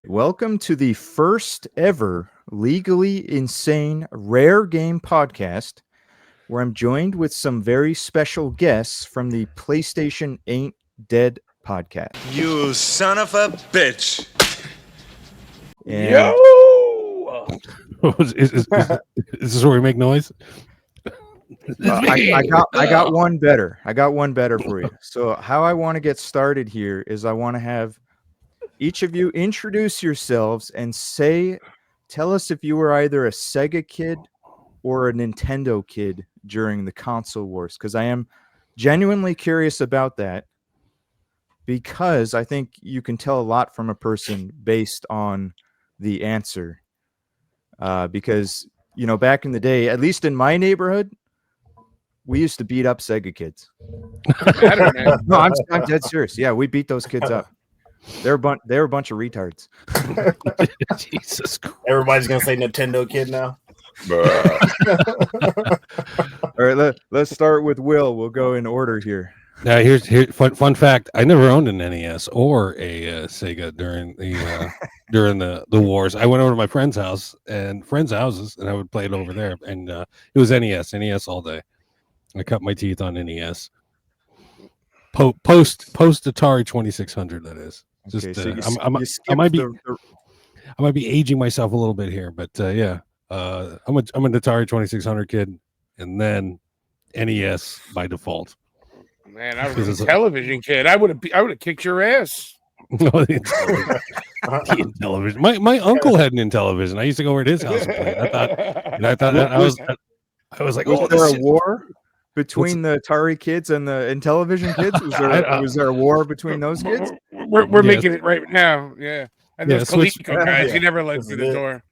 Welcome to the first ever Legally Insane Rare Game podcast, where I'm joined with some very special guests from the PlayStation Ain't Dead podcast. You son of a bitch. And Yo! is this where we make noise? I got one better. I got one better for you. So how I want to get started here is I want to have each of you introduce yourselves and tell us if you were either a Sega kid or a Nintendo kid during the console wars, because I am genuinely curious about that, because I think you can tell a lot from a person based on the answer. Because, you know, back in the day, at least in my neighborhood, we used to beat up Sega kids. No, I'm dead serious. Yeah, we beat those kids up. They're a bunch of retards. Jesus Christ. Everybody's gonna say Nintendo kid now. All right, let's start with Will. We'll go in order here. Now here's fun fact. I never owned an NES or a Sega during the wars. I went over to my friends' houses, and I would play it over there. And it was NES all day. I cut my teeth on NES. Post Atari 2600. That is. Just Okay, so I might be aging myself a little bit here, but yeah. I'm an Atari 2600 kid, and then NES by default. Man, I was a television kid. I would have kicked your ass. The Intellivision. My uncle had an Intellivision. I used to go over to his house and play it. I was like, was there a war between the Atari kids and the Intellivision kids? Was there a war between those kids? We're making it right now. Yeah. And those Coleco guys, you never let through the door.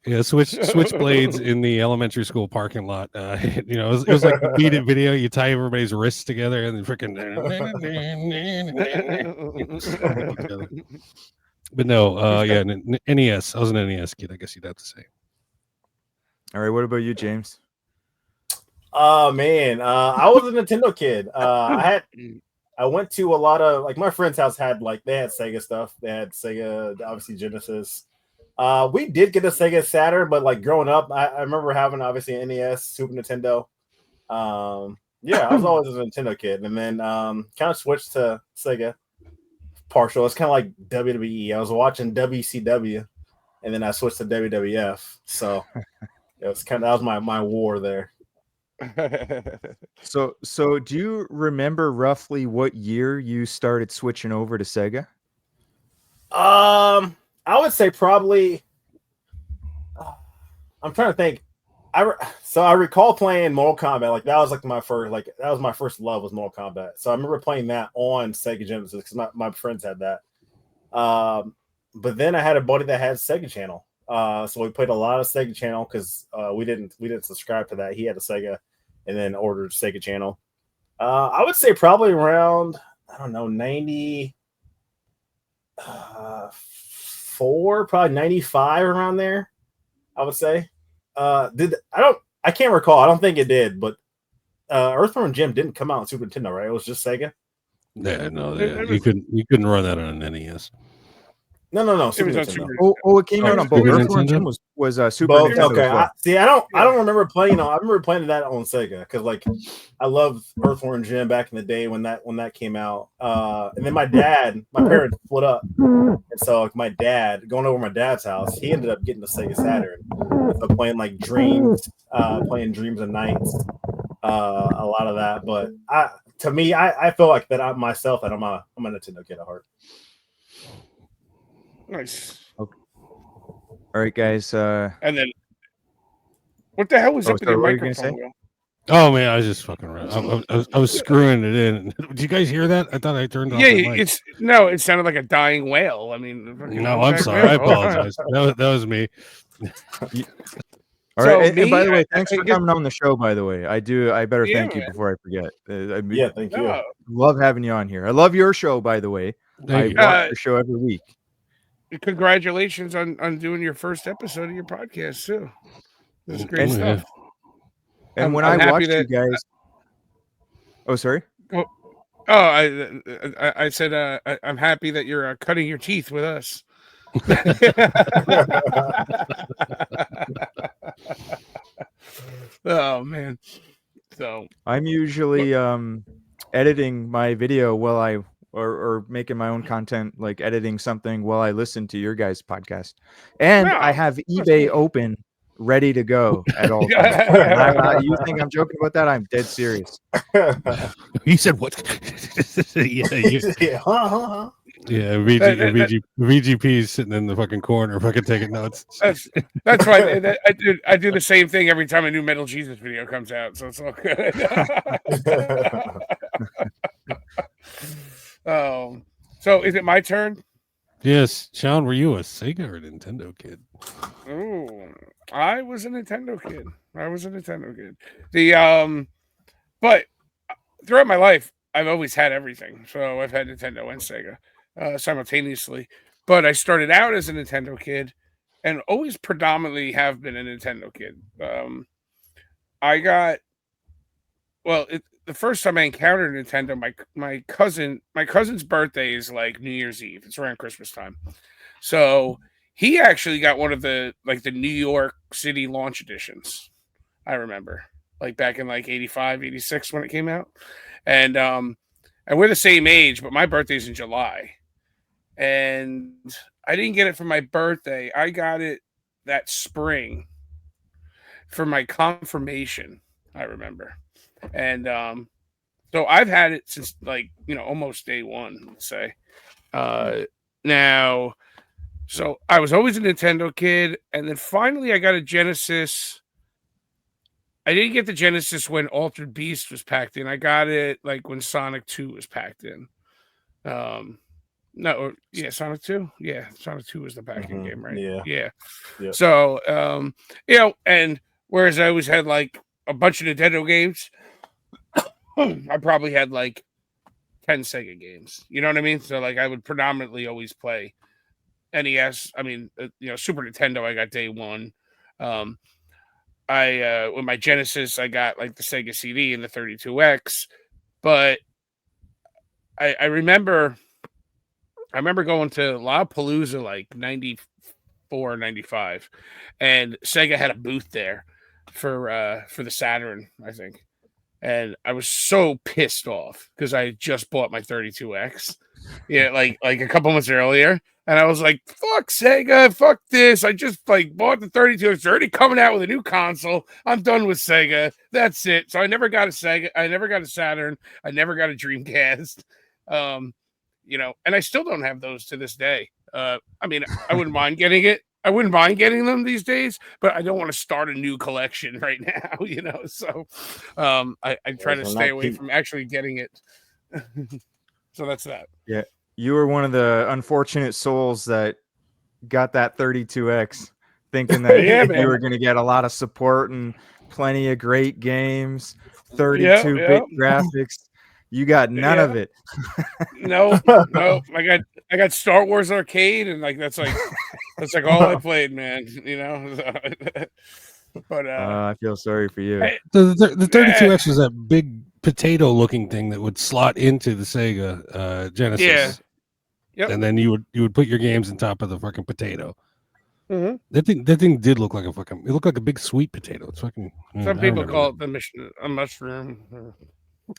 Yeah, switchblades in the elementary school parking lot. It was like a beat it video. You tie everybody's wrists together and then freaking. But no, yeah, NES. I was an NES kid. I guess you'd have to say. All right, what about you, James? Man, I was a Nintendo kid. I went to a lot of my friend's house they had Sega stuff. They had Sega, obviously Genesis. We did get a Sega Saturn, but growing up, I remember having obviously an NES, Super Nintendo. Yeah, I was always a Nintendo kid, and then kind of switched to Sega. Partial. It's kind of like WWE. I was watching WCW, and then I switched to WWF. So it was that was my war there. So do you remember roughly what year you started switching over to Sega? I would say probably. I'm trying to think. I recall playing Mortal Kombat. That was my first. That was my first love was Mortal Kombat. So I remember playing that on Sega Genesis because my friends had that. But then I had a buddy that had Sega Channel. So we played a lot of Sega Channel because we didn't subscribe to that. He had a Sega, and then ordered Sega Channel. I would say probably around 90. 4, probably 95 around there, I would say. I can't recall. I don't think it did, but Earthworm Jim didn't come out on Super Nintendo, right? It was just Sega. Yeah, no, you couldn't run that on an NES. No. Super Nintendo. It came out on both. Earthworm Jim was Super both, Nintendo. Okay, Well. I don't remember playing. I remember playing that on Sega because I loved Earthworm Jim back in the day when that came out. And then my parents split up, and so my dad going over to my dad's house, he ended up getting the Sega Saturn, so playing Dreams, playing Dreams of Nights, a lot of that. But I feel like that I'm a Nintendo kid at heart. Nice. Okay. All right, guys. And then, what the hell was up with your what were you gonna microphone? say? Will? Oh man, I was just fucking around. I was screwing it in. Did you guys hear that? I thought I turned off the mic. It sounded like a dying whale. I mean, No, I'm sorry. I apologize. That was me. All right, and by the way, thanks for coming on the show. By the way, I better thank you before I forget. Thank you. I love having you on here. I love your show, by the way. Thank you. watch your show every week. Congratulations on doing your first episode of your podcast too. This is great stuff. And when I watched you guys, oh sorry. I said I'm happy that you're cutting your teeth with us. Oh man. So I'm usually editing my video while I or making my own content, like editing something while I listen to your guys' podcast. And I No, have that's eBay good. open, ready to go at all times. And you think I'm joking about that? I'm dead serious. You said what? Yeah, Yeah, huh. yeah. VGP is sitting in the fucking corner, fucking taking notes. That's right. I do the same thing every time a new Metal Jesus video comes out, so it's all good. So is it my turn? Yes, Sean, were you a Sega or Nintendo kid? Ooh, I was a Nintendo kid. The but throughout my life, I've always had everything. So I've had Nintendo and Sega simultaneously. But I started out as a Nintendo kid, and always predominantly have been a Nintendo kid. I got the first time I encountered Nintendo, my cousin's birthday is like New Year's Eve. It's around Christmas time. So he actually got one of the New York City launch editions. I remember, like back in like 85, 86 when it came out. And we're the same age, but my birthday's in July. And I didn't get it for my birthday. I got it that spring for my confirmation, I remember. And so I've had it since almost day one, let's say. Now, so I was always a Nintendo kid, and then finally I got a Genesis. I didn't get the Genesis when Altered Beast was packed in. I got it like when Sonic 2 was packed in. Sonic 2? Yeah, Sonic 2 was the packing game, right? Yeah. Yep. So, and whereas I always had like a bunch of Nintendo games, I probably had like 10 Sega games. You know what I mean? So like I would predominantly always play NES. I mean, Super Nintendo, I got day one. With my Genesis, I got like the Sega CD and the 32X. But I remember going to Lollapalooza like 94, 95, and Sega had a booth there for the Saturn, I think. And I was so pissed off because I had just bought my 32X, like a couple months earlier, and I was like, "Fuck Sega, fuck this! I just bought the 32X. It's already coming out with a new console. I'm done with Sega. That's it." So I never got a Sega. I never got a Saturn. I never got a Dreamcast. And I still don't have those to this day. I mean, I wouldn't mind getting it. I wouldn't mind getting them these days, but I don't want to start a new collection right now, So I try to stay away from actually getting it. So that's that. Yeah. You were one of the unfortunate souls that got that 32X thinking that you were going to get a lot of support and plenty of great games, 32-bit graphics. You got none of it. No. I got Star Wars Arcade, and that's all I played, man. But I feel sorry for you. The 32X was that big potato-looking thing that would slot into the Sega Genesis. Yeah. Yep. And then you would put your games on top of the fucking potato. Mm-hmm. That thing did look like it looked like a big sweet potato. It's fucking. Some people call it a mushroom.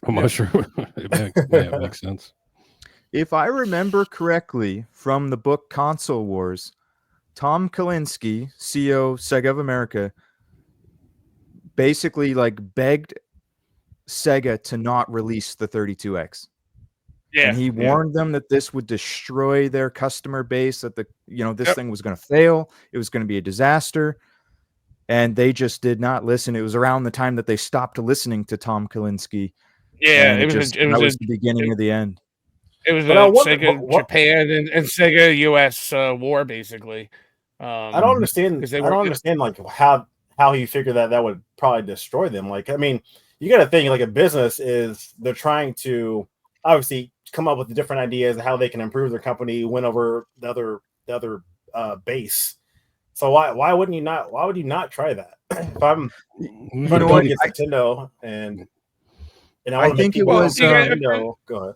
A mushroom. It makes sense. If I remember correctly from the book Console Wars, Tom Kalinske, CEO Sega of America, basically begged Sega to not release the 32X. Yeah. And he warned them that this would destroy their customer base, that this thing was going to fail. It was going to be a disaster. And they just did not listen. It was around the time that they stopped listening to Tom Kalinske. Yeah, it was the beginning of the end. It was Sega Japan and Sega US war, basically. I don't understand. I don't understand how he figured that would probably destroy them. I mean, you got to think a business is they're trying to obviously come up with different ideas of how they can improve their company, win over the other base. So why wouldn't you not? Why would you not try that? If I'm going against Nintendo and I think it was go ahead.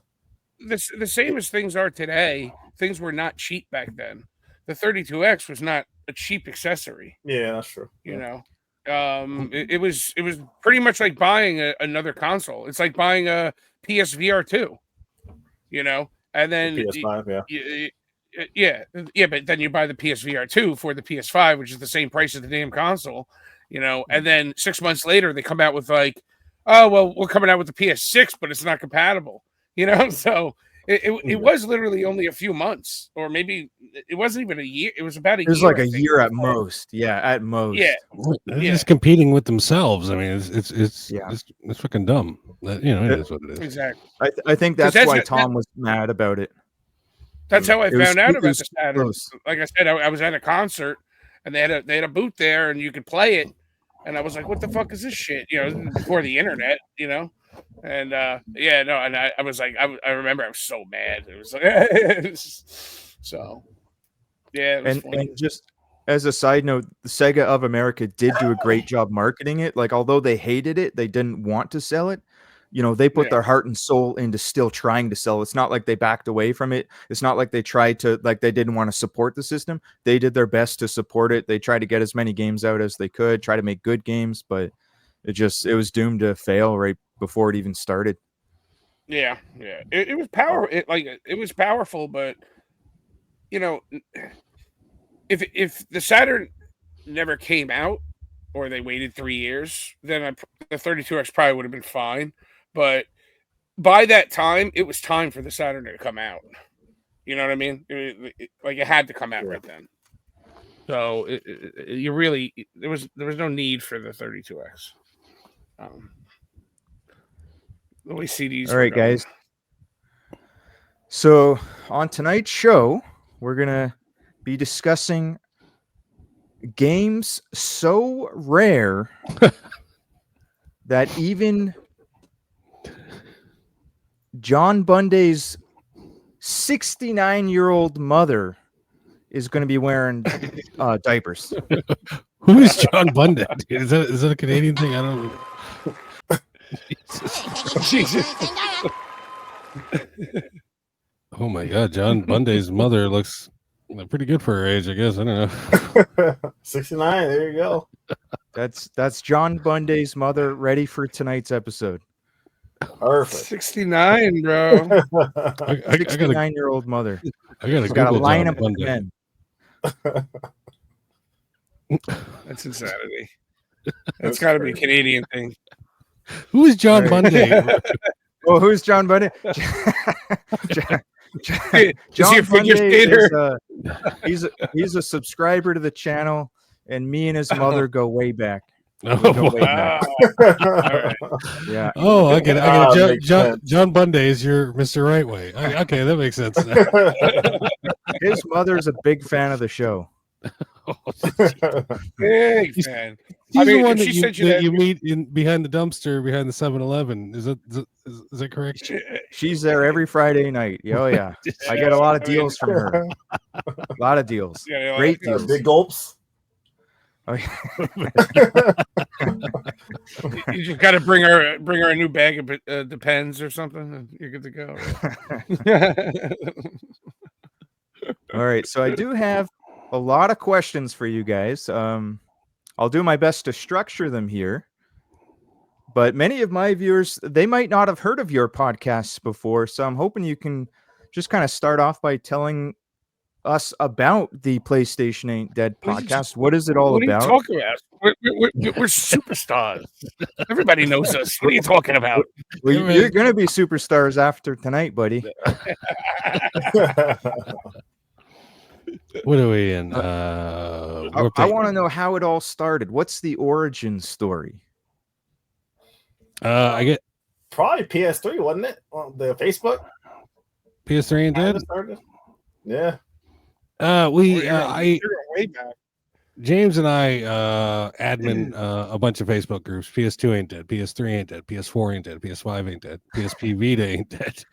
The same as things are today. Things were not cheap back then. the 32X was not a cheap accessory. Yeah, that's true. You know, it was pretty much like buying another console. It's like buying a PSVR 2. You know, and then PS5, yeah, but then you buy the PSVR 2 for the PS5, which is the same price as the damn console. You know, and then 6 months later they come out with like, oh well, we're coming out with the PS6, but it's not compatible. You know, so it was literally only a few months, or maybe it wasn't even a year. It was about a year. It was like a year at most. Yeah, at most. Yeah, They're just competing with themselves. I mean, it's fucking dumb. It is what it is. Exactly. I think that's why Tom was mad about it. That's how I found out about the too Saturn. close. Like I said, I was at a concert and they had a booth there and you could play it. And I was like, what the fuck is this shit? You know, before the internet, you know? And and I was like, I remember I was so mad. It was like, so yeah. It was funny. And just as a side note, the Sega of America did do a great job marketing it. Like, although they hated it, they didn't want to sell it. You know, they put their heart and soul into still trying to sell. It's not like they backed away from it. It's not like they tried to, like, they didn't want to support the system. They did their best to support it. They tried to get as many games out as they could, try to make good games, but it was doomed to fail right before it even started. Yeah. It was power. It was powerful, but you know, if the Saturn never came out or they waited 3 years, then the 32X probably would have been fine. But by that time, it was time for the Saturn to come out. You know what I mean? It had to come out right then. So there was no need for the 32X. The way CDs. All right, guys. So on tonight's show, we're gonna be discussing games so rare that even John Bunday's 69-year-old mother is going to be wearing diapers. Who is John Bunday? Is that a Canadian thing? I don't know. Jesus. Oh my God, John Bunday's mother looks pretty good for her age, I guess. I don't know. 69. There you go. That's John Bunday's mother, ready for tonight's episode. Perfect. 69, bro. I got a 69-year-old mother. I got She's got a Google John lineup of Bunday. men. That's insanity. That's got to be a Canadian thing. Who is John Bunday? Oh, who's John Bunday? John Bunday is he's a subscriber to the channel, and me and his mother go way back. Oh, wow. Right. Yeah. Oh, I get it. John John Bunday is your Mr. Right Way. Okay, that makes sense. His mother's a big fan of the show. Big fan. He's the one that you meet behind the dumpster behind the 7-Eleven. Is that correct? She's there every Friday night. Oh yeah, I get a lot of deals from her. A lot of deals. Yeah, great deals. Big gulps. Oh, yeah. You just got to bring her a new bag of Depends or something, and you're good to go. All right, so I do have a lot of questions for you guys. I'll do my best to structure them here, but many of my viewers, they might not have heard of your podcasts before, so I'm hoping you can just kind of start off by telling us about the PlayStation Ain't Dead podcast. What is it all about? What are you talking about? We're superstars. Everybody knows us. What are you talking about? Well, you're going to be superstars after tonight, buddy. What are we in? I want to know how it all started. What's the origin story? I get probably PS3, wasn't it? On the Facebook. PS3 Ain't Dead. Yeah. Way back. James and I admin a bunch of Facebook groups. PS2 Ain't Dead, PS3 Ain't Dead, PS4 Ain't Dead, PS5 Ain't Dead, PSP Vita Ain't Dead,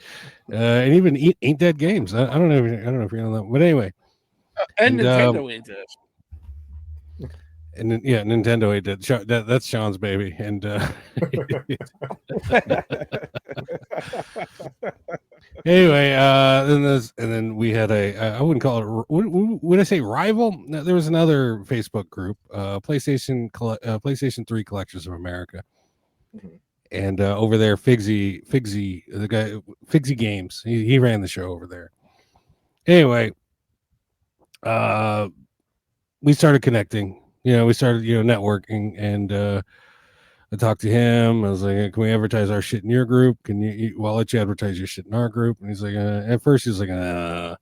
and even Ain't Dead games. I don't know if you know that, but anyway. And Nintendo Ain't Dead. And then, yeah, Nintendo Ain't Dead. That's Sean's baby, and Anyway, then we had I wouldn't call it. Would I say rival? No, there was another Facebook group, PlayStation 3 Collectors of America, Mhm. and over there, Figsy, the guy, Figsy Games. He ran the show over there. Anyway, we started connecting. We started networking, and I talked to him. I was like, "Can we advertise our shit in your group? Well, I'll let you advertise your shit in our group." And he's like, at first he was like, and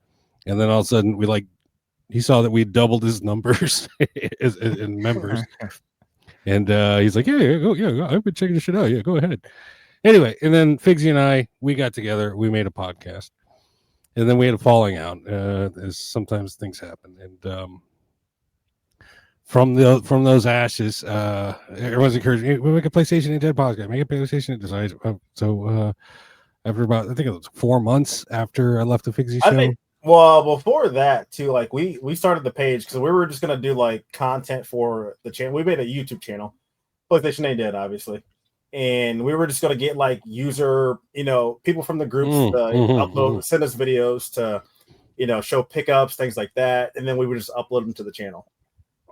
then all of a sudden he saw that we doubled his numbers in members, and he's like, yeah, I've been checking this shit out. Yeah, go ahead. Anyway, and then Figsy and we got together. We made a podcast, and then we had a falling out. As sometimes things happen, and from those ashes, everyone's encouraged me. We make a PlayStation and Dead podcast. Make a PlayStation design. So after about, I think it was 4 months after I left the Figsy show. I think, well, before that too, like we started the page because we were just gonna do like content for the channel. We made a YouTube channel, PlayStation Ain't Dead, obviously, and we were just gonna get like people from the groups to send us videos to show pickups, things like that, and then we would just upload them to the channel.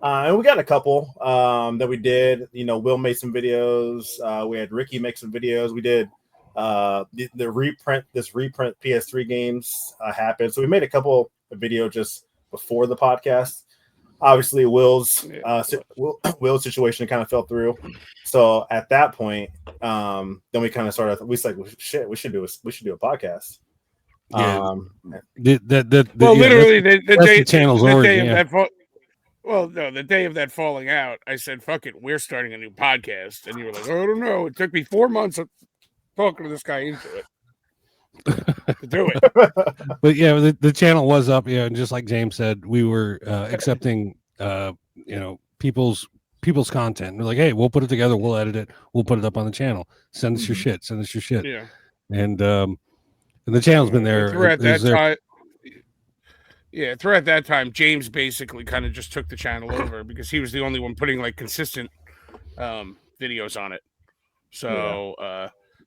And we got a couple that we did. Will made some videos. We had Ricky make some videos. We did the reprint PS3 games happened. So we made a couple of videos just before the podcast. Obviously, Will's situation kind of fell through. So at that point, then we kind of started. We said, well, "Shit, we should do a podcast." Yeah. Literally, the channel's day of that. Well, no, the day of that falling out, I said, "Fuck it, we're starting a new podcast," and you were like, "Oh, I don't know." It took me 4 months of talking to this guy into it to do it. But yeah, the channel was up. Yeah, and just like James said, we were accepting, people's content. We're like, hey, we'll put it together. We'll edit it. We'll put it up on the channel. Send us your shit. Send us your shit. Yeah. And the channel's been there. Throughout that time, James basically kind of just took the channel over because he was the only one putting like consistent videos on it. So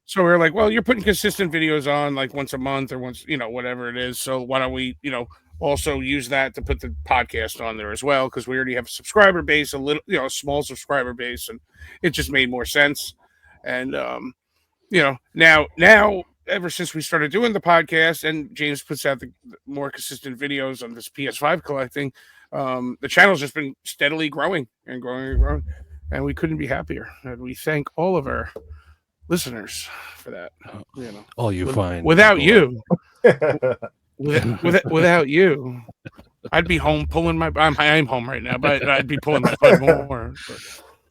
so we were like, well, you're putting consistent videos on like once a month or once, whatever it is. So why don't we, also use that to put the podcast on there as well? Because we already have a subscriber base, a small subscriber base, and it just made more sense. And now ever since we started doing the podcast and James puts out the more consistent videos on this PS5 collecting, the channel's just been steadily growing and growing and growing, and we couldn't be happier. And we thank all of our listeners for that. All you find without you, without you, I'd be home pulling my. I'm home right now, but I'd be pulling my butt more.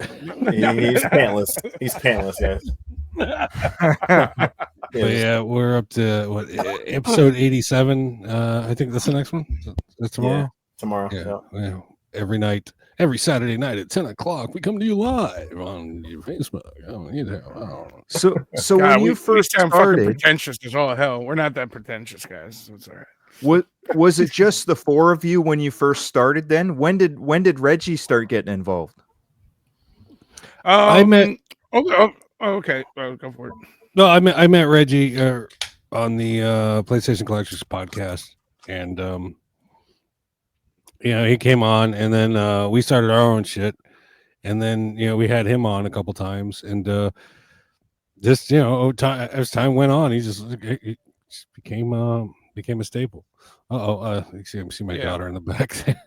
He's pantless. He's pantless, guys. But yeah, we're up to episode 87. I think that's the next one. That's tomorrow. Yeah, tomorrow. Yeah. Every Saturday night at 10 o'clock, we come to you live on your Facebook. So God, when you first sound started, fucking pretentious as all hell. We're not that pretentious, guys. It's all right. Was it just the four of you when you first started? Then when did Reggie start getting involved? I met. Okay. Well, go for it. No, I met Reggie on the PlayStation Collectors podcast, and he came on, and then we started our own shit, and then we had him on a couple times, and just as time went on, he just became a staple. You see my daughter in the back there.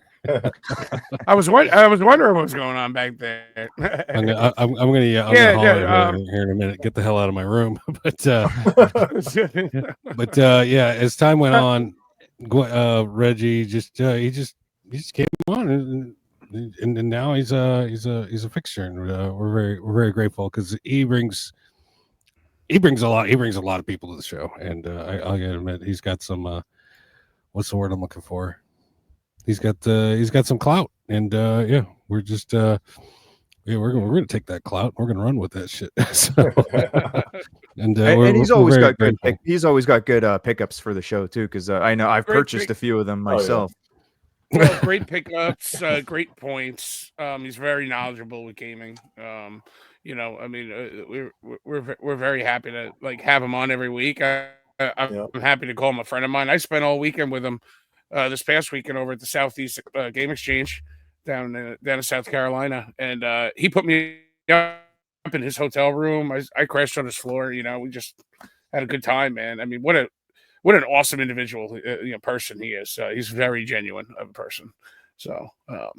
I was wondering what was going on back there. I'm gonna holler here in a minute. Get the hell out of my room. But as time went on, Reggie just came on, and now he's a fixture, and we're very grateful because he brings a lot of people to the show, and I'll admit he's got some what's the word I'm looking for. He's got some clout, and we're just we're gonna take that clout. We're gonna run with that shit. And he's always got good. He's always got good pickups for the show too, because I know I've purchased a few of them myself. Well, great pickups, great points. He's very knowledgeable with gaming. We're very happy to have him on every week. I I'm happy to call him a friend of mine. I spent all weekend with him this past weekend over at the Southeast Game Exchange down in South Carolina, and he put me up in his hotel room. I crashed on his floor. We just had a good time, man. I mean, what an awesome individual, person he is. He's very genuine of a person. So, but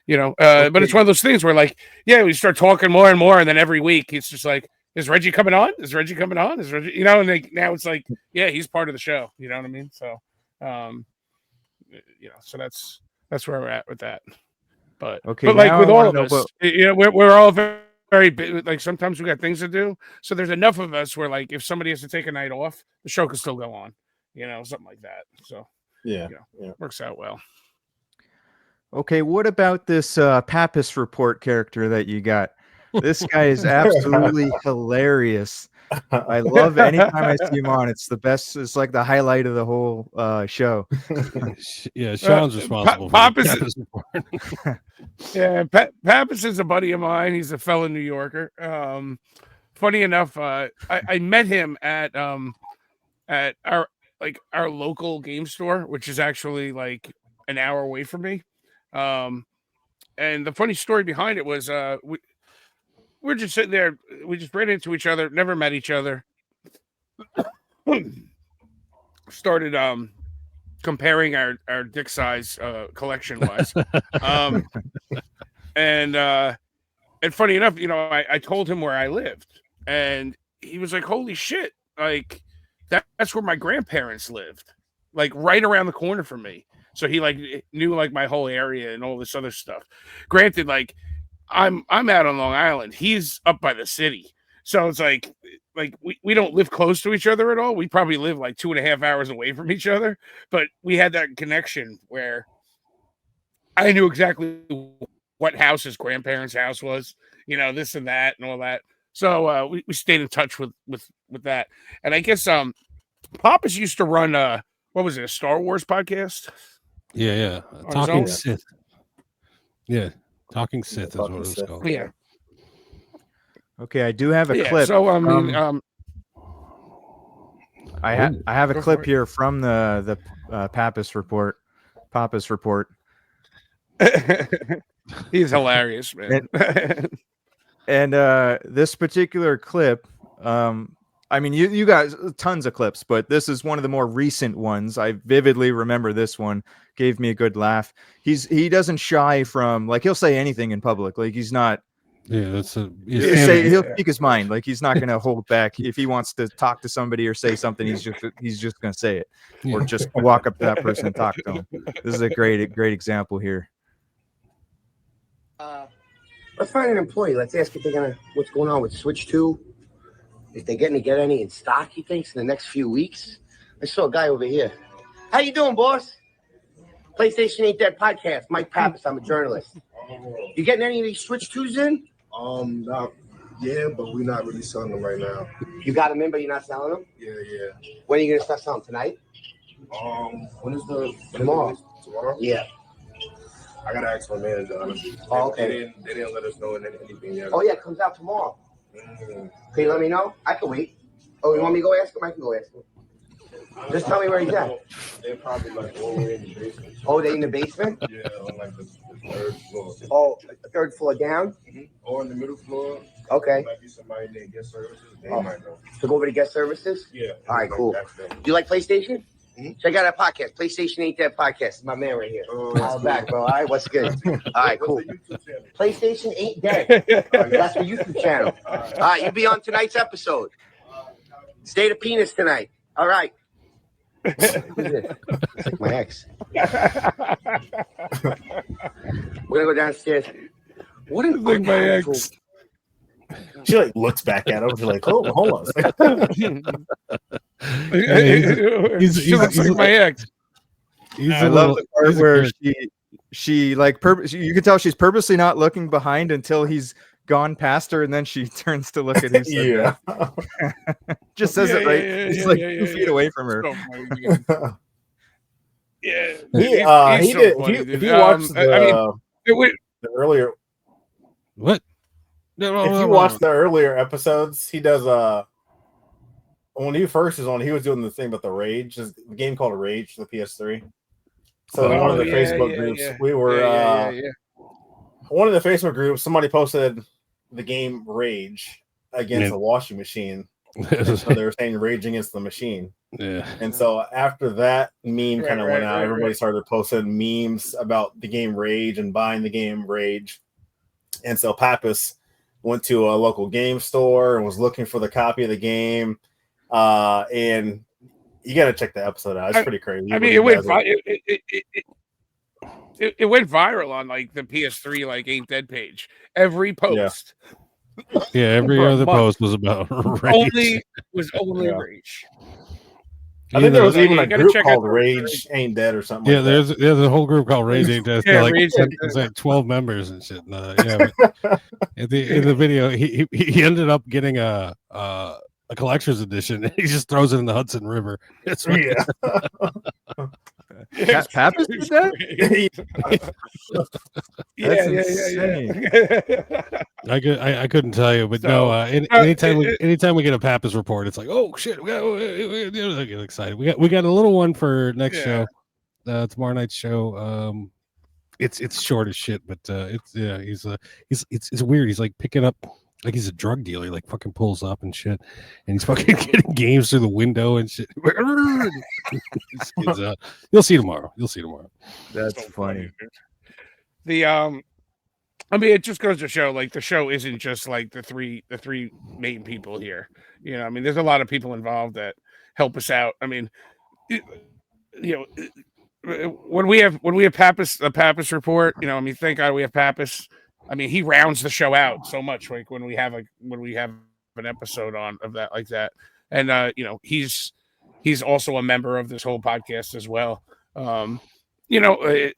it's one of those things where, like, we start talking more and more, and then every week it's just like, is Reggie coming on? Is Reggie coming on? Is Reggie, and now it's like, he's part of the show. You know what I mean? So, so that's where we're at with that. But like with all of us, we're all very big. Like sometimes we got things to do. So there's enough of us where, like, if somebody has to take a night off, the show can still go on. Something like that. So works out well. Okay, what about this Pappas Report character that you got? This guy is absolutely hilarious. I love anytime I see him on. It's the best. It's like the highlight of the whole show. Yeah, Sean's responsible for Pappas. Pappas Report. Yeah, Pappas is a buddy of mine. He's a fellow New Yorker. Funny enough, I met him at our local game store, which is actually like an hour away from me. And the funny story behind it was we're just sitting there. We just ran into each other, never met each other. Started comparing our dick size collection wise. And funny enough, I told him where I lived, and he was like, "Holy shit! Like that's where my grandparents lived, like right around the corner from me." So he like knew like my whole area and all this other stuff. Granted, like I'm out on Long Island. He's up by the city. So it's like we don't live close to each other at all. We probably live like 2.5 hours away from each other, but we had that connection where I knew exactly what house his grandparents' house was, this and that and all that. So we stayed in touch with that. And I guess Pappas used to run what was it, a Star Wars podcast? Yeah. Talking Sith. Yeah. Talking Sith is what it was called. Yeah. Okay, I do have a clip. So I mean, I have a clip here from the Pappas Report. He's hilarious, man. And this particular clip, I mean, you got tons of clips, but this is one of the more recent ones. I vividly remember this one. Gave me a good laugh. He doesn't shy from, like, he'll say anything in public. Like, he's not. Yeah, he'll speak his mind. Like, he's not going to hold back. If he wants to talk to somebody or say something, he's just going to say it, or just walk up to that person and talk to them. This is a great example here. Let's find an employee. Let's ask if what's going on with Switch 2. If they're getting to get any in stock, he thinks, in the next few weeks. I saw a guy over here. How you doing, boss? PlayStation Ain't Dead podcast. Mike Pappas. I'm a journalist. You getting any of these Switch 2s in? Yeah, but we're not really selling them right now. You got them in, but you're not selling them? Yeah. When are you gonna start selling tonight? When is the tomorrow? Tomorrow? Yeah. I gotta ask my manager, honestly. Oh, okay. They didn't let us know anything yet. Oh yeah, it comes out tomorrow. Can you let me know? I can wait. Oh, you want me to go ask him? I can go ask him. Just tell me where he's at. They're probably like all the way in the basement. Oh, they in the basement? Yeah, on like the third floor. Oh, the third floor down? Or in the middle floor. Okay. Might be somebody in guest services. They might know. So go over to guest services? Yeah. All right, cool. Do you like PlayStation? Check out our podcast. PlayStation Ain't Dead podcast. My man right here. All back, bro. All right, what's good? All right, cool. PlayStation Ain't Dead. That's the YouTube channel. All right, you be on tonight's episode. State of Penis tonight. All right. Who's this? It's like my ex. We're gonna go downstairs. What an like my ex. She like looks back at him. She's like, "Oh, hold on." She looks like my ex. I love the part where she like you can tell she's purposely not looking behind until he's gone past her, and then she turns to look at him. Yeah. Just says it right. He's like 2 feet away from her. Yeah. If you watch the earlier. What? If you watch the earlier episodes, he does when he first was on, he was doing the thing about the Rage, the game called Rage, the PS3. So in one of the Facebook groups, we were one of the Facebook groups. Somebody posted the game Rage against a washing machine. So they were saying Rage Against the Machine. Yeah. And so after that meme kind of went out, everybody started posting memes about the game Rage and buying the game Rage. And so Pappas went to a local game store and was looking for the copy of the game. And you got to check the episode out. It's pretty crazy. I mean, it went viral on like the PS3 like Ain't Dead page. Every post. Yeah, every other post was about Rage. Only Rage. I think there was even a group called Rage Ain't Dead or something. Yeah, there's a whole group called Rage Ain't Dead. It's like 12 members and shit. In the video, he ended up getting a collector's edition. He just throws it in the Hudson River. It's Pappas did that? I couldn't tell you, but so, anytime we get a Pappas report, it's like, oh shit, we get excited. We got a little one for next show, tomorrow night's show. It's short as shit, but it's weird. He's like picking up. Like he's a drug dealer, like fucking pulls up and shit, and he's fucking getting games through the window and shit. You'll see tomorrow. That's funny. I mean, it just goes to show, like, the show isn't just like the three main people here. You know, I mean, there's a lot of people involved that help us out. I mean, when we have Pappas, the Pappas report, you know, I mean, thank God we have Pappas. I mean, he rounds the show out so much, like when we have an episode on of that like that, and you know, he's also a member of this whole podcast as well. You know,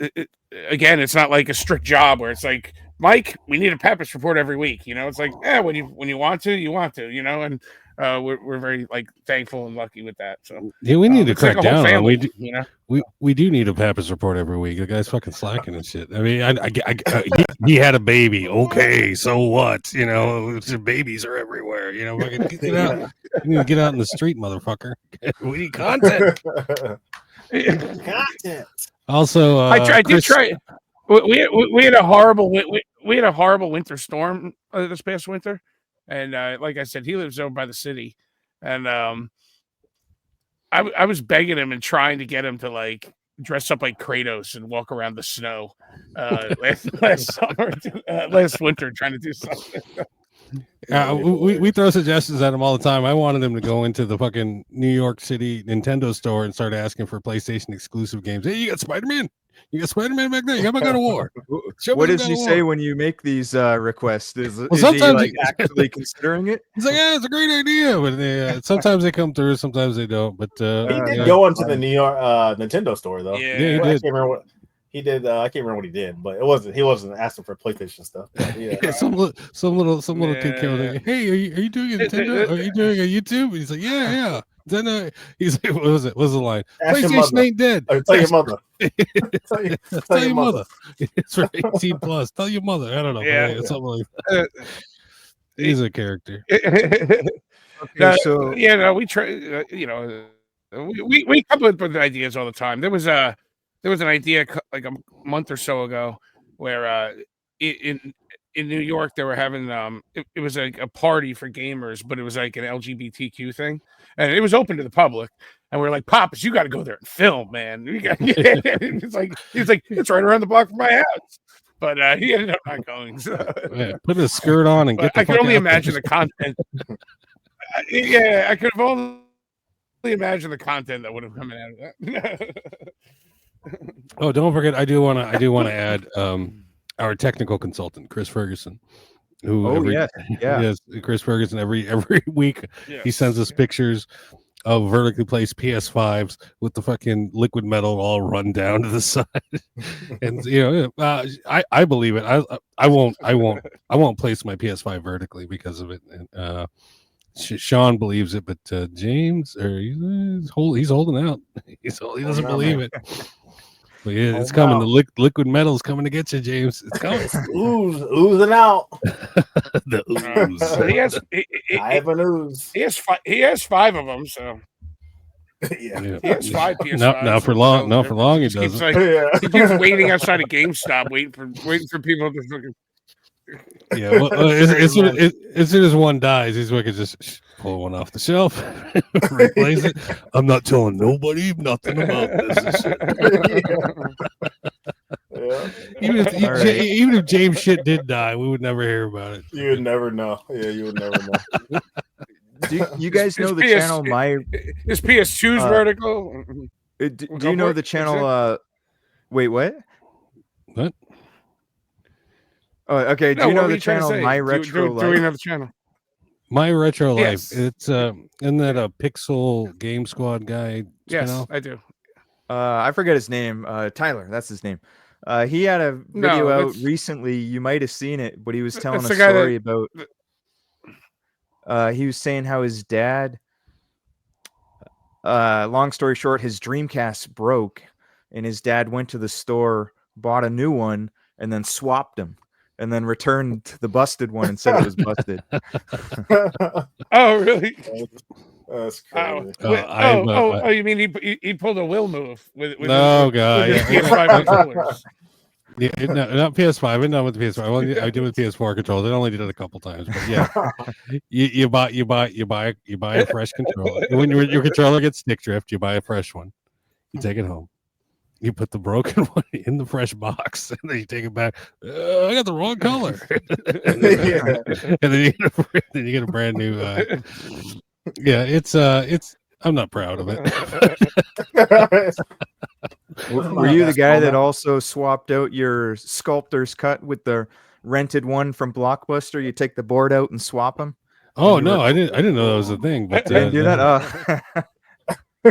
again, it's not like a strict job where it's like, Mike, we need a Pappas report every week. You know, it's like, when you want to, you know, and we're very like thankful and lucky with that. So yeah, we need to crack down. Family, we do need a Pappas report every week. The guy's fucking slacking and shit. I mean, he had a baby. Okay, so what? You know, the babies are everywhere. You know, get out. You need to get out in the street, motherfucker. We need content. Content. Also, I did try. We had a horrible winter storm this past winter, and like I said, he lives over by the city, and I was begging him and trying to get him to like dress up like Kratos and walk around the snow last winter, trying to do something. We throw suggestions at him all the time. I wanted him to go into the fucking New York City Nintendo store and start asking for PlayStation exclusive games. Hey, you got Spider-Man? You got Spider-Man back there? You got God of War? What does he say when you make these requests? Is he like actually considering it? He's like, yeah, it's a great idea, but sometimes they come through, sometimes they don't. But he did go into the New York Nintendo store though. Yeah, he did. I can't remember what he did. I can't remember what he did, but he wasn't asking for PlayStation stuff. But, yeah. some little kid came over. Hey, are you doing a Nintendo? Are you doing a YouTube? And he's like, yeah. Then he's like, what was it? What was the line? Ask PlayStation ain't dead. Tell your mother. Tell your mother. It's for 18 plus. Tell your mother. I don't know. Yeah. Something like that. He's a character. So we try. You know, we come up with ideas all the time. There was an idea like a month or so ago where in New York they were having it was like a party for gamers, but it was like an LGBTQ thing, and it was open to the public. And we're like, Pappas, you got to go there and film, man. He's like, it's right around the block from my house. But he ended up not going. So. Yeah, put a skirt on and get. I can only imagine the content. I could have only imagined the content that would have come out of that. Oh, don't forget, I do want to add our technical consultant, Chris Ferguson. Yes, Chris Ferguson. Every week he sends us pictures of vertically placed PS5s with the fucking liquid metal all run down to the side. And you know, I believe it. I won't place my PS5 vertically because of it. And Sean believes it, but James, he's holding out. He doesn't believe it. But yeah, it's Oh, coming. wow. The liquid metal's coming to get you, James. It's coming. Oozing out. The ooze. So he has I have an ooze. he has 5 of them. So Yeah. Yeah. he has 5 PS5s. Not for long. Not for long. He Just keeps doesn't. like Yeah. he keeps waiting outside of GameStop, waiting for people to fucking. Yeah. Well, as soon as one dies, he's like just pull one off the shelf, replace it. I'm not telling nobody nothing about this. Yeah. Even All right. even if James shit did die, we would never hear about it. You would never know. Yeah, you would never know. Do you guys know the PS channel My? His PS2's vertical. Do you know the channel? Wait, what? What? Oh, okay. Do No, you know what were the you trying to channel say? My Do Retro we Life? have a channel? My Retro Yes. Life. It's isn't that a Pixel Game Squad guy Yes, channel? I do. I forget his name. Tyler, that's his name. He had a No, video out that's- recently. You might have seen it, but he was telling That's a the guy story about. He was saying how his dad. Long story short, his Dreamcast broke, and his dad went to the store, bought a new one, and then swapped them, and then returned the busted one and said it was busted. Oh, really? That's Oh, crazy. you mean he pulled a will move with No, his, guy. with his PS5 controllers? Yeah, no, not PS5. I didn't with the PS5. Well, I did with PS4 controllers. I only did it a couple times, but yeah, you buy a fresh controller. When your controller gets stick drift, you buy a fresh one. You take it home. You put the broken one in the fresh box, and then you take it back. I got the wrong color, and then you get a brand new. Yeah, it's. I'm not proud of it. Were you the guy that also swapped out your sculptor's cut with the rented one from Blockbuster? You take the board out and swap them. Oh no, I didn't know that was a thing. But Didn't do that.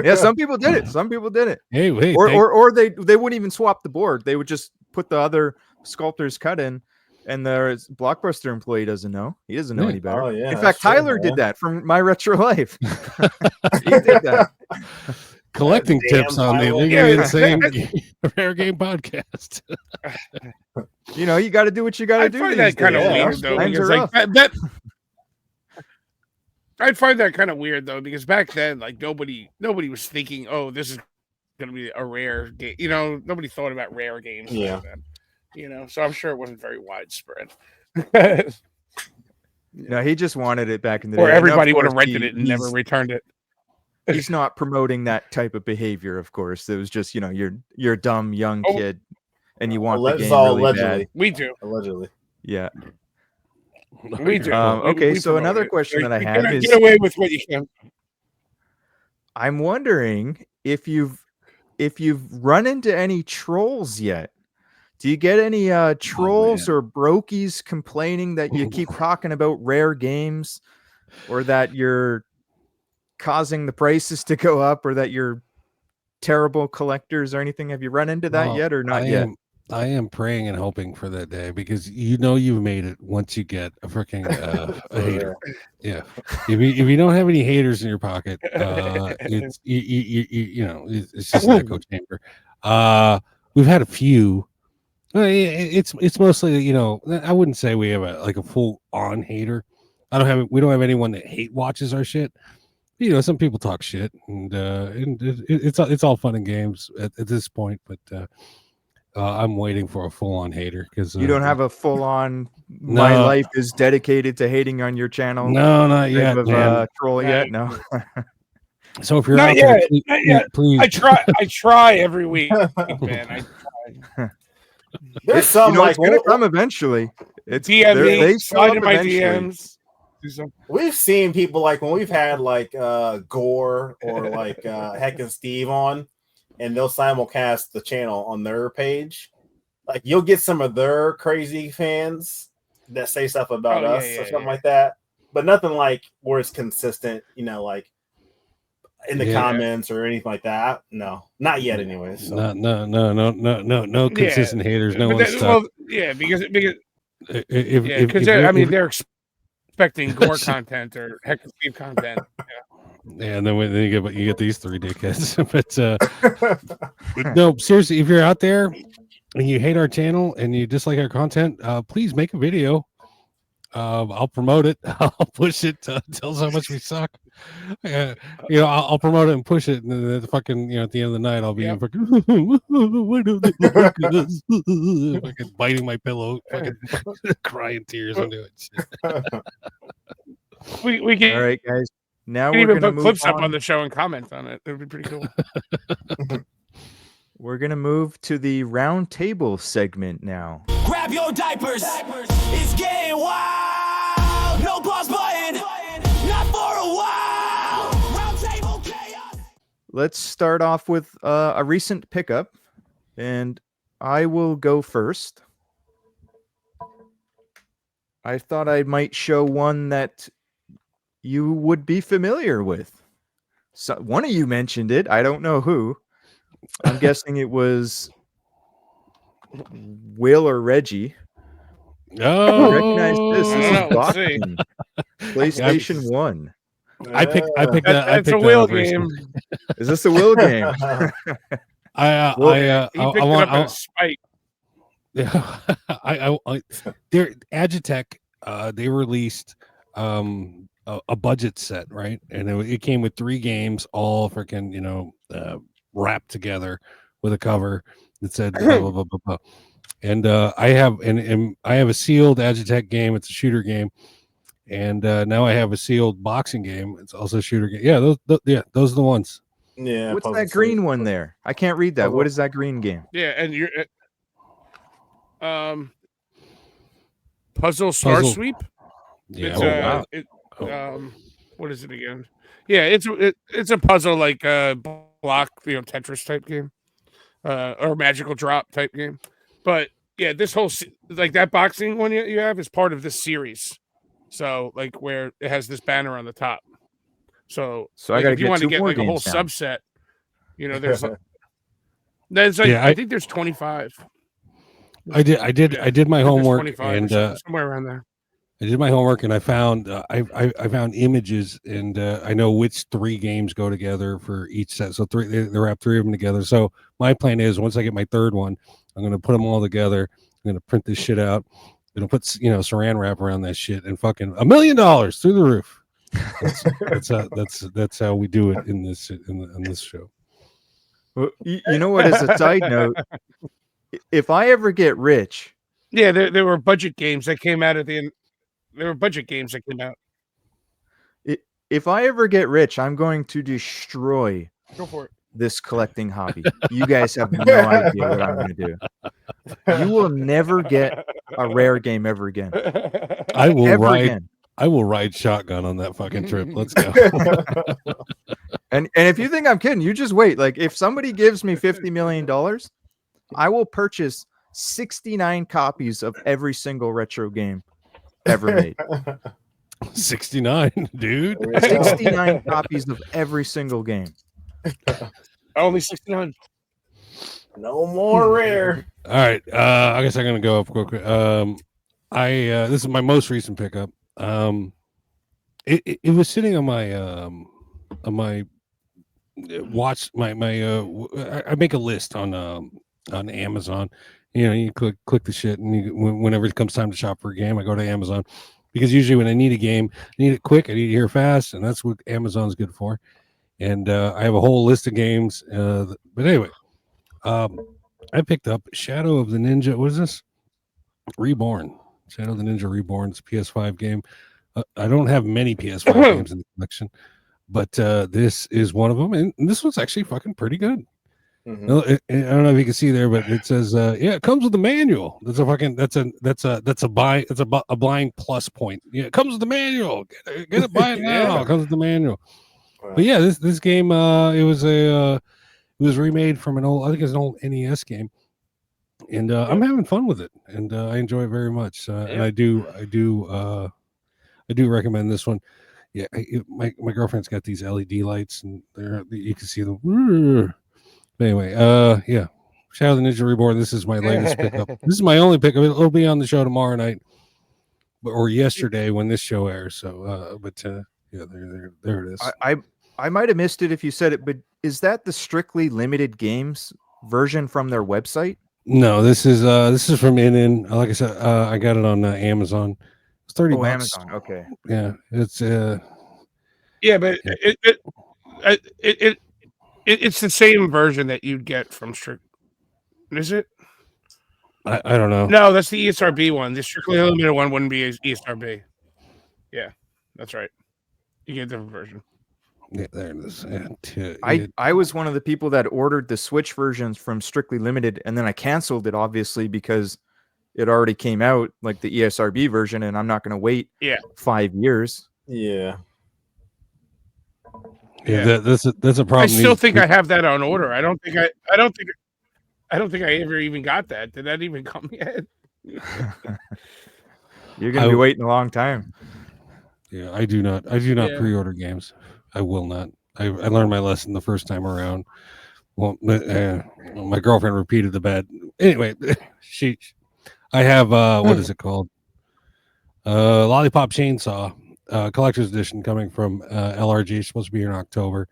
Yeah, some people did it. Some people did it. Hey, wait, Or they wouldn't even swap the board. They would just put the other sculptor's cut in, and the Blockbuster employee doesn't know. He doesn't know any better. Oh, yeah, in that's fact, true, Tyler man. did that from My Retro Life. He did that. collecting Damn tips on the Tyler. illegally Yeah. insane rare game podcast. You know, you got to do what you got to I do. find these that kind of days. weird though. Times Because are like rough. that, I'd find that kind of weird though, because back then, like nobody was thinking, oh, this is going to be a rare game. You know, nobody thought about rare games. Yeah. Back then, you know, so I'm sure it wasn't very widespread. No, he just wanted it back in the day. Or And of everybody would have course, rented it and never returned it. He's not promoting that type of behavior, of course. It was just, you know, you're a dumb young Oh. kid and you want the It's game all really allegedly. bad. We do. Allegedly. Yeah. We do. Okay, We so promote another it. question that I You have get is- away with what you can. I'm wondering if you've run into any trolls yet. Do you get any trolls or brokies complaining that you keep talking about rare games, or that you're causing the prices to go up, or that you're terrible collectors or anything? Have you run into that Well, yet, or not yet? I am praying and hoping for that day, because you know you've made it once you get a freaking a hater. Yeah, if you don't have any haters in your pocket, it's you know it's just an echo chamber. We've had a few. It's mostly, you know, I wouldn't say we have a full on hater. We don't have anyone that hate watches our shit. You know, some people talk shit, and it's all fun and games at this point, but. I'm waiting for a full-on hater, because You don't have a full-on my No. life is dedicated to hating on your channel. no, not type yet, of man. troll Not yet? yet. No. So if you're Not out there, yet, please, not yet. please, I try every week, man. There's some You know, like it's gonna come eventually. It's DM they me, show slide up in my eventually. DMs. Do some- we've seen people like when we've had like Gore or like Heck and Steve on, and they'll simulcast the channel on their page. Like you'll get some of their crazy fans that say stuff about Oh, yeah, us yeah, or something yeah. like that, but nothing like where it's consistent, you know, like in the Yeah. comments or anything like that. No, not yet, anyways. So. no consistent haters. No But one's that- stuck. well, yeah, because If they're expecting Gore content or Heck and Steve content. And then you get these three dickheads. But no, seriously, if you're out there and you hate our channel and you dislike our content, please make a video. I'll promote it. I'll push it. Tell us how much we suck. I'll promote it and push it, and then the fucking, at the end of the night, I'll be fucking, why don't they look at us? Fucking biting my pillow, fucking crying tears into it. We can, All right, guys. Now we can we're even gonna put move clips up on. on the show and comment on it. It would be pretty cool. We're gonna move to the round table segment now. Grab your diapers. It's getting wild. No pause button. Not for a while. Round table chaos. Let's start off with a recent pickup, and I will go first. I thought I might show one that you would be familiar with. So one of you mentioned it. I don't know who. I'm guessing it was Will or Reggie. Oh, Recognize this. This I don't is know, let's see. boxing. PlayStation 1. I picked That's that a Will up game. recently. Is this a Will game? He picked it up at a spike. Yeah, they're Agitech. They released a budget set, right? And it came with 3 games, all freaking wrapped together with a cover that said blah, blah, blah, blah, blah. And I have a sealed Agitech game. It's a shooter game, and now I have a sealed boxing game. It's also a shooter game. Yeah, those are the ones. Yeah. What's Puzzle that green Sweep. one there? I can't read that. What is that green game? Yeah, and you're Puzzle Star Puzzle. Sweep. Yeah, It's, wow. what is it again? Yeah, it's a puzzle like block, Tetris type game, or magical drop type game. But yeah, this whole like that boxing one you have is part of this series. So like where it has this banner on the top. So I like, gotta if you get want to 2 get more like a whole games now. subset, there's like Yeah, I think there's 25. I did my There's homework 25 and or somewhere around there. I did my homework and I found I found images and I know which 3 games go together for each set. So they wrap 3 of them together. So my plan is once I get my 3rd one, I'm going to put them all together. I'm going to print this shit out. I'm going to put saran wrap around that shit and fucking $1 million through the roof. That's how we do it in this show. Well, you know what? As a side note, if I ever get rich, Yeah, there were budget games that came out at the end. There were budget games that came out. if I ever get rich, I'm going to destroy Go for it. this collecting hobby. You guys have no idea what I'm going to do. You will never get a rare game ever again. I will Ever ride. again. I will ride shotgun on that fucking trip. Let's go. And if you think I'm kidding, you just wait. Like if somebody gives me $50 million, I will purchase 69 copies of every single retro game ever made. 69, dude. 69 copies of every single game. Only 69. No more rare. All right. I guess I'm gonna go up quick. This is my most recent pickup. It was sitting on my watch I make a list on Amazon. You click the shit, and whenever it comes time to shop for a game, I go to Amazon because usually when I need a game, I need it quick, I need it here fast, and that's what Amazon's good for. And I have a whole list of games. But anyway, I picked up Shadow of the Ninja. What is this? Reborn. Shadow of the Ninja Reborn. It's a PS5 game. I don't have many PS5 games in the collection, but this is one of them, and this one's actually fucking pretty good. Mhm. No, I don't know if you can see there, but it says, "Yeah, it comes with a manual." That's a blind plus point. Yeah, it comes with the manual. Get it, buy it now. Yeah. It comes with the manual. Wow. But yeah, this game, it was remade from I think it's an old NES game, and I'm having fun with it, and I enjoy it very much. And I do recommend this one. Yeah, my girlfriend's got these LED lights, and you can see them. But anyway, yeah, Shadow of the Ninja Reborn. This is my latest pickup. This is my only pickup. It'll be on the show tomorrow night, or yesterday when this show airs. So, yeah, there it is. I might have missed it if you said it, but is that the strictly limited games version from their website? No, this is from in. Like I said, I got it on Amazon. It's $30. Oh, Amazon. Okay. Yeah, it's Yeah, but it's the same version that you'd get from Strict. Is it? I don't know. No, that's the ESRB one. The strictly limited one wouldn't be ESRB. Yeah, that's right. You get a different version. Yeah, there it is. I was one of the people that ordered the Switch versions from Strictly Limited, and then I canceled it obviously because it already came out, like the ESRB version, and I'm not going to wait 5 years. Yeah. Yeah, that's a problem. I still think I have that on order. I don't think I ever even got that. Did that even come yet? You're going to be waiting a long time. Yeah, I do not pre-order games. I will not. I learned my lesson the first time around. Well, my girlfriend repeated the bad. Anyway, I have what is it called? Lollipop Chainsaw collector's edition coming from LRG. It's supposed to be here in October,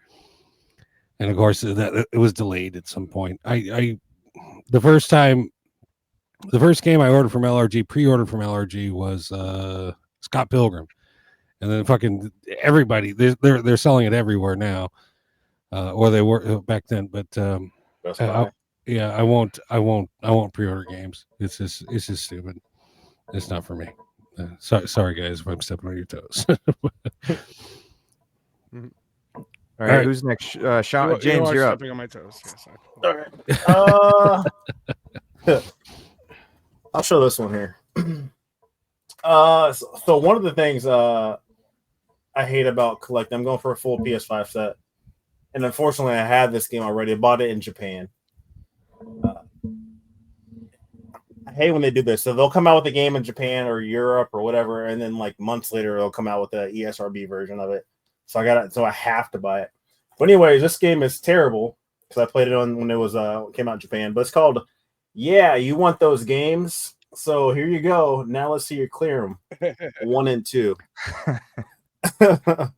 and of course that it was delayed at some point. The first game I ordered from LRG, pre-ordered from LRG, was Scott Pilgrim. And then fucking everybody, they're selling it everywhere now, or they were back then. But I won't pre-order games. It's just stupid. It's not for me. Sorry guys, if I'm stepping on your toes. All right, who's next? Sean, James, you're up. Stepping on my toes. Yes, All right. I'll show this one here. So one of the things I hate about collecting, I'm going for a full PS5 set, and unfortunately, I had this game already. I bought it in Japan. I hate when they do this. So they'll come out with a game in Japan or Europe or whatever, and then like months later, they'll come out with the ESRB version of it. So I got it. So I have to buy it. But anyways, this game is terrible because I played it on when it was came out in Japan. But it's called "Yeah, You Want Those Games." So here you go. Now let's see you clear them. 1 and 2. But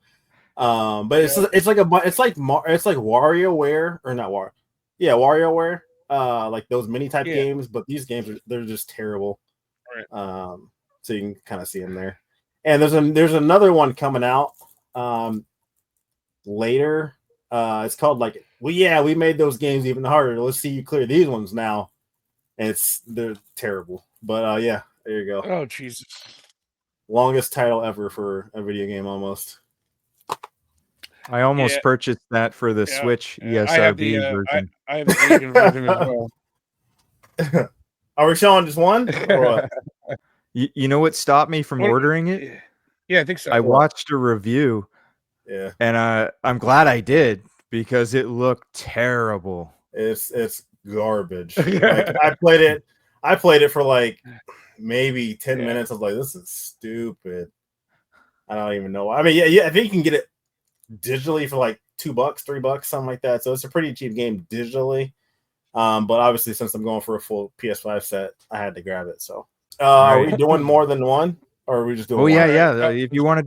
it's like WarioWare or not War. Yeah, WarioWare. Like those mini type games, but these games they're just terrible. Right. So you can kind of see them there. And there's another one coming out later. It's called like, well, yeah, we made those games even harder. Let's see you clear these ones now. And they're terrible. But yeah, there you go. Oh Jesus. Longest title ever for a video game almost. I almost purchased that for the Switch ESRB version. I have the Asian version as well. Are we showing just one? Or what? You know what stopped me from ordering it? Yeah, I think so. I watched a review. Yeah. And I'm glad I did because it looked terrible. It's garbage. Like, I played it for like maybe 10 minutes. I was like, this is stupid. I don't even know. I mean, yeah, I think you can get it digitally for like $2, $3, something like that. So it's a pretty cheap game digitally. But obviously, since I'm going for a full PS5 set, I had to grab it. So are we doing more than one? Or are we just doing one? Yeah. If you want to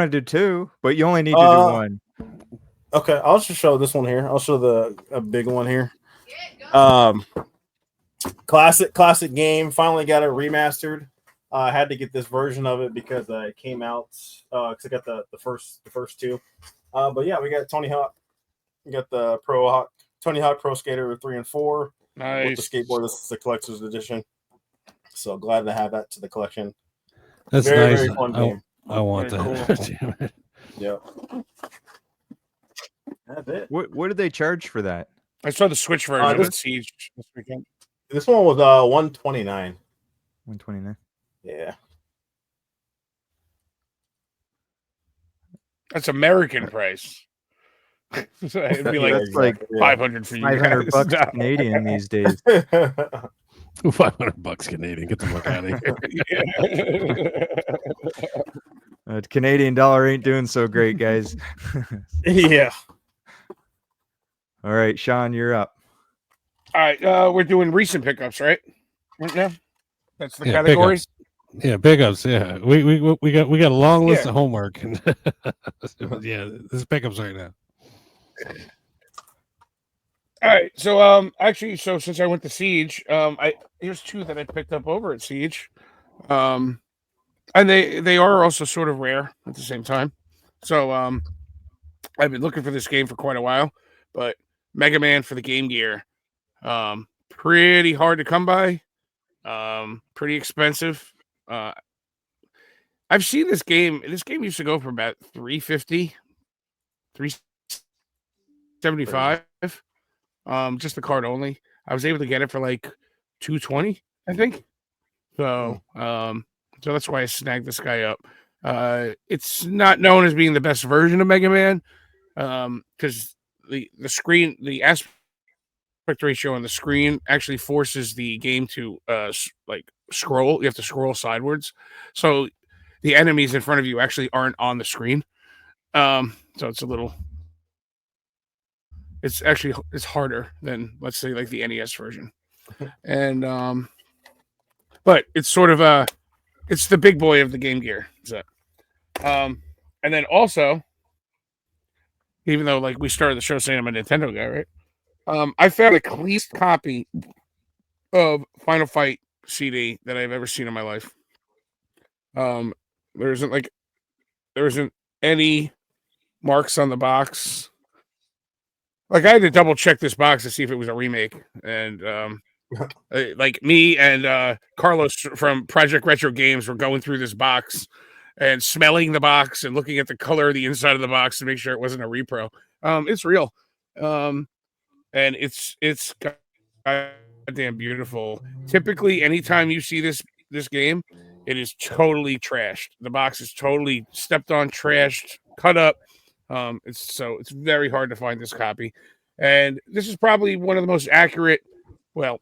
do two, but you only need to do one. Okay, I'll just show this one here. I'll show a big one here. Classic game. Finally got it remastered. I had to get this version of it because it came out. Because I got the first two. But yeah, we got Tony Hawk. We got the Tony Hawk Pro Skater 3 and 4. Nice. With the skateboard. This is the collector's edition. So glad to have that to the collection. That's very, nice. Very fun game. I want that. Cool. Yep. That's it. What did they charge for that? I saw the Switch version at Siege this weekend. This one was $129. $129. Yeah. That's American price. So it'd be like, that's like 500 for you. $500 Canadian these days. $500 Canadian. Get the fuck out of here. Canadian dollar ain't doing so great, guys. Yeah. All right, Sean, you're up. All right, we're doing recent pickups, right? Yeah, that's the categories. Yeah, pickups. Yeah, we got a long list Yeah. of homework, and yeah, this is pickups right now. All right. So actually, so since I went to Siege, I here's two that I picked up over at Siege. And they are also sort of rare at the same time. So I've been looking for this game for quite a while, but Mega Man for the Game Gear, pretty hard to come by, pretty expensive. I've seen this game. This game used to go for about 350, 375. Just the card only. I was able to get it for like 220, I think. So so that's why I snagged this guy up. It's not known as being the best version of Mega Man, because the screen, the aspect ratio on the screen actually forces the game to like scroll. You have to scroll sideways, so the enemies in front of you actually aren't on the screen. So it's a little. It's actually it's harder than, let's say, like the NES version, and but it's sort of it's the big boy of the Game Gear. So, and then also, even though like we started the show saying I'm a Nintendo guy, right? I found a clean copy of Final Fight CD that I've ever seen in my life. There isn't any marks on the box. Like I had to double check this box to see if it was a remake, and like me and Carlos from Project Retro Games were going through this box and smelling the box and looking at the color of the inside of the box to make sure it wasn't a repro. It's real, and it's goddamn beautiful. Typically, anytime you see this game, it is totally trashed. The box is totally stepped on, trashed, cut up. It's very hard to find this copy, and this is probably one of the most accurate. Well,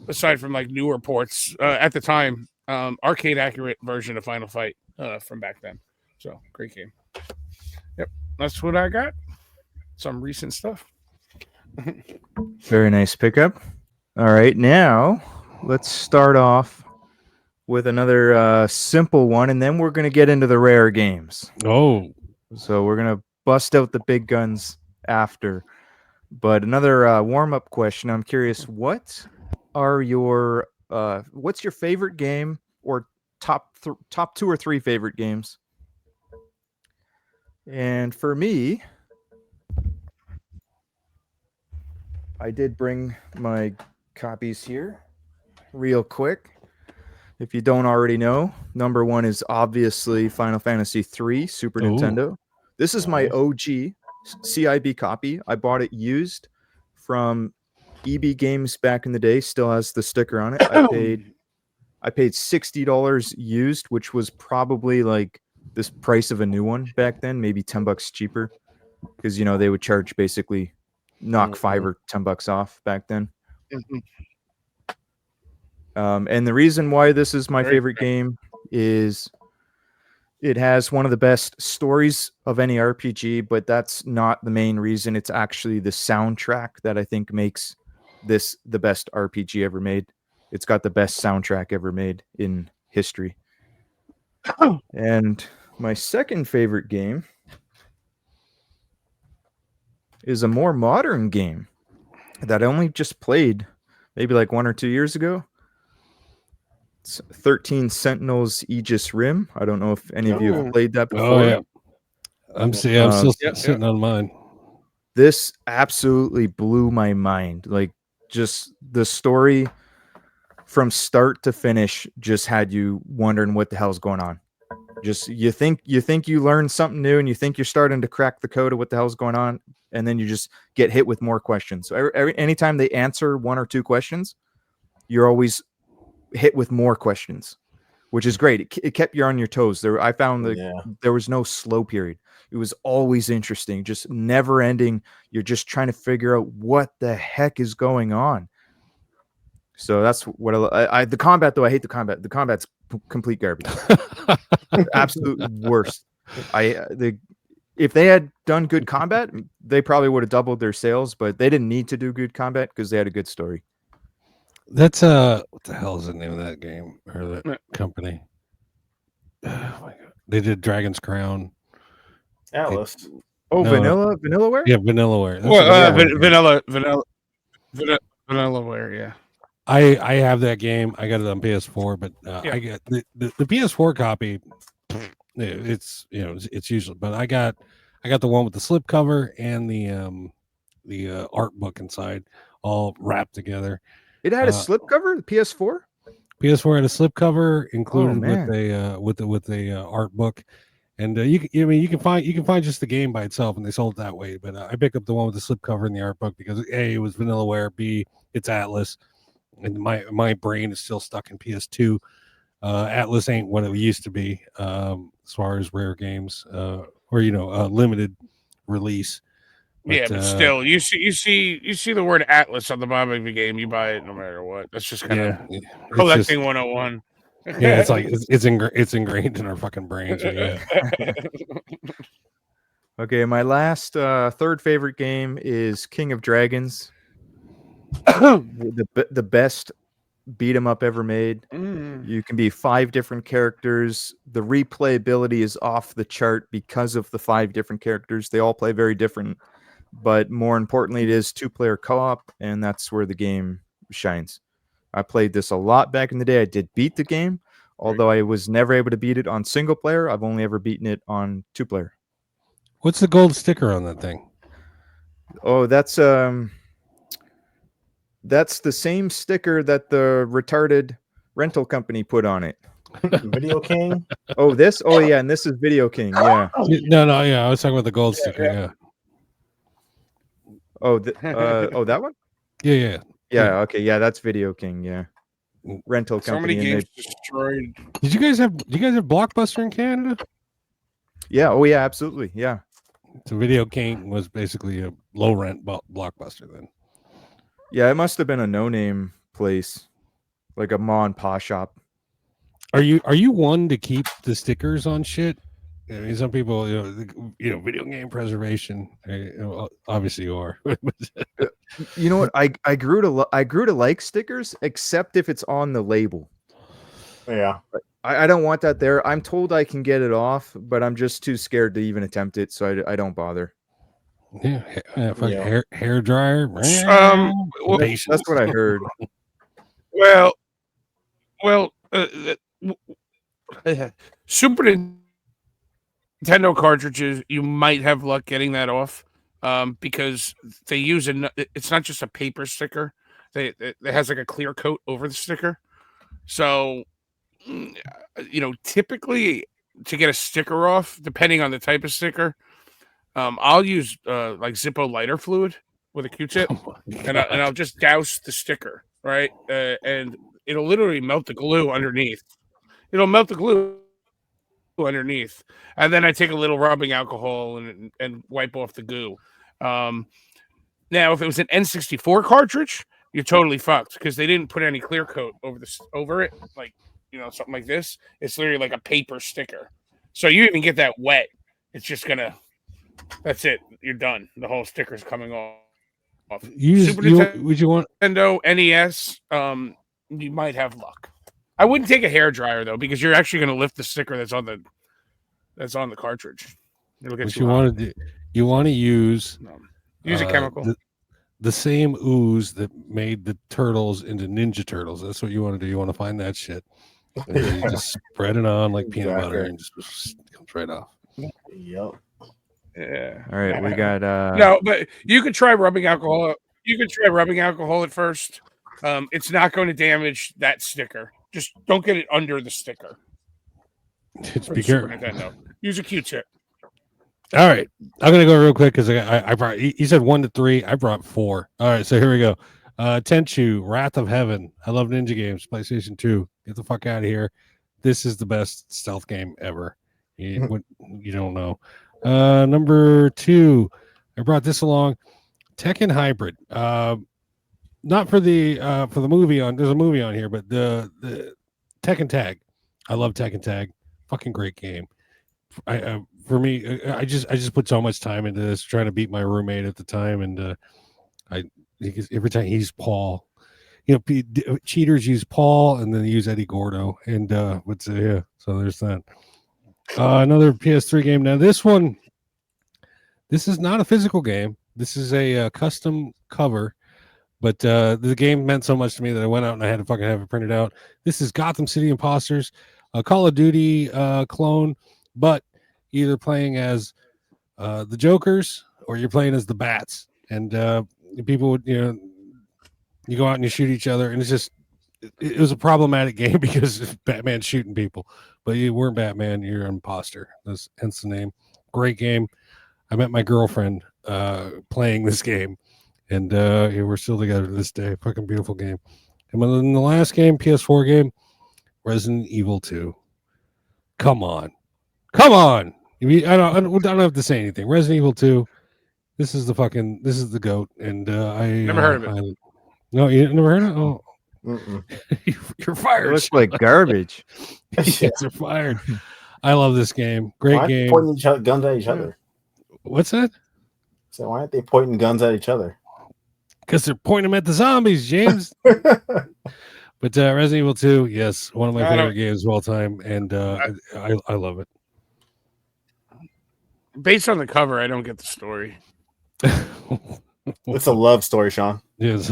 aside from like newer ports at the time, arcade accurate version of Final Fight from back then. So great game. Yep, that's what I got. Some recent stuff. Very nice pickup. All right, now let's start off with another simple one, and then we're going to get into the rare games. Oh, So we're going to bust out the big guns after. But another warm-up question. I'm curious, what are your what's your favorite game, or top 2 or 3 favorite games? And for me, I did bring my copies here real quick. If you don't already know, number 1 is obviously Final Fantasy III Super Nintendo. This is my OG CIB copy. I bought it used from EB Games back in the day. Still has the sticker on it. I paid $60 used, which was probably like this price of a new one back then, maybe $10 cheaper, because they would charge basically knock $5 or $10 off back then. And the reason why this is my favorite game is it has one of the best stories of any RPG, but that's not the main reason. It's actually the soundtrack that I think makes this the best RPG ever made. It's got the best soundtrack ever made in history. And my second favorite game is a more modern game that I only just played maybe like 1 or 2 years ago. It's 13 Sentinels Aegis Rim. I don't know if any of you have played that before. oh yeah. I'm still sitting on mine. This absolutely blew my mind. Like, just the story from start to finish just had you wondering what the hell's going on. Just you think you learned something new, and you think you're starting to crack the code of what the hell's going on, and then you just get hit with more questions. So anytime they answer 1 or 2 questions, you're always hit with more questions, which is great. It kept you on your toes. I found that there was no slow period. It was always interesting, just never ending. You're just trying to figure out what the heck is going on. So that's what the combat, though. I hate the combat. The combat's complete garbage. Absolute worst. If they had done good combat, they probably would have doubled their sales, but they didn't need to do good combat because they had a good story. That's what the hell is the name of that game or Yeah. that company? Oh my god, they did Dragon's Crown. Atlas. Oh, No, Vanillaware? Yeah, Vanillaware. That's Well, what it is. Vanillaware, yeah. I have that game. I got it on PS4, but Yeah. I get the PS4 copy. It's it's usually, but I got the one with the slipcover and the art book inside, all wrapped together. It had a Uh, slipcover, the PS4? PS4 had a slipcover included man. with a art book, and you can find just the game by itself, and they sold it that way. But I picked up the one with the slipcover and the art book because A, it was Vanillaware, B, it's Atlas, and my brain is still stuck in PS2. Atlas ain't what it used to be as far as rare games or limited release. But still, you see the word Atlas on the bottom of the game, you buy it no matter what. That's just kind of collecting 101. Yeah, it's like it's ingrained in our fucking brains. Yeah. Okay, my last third favorite game is King of Dragons. the best beat 'em up ever made. You can be 5 different characters. The replayability is off the chart because of the 5 different characters. They all play very different, but more importantly, it is 2-player co-op, and that's where the game shines. I played this a lot back in the day. I did beat the game, although I was never able to beat it on single player. I've only ever beaten it on 2-player. What's the gold sticker on that thing? Oh, that's the same sticker that the retarded rental company put on it. Video King. Oh, this? Oh, yeah, and this is Video King. Yeah. No, yeah, I was talking about the gold sticker. Yeah. Oh, that one? Yeah. Yeah. Okay. Yeah, that's Video King. Yeah. Rental So many company. games destroyed. Did you guys have Blockbuster in Canada? Yeah. Oh, yeah. Absolutely. Yeah. So Video King was basically a low rent Blockbuster then. Yeah, it must have been a no-name place, like a ma and pa shop. Are you one to keep the stickers on shit? I mean, some people, video game preservation. Obviously, you are. You know what? I grew to like stickers, except if it's on the label. Yeah. I don't want that there. I'm told I can get it off, but I'm just too scared to even attempt it, so I don't bother. Yeah, hair dryer. Well, That's what I heard. Well, Super Nintendo cartridges, you might have luck getting that off, because they use it's not just a paper sticker. It has like a clear coat over the sticker. So, typically to get a sticker off, depending on the type of sticker, I'll use like Zippo lighter fluid with a Q-tip, and I'll just douse the sticker, right? And it'll literally melt the glue underneath. It'll melt the glue underneath, and then I take a little rubbing alcohol and wipe off the goo. Now, if it was an N64 cartridge, you're totally fucked because they didn't put any clear coat over it, like something like this. It's literally like a paper sticker, so you even get that wet, it's just gonna. That's it. You're done. The whole sticker's coming off. Would you want Nintendo NES? You might have luck. I wouldn't take a hair dryer though, because you're actually going to lift the sticker that's on the cartridge. It'll get you want to use a chemical. The same ooze that made the turtles into Ninja Turtles. That's what you want to do. You want to find that shit. And you just spread it on like peanut butter and just comes right off. Yep. Yeah. All right, we got no, but you could try rubbing alcohol. You could try rubbing alcohol at first. It's not going to damage that sticker. Just don't get it under the sticker. Just be careful. Use a Q-tip. All right, I'm gonna go real quick because I brought. He said 1 to 3. I brought 4. All right, so here we go. Tenchu, Wrath of Heaven. I love ninja games. PlayStation 2. Get the fuck out of here. This is the best stealth game ever. You don't know. Number 2, I brought this along. Tekken Hybrid. Not for the movie on. There's a movie on here, but the Tekken Tag. I love Tekken Tag. Fucking great game. For me, I just put so much time into this, trying to beat my roommate at the time, and every time he's Paul. cheaters use Paul and then they use Eddie Gordo, and yeah. So there's that. Another PS3 game. Now this is not a physical game. This is a custom cover, but the game meant so much to me that I went out and I had to fucking have it printed out. This is Gotham City Imposters, a Call of Duty clone, but either playing as the Jokers or you're playing as the Bats, and people would, you go out and you shoot each other, and it was a problematic game because Batman's shooting people, but you weren't Batman, you're an imposter. That's hence the name. Great game. I met my girlfriend playing this game, and we're still together to this day. Fucking beautiful game. And then the last game, PS4 game, Resident Evil 2. Come on. I don't have to say anything. Resident Evil 2. This is the GOAT, and I Never heard of it. No, you never heard of it? Oh. You're It fired. looks like garbage. You guys are fired. I love this game. Great game. Pointing guns at each other. What's that? So why aren't they pointing guns at each other? Because they're pointing them at the zombies, James. But Resident Evil 2, yes, one of my favorite games of all time, and I love it. Based on the cover, I don't get the story. It's a love story, Sean. Yes.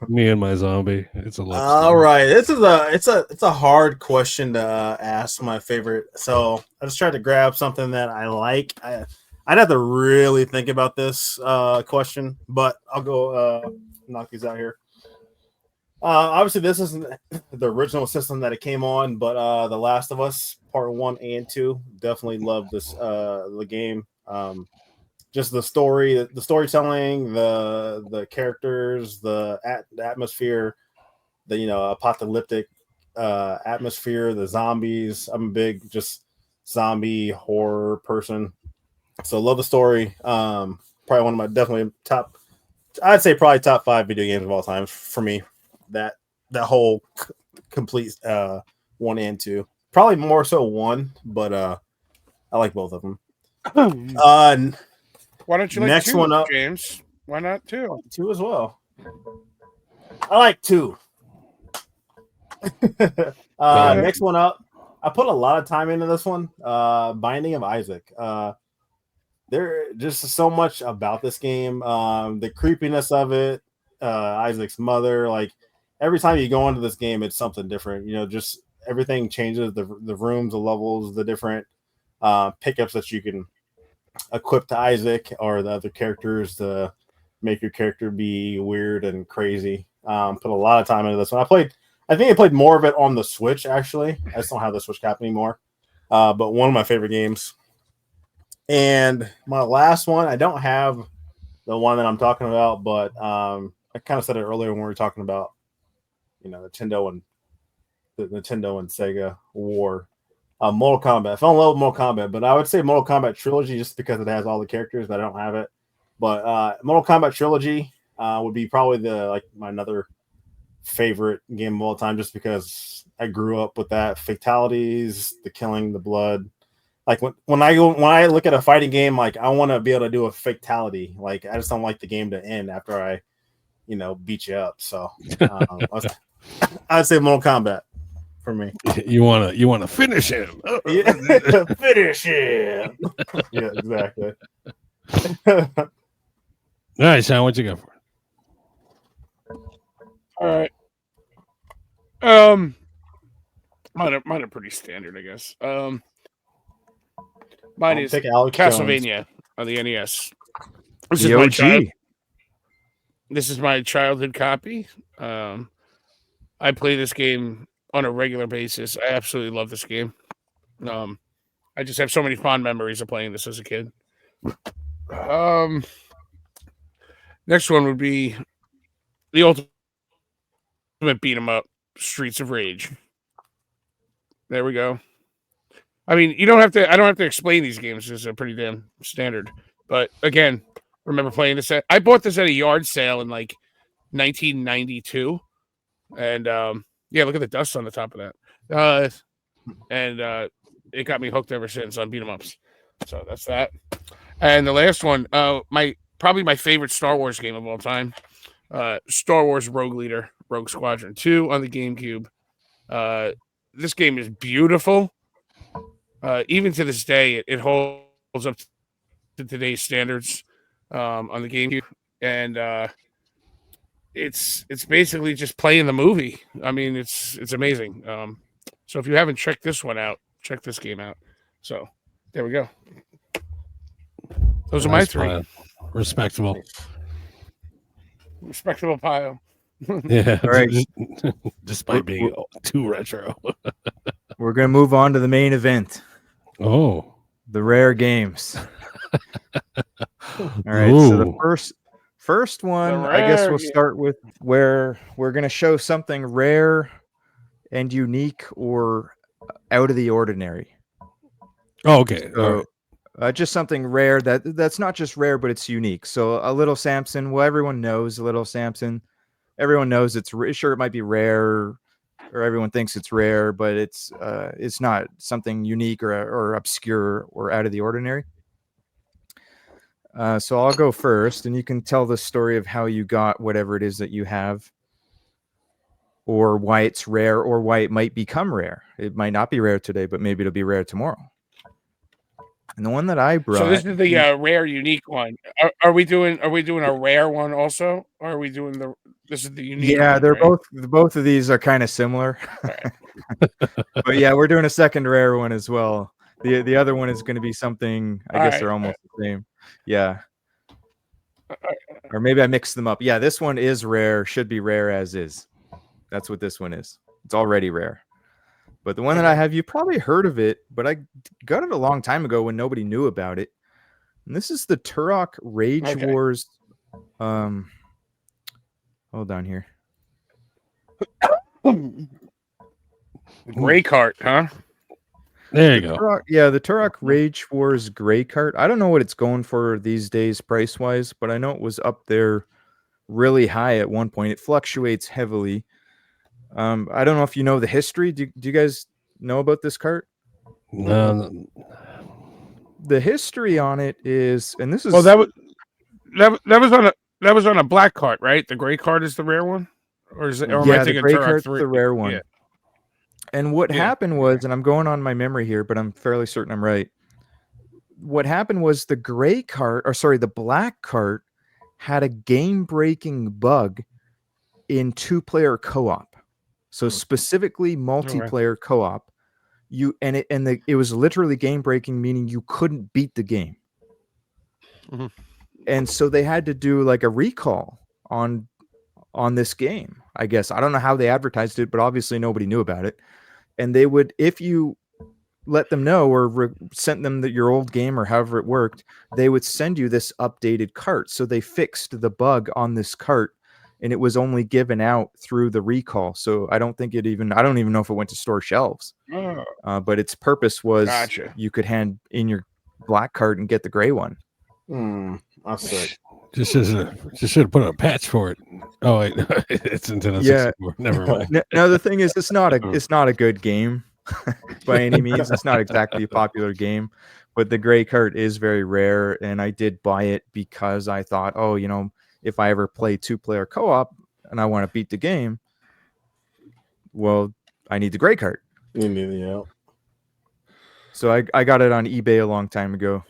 Me and my zombie. It's a love story. All right, this is it's a hard question to ask my favorite. So I just tried to grab something that I like. I'd have to really think about this question, but I'll go knock these out here. Obviously, this isn't the original system that it came on, but The Last of Us Part 1 and 2 definitely love this the game. Just the story, the storytelling, the characters, the atmosphere, the apocalyptic atmosphere, the zombies. I'm a big just zombie horror person, so love the story. Probably one of my definitely top. I'd say probably top 5 video games of all time for me. That whole complete 1 and 2. Probably more so 1, but I like both of them. Why don't you like Next 2, one up. James? Why not 2? 2 as well. I like 2. Next one up. I put a lot of time into this one. Binding of Isaac. There just so much about this game. The creepiness of it. Isaac's mother. Like every time you go into this game, it's something different. Just everything changes. The rooms, the levels, the different pickups that you can equip to Isaac or the other characters to make your character be weird and crazy. Put a lot of time into this one. I think I played more of it on the Switch, actually. I just don't have the Switch cap anymore. But one of my favorite games. And my last one, I don't have the one that I'm talking about, but I kind of said it earlier when we were talking about Nintendo and the Nintendo and Sega war. Mortal Kombat. I fell in love with Mortal Kombat, but I would say Mortal Kombat Trilogy just because it has all the characters, but I don't have it. But Mortal Kombat Trilogy would be probably my another favorite game of all time, just because I grew up with that fatalities, the killing, the blood. Like when I look at a fighting game, like I want to be able to do a fatality. Like I just don't like the game to end after I, beat you up. So I'd say Mortal Kombat. For me, you wanna finish him. Yeah, finish him. Yeah, exactly. All right, Sean, what you got for it? All right. Mine are pretty standard, I guess. Mine is Castlevania on the NES. This is my childhood copy. I play this game on a regular basis. I absolutely love this game. I just have so many fond memories of playing this as a kid. Next one would be the ultimate beat 'em up, Streets of Rage. There we go. I mean, I don't have to explain these games. They're pretty damn standard. But again, remember playing this I bought this at a yard sale in like 1992. And yeah, look at the dust on the top of that. And it got me hooked ever since on beat 'em ups. So that's that. And the last one, probably my favorite Star Wars game of all time, Star Wars Rogue Leader, Rogue Squadron 2 on the GameCube. This game is beautiful. Even to this day, it holds up to today's standards on the GameCube, and it's basically just playing the movie. I mean, it's amazing. So if you haven't checked this one out, check this game out. So there we go. Those are my Nice three. pile. Respectable. Respectable pile. Yeah. All right. Despite being too retro. We're gonna move on to the main event, Oh. the rare games. All right. So the Ooh. first one, The I guess rare we'll game. start with where we're gonna show something rare and unique or out of the ordinary. Oh, okay. All So right. just something rare that's not just rare, but it's unique. So a Little Samson, well, everyone knows a Little Samson. Everyone knows sure it might be rare, or everyone thinks it's rare, but it's not something unique or obscure or out of the ordinary. So I'll go first, and you can tell the story of how you got whatever it is that you have, or why it's rare, or why it might become rare. It might not be rare today, but maybe it'll be rare tomorrow. And the one that I brought. So this is the rare, unique one. Are we doing a rare one also? Or are we doing this is the unique? Yeah, one, they're right? both of these are kind of similar. But yeah, we're doing a second rare one as well. The other one is going to be something, I guess they're almost the same. Yeah. Or maybe I mixed them up. Yeah, this one is rare, should be rare as is. That's what this one is. It's already rare. But the one that I have, you probably heard of it, but I got it a long time ago when nobody knew about it. And this is the Turok Rage Wars. Hold on here. Gray cart, huh? There you go. The Turok Rage Wars Gray Cart. I don't know what it's going for these days price wise, but I know it was up there really high at one point. It fluctuates heavily. I don't know if you know the history. Do you guys know about this cart? No. The history on it is, and this is Well, that was on a black cart, right? The gray cart is the rare one, or is it? Or am I the thinking gray Turok cart's 3? the rare one. Yeah. And what Yeah. happened was, and I'm going on my memory here, but I'm fairly certain I'm right. What happened was the the black cart had a game-breaking bug in two-player co-op. So specifically multiplayer co-op. It was literally game-breaking, meaning you couldn't beat the game. Mhm. And so they had to do like a recall on this game. I guess I don't know how they advertised it, but obviously nobody knew about it. And they would, if you let them know or sent them your old game or however it worked, they would send you this updated cart. So they fixed the bug on this cart, and it was only given out through the recall. So I don't even know if it went to store shelves. But its purpose was you could hand in your black cart and get the gray one. That's sick. Just should have put a patch for it. Oh wait, it's Nintendo 64. Never mind. No, the thing is, it's not a good game by any means. It's not exactly a popular game, but the gray cart is very rare, and I did buy it because I thought, oh, if I ever play two-player co-op and I want to beat the game, well, I need the gray cart. Yeah. So I got it on eBay a long time ago.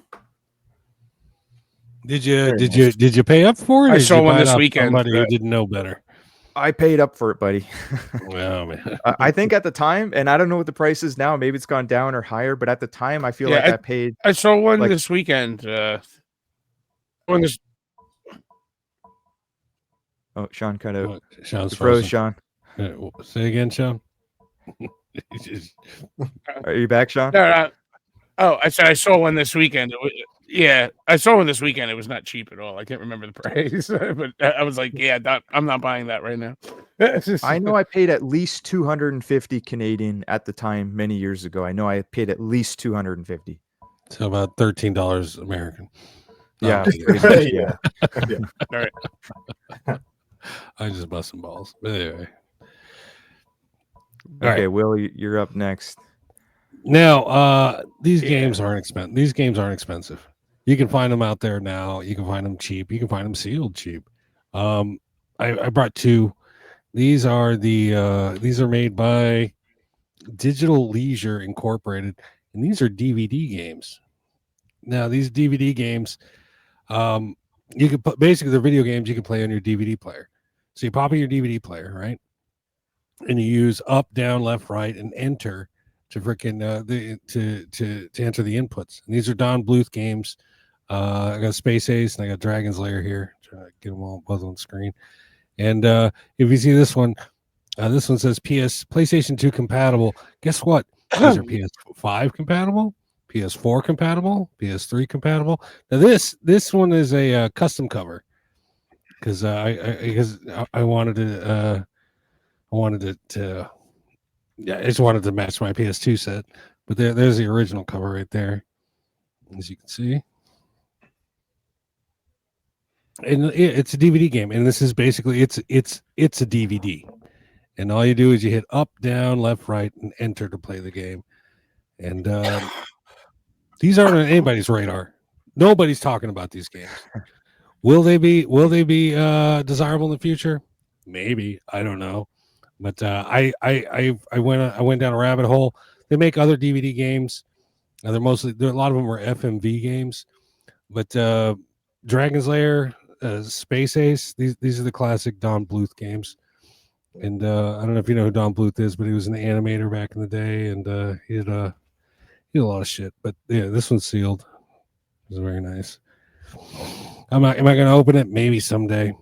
Did you pay up for it? I saw one this weekend. Somebody who didn't know better. I paid up for it, buddy. Well, man. I think at the time, and I don't know what the price is now. Maybe it's gone down or higher, but at the time, I feel like I paid. I saw one this weekend. Oh, Sean cut out. Sean's froze. Sean. Say again, Sean. Are you back, Sean? No. Oh, I said I saw one this weekend. I saw one this weekend. It was not cheap at all. I can't remember the price, but I was like, I'm not buying that right now. I know I paid at least 250 Canadian at the time many years ago. I know I paid at least 250. So about $13 American. Yeah. Yeah. All right. I just busting balls. But anyway. Okay, Will, you're up next. Now, these games aren't expensive. These games aren't expensive. You can find them out there now. You can find them cheap. You can find them sealed cheap. I brought two. These are made by Digital Leisure Incorporated, and these are DVD games. Now, these DVD games, you can put basically the video games you can play on your DVD player. So you pop in your DVD player, right? And you use up, down, left, right, and enter to freaking to enter the inputs. And these are Don Bluth games. I got Space Ace and I got Dragon's Lair here. Trying to get them all both on screen. And if you see this one says PlayStation 2 compatible. Guess what? These are PS5 compatible, PS4 compatible, PS3 compatible. Now this one is a custom cover because I wanted to I just wanted to match my PS2 set. But there's the original cover right there, as you can see. And it's a DVD game, and this is basically it's a DVD. And all you do is you hit up, down, left, right, and enter to play the game. And these aren't on anybody's radar. Nobody's talking about these games. Will they be desirable in the future? Maybe. I don't know. But I went down a rabbit hole. They make other DVD games. A lot of them are FMV games. But Dragon's Lair, Space Ace, these are the classic Don Bluth games. And I don't know if you know who Don Bluth is, but he was an animator back in the day, and he had a lot of shit. But yeah, this one's sealed. It's very nice. Am I going to open it? Maybe someday.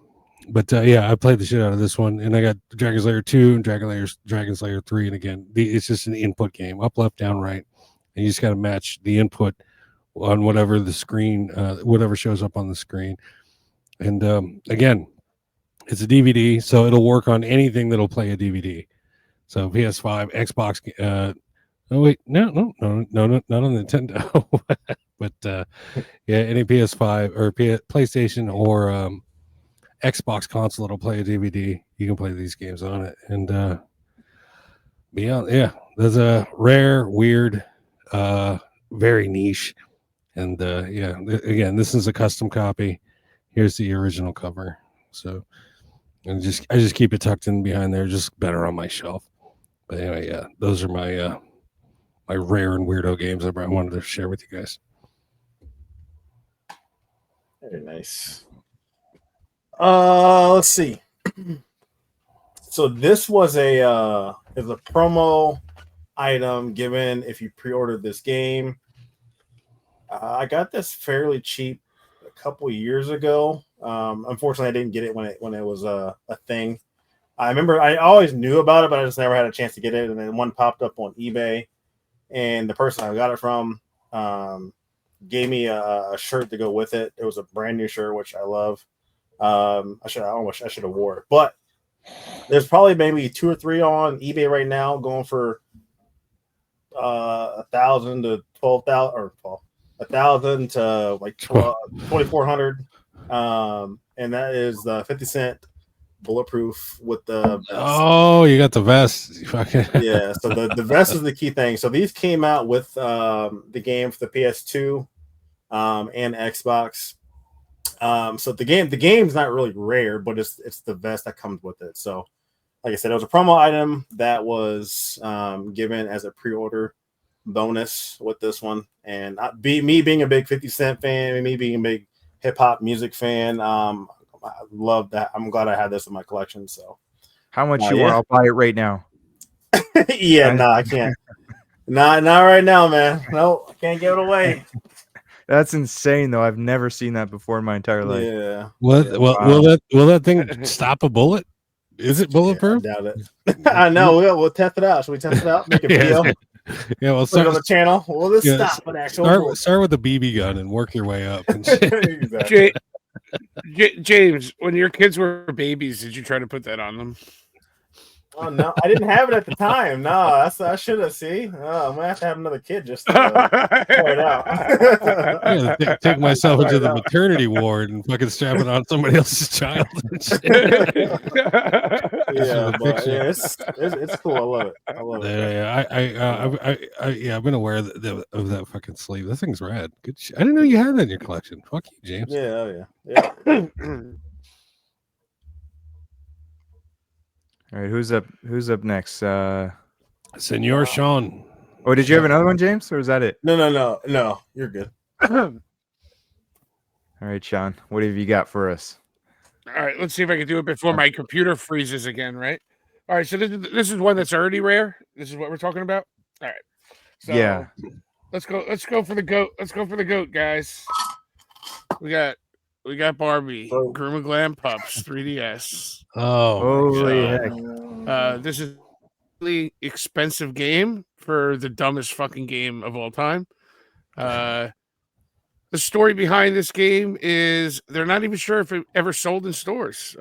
But yeah, I played the shit out of this one, and I got Dragon's Lair 2 and Dragon's Lair 3, and again, it's just an input game, up, left, down, right, and you just got to match the input on whatever the screen, whatever shows up on the screen. And again, it's a DVD, so it'll work on anything that'll play a DVD. So PS5, Xbox. Oh wait, no, not on Nintendo. But yeah, any PS5 or PlayStation or Xbox console that'll play a DVD, you can play these games on it. And beyond, yeah, there's a rare, weird, very niche. And yeah, again, this is a custom copy. Here's the original cover. So. And I just keep it tucked in behind there, just better on my shelf. But anyway, yeah, those are my my rare and weirdo games I wanted to share with you guys. Very nice. Let's see. So this was a promo item given if you pre-ordered this game. I got this fairly cheap a couple years ago. Unfortunately, I didn't get it when it was a thing. I remember I always knew about it, but I just never had a chance to get it. And then one popped up on eBay, and the person I got it from gave me a shirt to go with it. It was a brand new shirt, which I love. I should have wore it, but there's probably maybe 2 or 3 on eBay right now going for $1,000 to $12,000 or $1,000 to like $2,400. And that is the 50 Cent bulletproof with the vest. Oh, you got the vest. Yeah, so the vest is the key thing. So these came out with the game for the PS2 and Xbox. So the game's not really rare, but it's the vest that comes with it. So like I said, it was a promo item that was given as a pre-order bonus with this one. And me being a big 50 Cent fan, me being a big hip hop music fan, I love that. I'm glad I had this in my collection. So how much you want? I'll buy it right now. Yeah, no, I can't. Not right now, man. No, I can't give it away. That's insane, though. I've never seen that before in my entire life. Yeah. Will that thing stop a bullet? Is it bulletproof? Yeah, I doubt it. I know. We'll test it out. Should we test it out? Make a video. Yeah, well, start on the channel. Will this stop an actual? Start with the BB gun and work your way up. And Exactly. James, when your kids were babies, did you try to put that on them? Oh no, I didn't have it at the time. No, I should have. See, I'm gonna have to have another kid just to try it out. Yeah, take myself into the maternity ward and fucking strap it on somebody else's child. Yeah, but yeah, it's cool. I love it. I love it. Yeah, I've been aware of that fucking sleeve. That thing's rad. Good shit. I didn't know you had that in your collection. Fuck you, James. Yeah, oh yeah. All right, who's up next? Senor Sean. Oh, did you have another one, James, or is that it? No. You're good. All right, Sean, what have you got for us? All right, let's see if I can do it before my computer freezes again, right? All right, so this is one that's already rare. This is what we're talking about. All right. So Yeah. Let's go for the goat. Let's go for the goat, guys. We got Barbie, Groom and Glam Pups, 3DS. Holy heck. This is a really expensive game for the dumbest fucking game of all time. The story behind this game is they're not even sure if it ever sold in stores.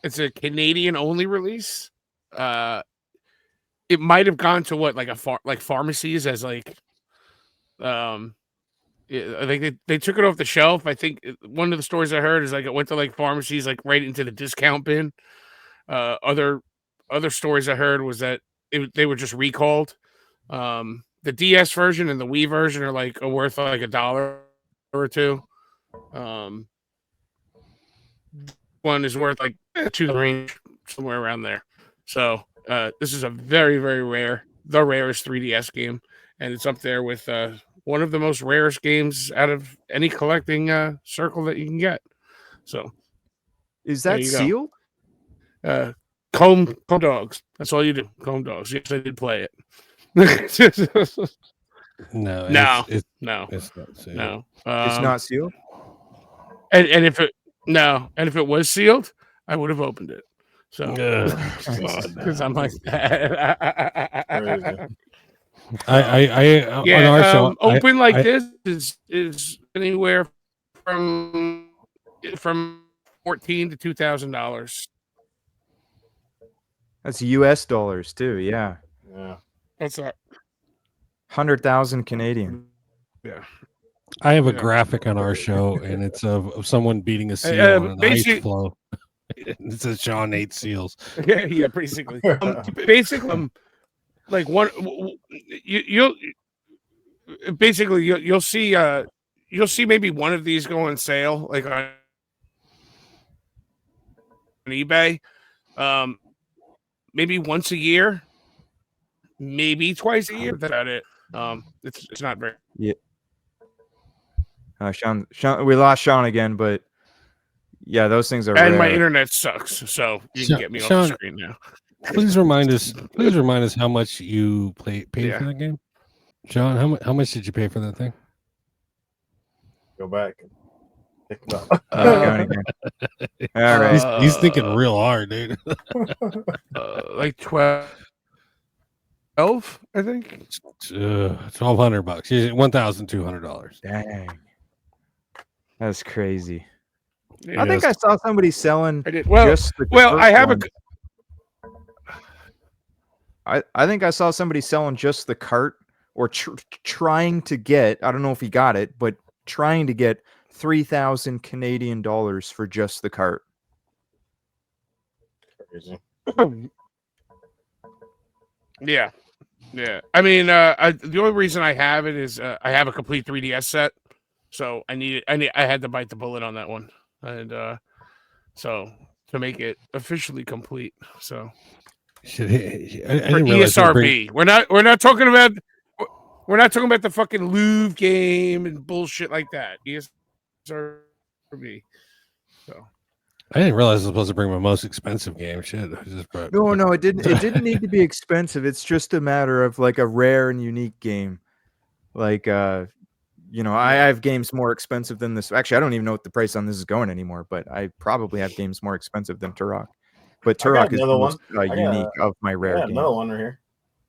It's a Canadian only release. It might have gone to what, like pharmacies as like, I think they took it off the shelf. I think one of the stories I heard is like it went to like pharmacies, like right into the discount bin. Other stories I heard was that they were just recalled. The DS version and the Wii version are like worth like $1 or $2. One is worth like to the range, somewhere around there. So this is a very, very rare, the rarest 3DS game, and it's up there with one of the most rarest games out of any collecting circle that you can get. So Is there that you go. sealed? Comb dogs. That's all you do. Comb dogs. Yes, I did play it. No, No. it's No. not sealed. No. It's not sealed? And if it was sealed, I would have opened it. So because I'm like that. I on our show, open like this is anywhere from $1,400 to $2,000. That's US dollars too. Yeah. Yeah. What's that? 100,000 Canadian. Yeah. I have a Yeah. graphic on our show, and it's of someone beating a seal on an ice basic- floe. It says Sean ate seals. Yeah, basically. Basically, like one, you'll see maybe one of these go on sale, like on eBay, maybe once a year, maybe twice a year. That's about it. It's not very. Sean, we lost Sean again, but yeah, those things are And rare. my internet sucks, so you can get me off Sean, the screen now. Please remind us how much you paid for that game. Sean, how much did you pay for that thing? Go back. And pick it up. Going again. All right. He's thinking real hard, dude. Like 12, I think. $1,200. $1,200. Dang. That's crazy. Yeah, I think I saw somebody selling I did. Well, just the well, I cart have one. I think I saw somebody selling just the cart or trying to get, I don't know if he got it, but trying to get 3,000 Canadian dollars for just the cart. Crazy. Yeah. I mean, the only reason I have it is I have a complete 3DS set, so I had to bite the bullet on that one, and so to make it officially complete. So I for didn't realize they were ESRB, we're not talking about the fucking Louvre game and bullshit like that. ESRB. So. I didn't realize I was supposed to bring my most expensive game. Shit, I just brought. No, it didn't. It didn't need to be expensive. It's just a matter of like a rare and unique game. Like, I have games more expensive than this. Actually, I don't even know what the price on this is going anymore. But I probably have games more expensive than Turok. But Turok is the most unique of my rare games. Another one right here.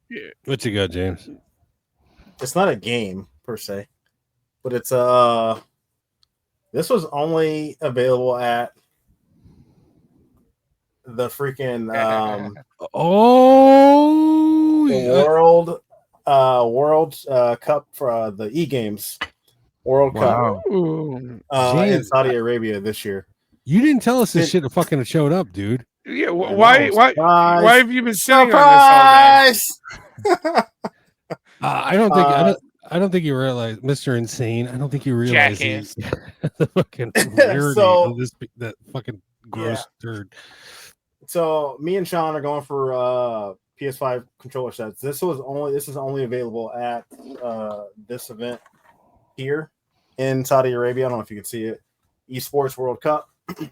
Yeah. What you got, James? It's not a game per se, but it's this was only available at the freaking World Cup for the E-Games World Wow. Cup in Saudi Arabia this year. You didn't tell us this shit fucking showed up, dude. Yeah, why have you been sitting Surprise! on this I don't think you realize, Mr. Insane. I don't think you realize Jackass. the fucking rarity So- of that fucking gross turd. So me and Sean are going for PS5 controller sets. This is only available at this event here in Saudi Arabia. I don't know if you can see it. Esports World Cup.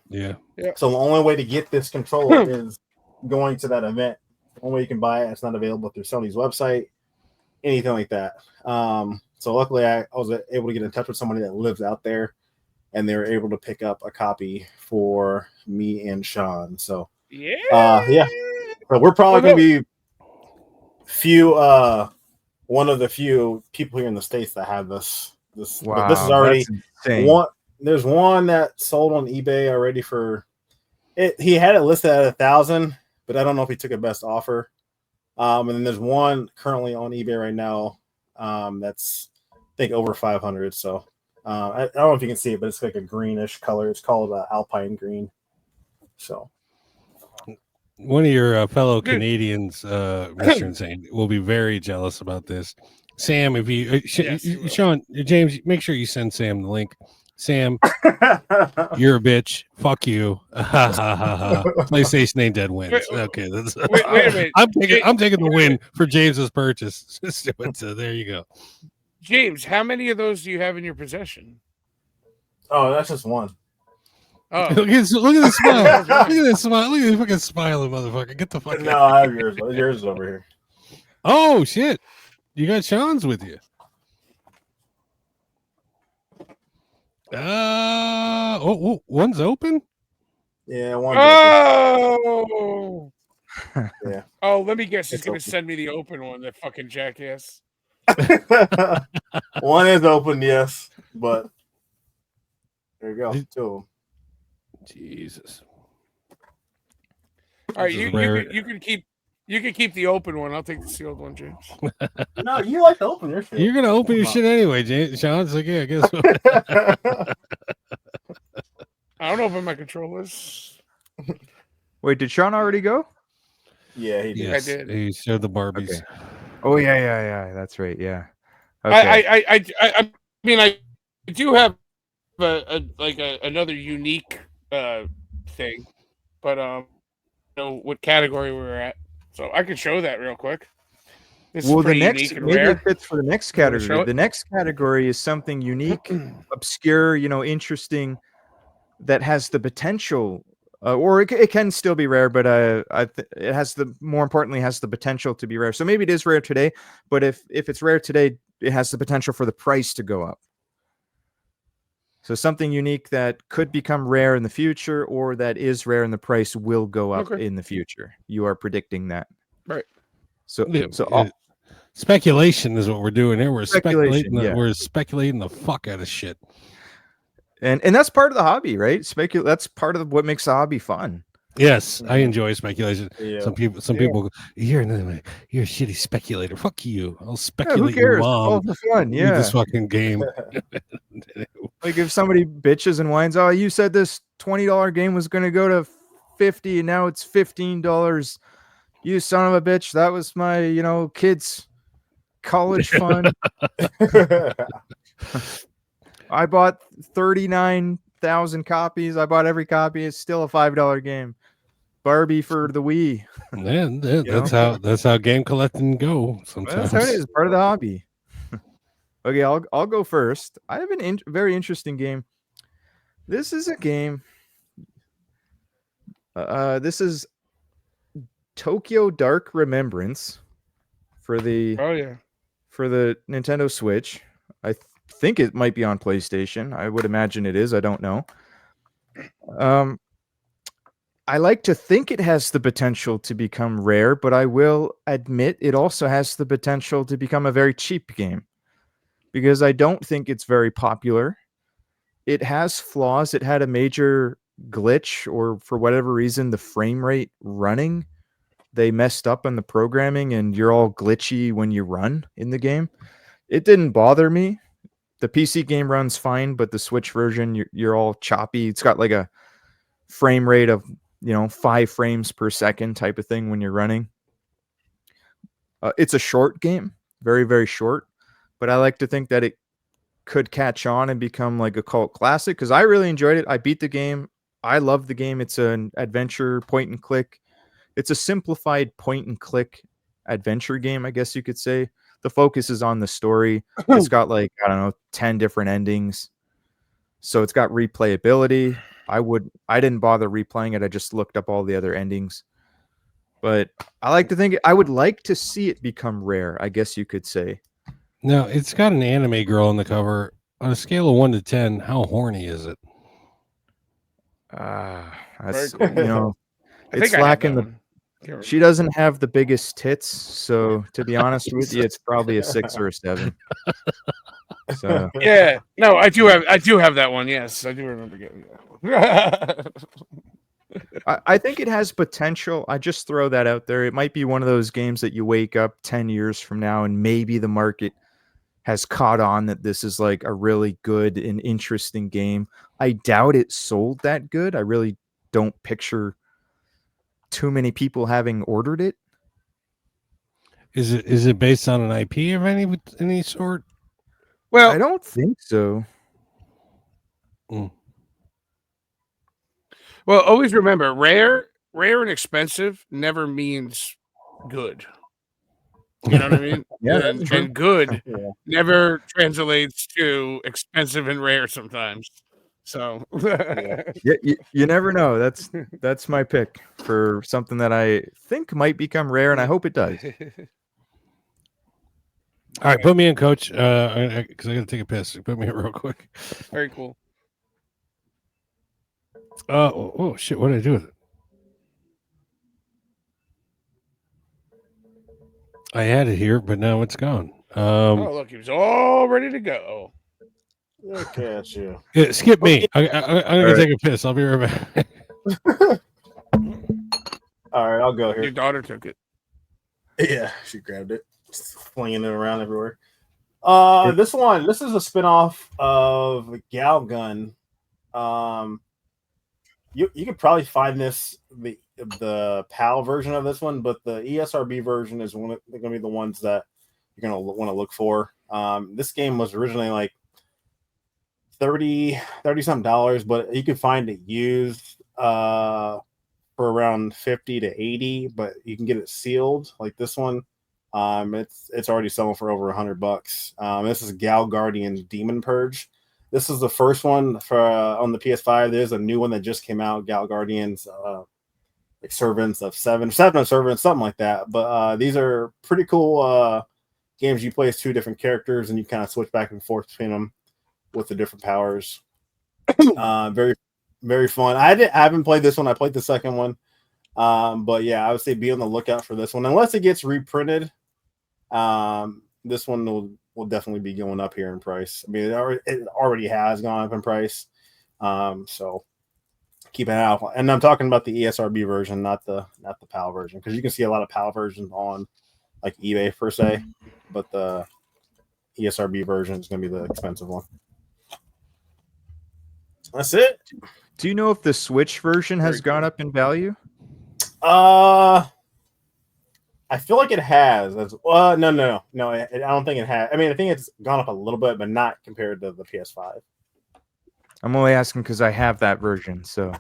Yeah. So the only way to get this controller is going to that event. The only way you can buy it. It's not available through Sony's website, anything like that. So luckily I was able to get in touch with somebody that lives out there, and they were able to pick up a copy for me and Sean. So yeah. So we're probably gonna be one of the few people here in the States that have this. Wow, this is already that's insane. one. There's one that sold on eBay already for it. He had it listed at 1,000, but I don't know if he took a best offer. And then there's one currently on eBay right now. That's I think over 500. So I don't know if you can see it, but it's like a greenish color. It's called Alpine Green. So one of your fellow Canadians, Mr. Insane, will be very jealous about this. Sam, if you, Sean, James, make sure you send Sam the link. Sam, you're a bitch. Fuck you. PlayStation ain't dead wins. Okay, that's, wait a minute. I'm taking the win for James's purchase. So there you go. James, how many of those do you have in your possession? Oh, that's just one. Oh, look at this smile. Look at this smile. Look at this fucking smiling motherfucker. Get the fuck No, out. I have yours. Yours is over here. Oh shit. You got Sean's with you. One's open? Yeah, one's oh, open. Yeah. Oh, let me guess. He's It's gonna open. send me the open one. That fucking jackass. One is open, yes, but there you go. Two of them. Jesus. All right, This you is rare. can keep the open one. I'll take the sealed one, James. No, you like to open your shit. You're gonna open your shit anyway, James. Sean's like, yeah, guess what? I don't open my controllers. Wait, did Sean already go? Yeah, he did. Yes, I did. he showed the Barbies. Okay. Oh yeah. That's right. Yeah. Okay. I mean, I do have another unique thing, but know what category we were at, so I can show that real quick. This Well, is the pretty next unique and maybe rare. it fits for the next You wanna show category. it? The next category is something unique, obscure, interesting, that has the potential, or it can still be rare, but it has more importantly has the potential to be rare. So maybe it is rare today, but if it's rare today, it has the potential for the price to go up. So something unique that could become rare in the future, or that is rare and the price will go up in the future. You are predicting that, right? So speculation is what we're doing here. We're speculating. Yeah. We're speculating the fuck out of shit. And that's part of the hobby, right? That's part of what makes the hobby fun. Yes, I enjoy speculation. Yeah. Some people go, you're a shitty speculator. Fuck you. I'll Yeah, speculate who your cares? It's all mom. for fun. Read Yeah. this fucking game. Like if somebody bitches and whines, oh, you said this $20 game was going to go to $50 and now it's $15. You son of a bitch. That was my, kids' college fund. I bought 39,000 copies. I bought every copy. It's still a $5 game. Barbie for the Wii. Man, that's how game collecting go sometimes. That's how it is. Part of the hobby. Okay, I'll go first. I have a very interesting game. This is a game. This is Tokyo Dark Remembrance for the Nintendo Switch. I think it might be on PlayStation. I would imagine it is. I don't know. I like to think it has the potential to become rare, but I will admit it also has the potential to become a very cheap game, because I don't think it's very popular. It has flaws. It had a major glitch, or for whatever reason, the frame rate running, they messed up on the programming and you're all glitchy when you run in the game. It didn't bother me. The PC game runs fine, but the Switch version, you're all choppy. It's got like a frame rate of 5 frames per second type of thing when you're running. It's a short game, very, very short, but I like to think that it could catch on and become like a cult classic, because I really enjoyed it. I beat the game. I love the game. It's an adventure point and click it's a simplified point and click adventure game, I guess you could say. The focus is on the story. It's got like, I don't know, 10 different endings. So it's got replayability. I didn't bother replaying it. I just looked up all the other endings. But I like to think I would like to see it become rare, I guess you could say. Now, it's got an anime girl on the cover. On a scale of 1 to 10, how horny is it? That's, Very cool. you know, I it's think I have lacking that the. one. Can't remember. She doesn't have the biggest tits, so to be honest with you, it's probably a 6 or a 7. So Yeah, no, I do have that one. Yes, I do remember getting that one. I think it has potential. I just throw that out there. It might be one of those games that you wake up 10 years from now and maybe the market has caught on that this is like a really good and interesting game. I doubt it sold that good. I really don't picture too many people having ordered it. Is it based on an IP of any sort? Well, I don't think so. Well, always remember, rare and expensive never means good. You know what I mean? Yeah, that's and, true. and good Yeah. never translates to expensive and rare sometimes. So Yeah, you never know. That's my pick for something that I think might become rare, and I hope it does. All right, put me in, coach, because I got to take a piss. Put me in real quick. Very cool. Oh, shit, what did I do with it? I had it here, but now it's gone. Oh, look, he was all ready to go. Look at you. Yeah, skip me. I'm going to right. take a piss. I'll be right back. All right, I'll go Your here. daughter took it. Yeah, she grabbed it, just flinging it around everywhere. This is a spinoff of Galgun. You could probably find the PAL version of this one, but the ESRB version is going to be the ones that you're going to want to look for. This game was originally like $30 something dollars, but you can find it used for around 50 to 80, but you can get it sealed like this one. It's already selling for over $100. This is Gal Guardian Demon Purge. This is the first one for on the PS5. There's a new one that just came out, Gal Guardians, like Servants of Seven of Servants, something like that. But these are pretty cool games. You play as 2 different characters and you kind of switch back and forth between them with the different powers. Very, very fun. I haven't played this one. I played the second one. But yeah, I would say be on the lookout for this one. Unless it gets reprinted, this one will definitely be going up here in price. I mean, it already has gone up in price. So keep an eye out. And I'm talking about the ESRB version, not the PAL version, because you can see a lot of PAL versions on like eBay per se, but the ESRB version is going to be the expensive one. That's it. Do you know if the Switch version has gone up in value? I feel like it has. No. I don't think it has. I mean, I think it's gone up a little bit, but not compared to the PS5. I'm only asking because I have that version, so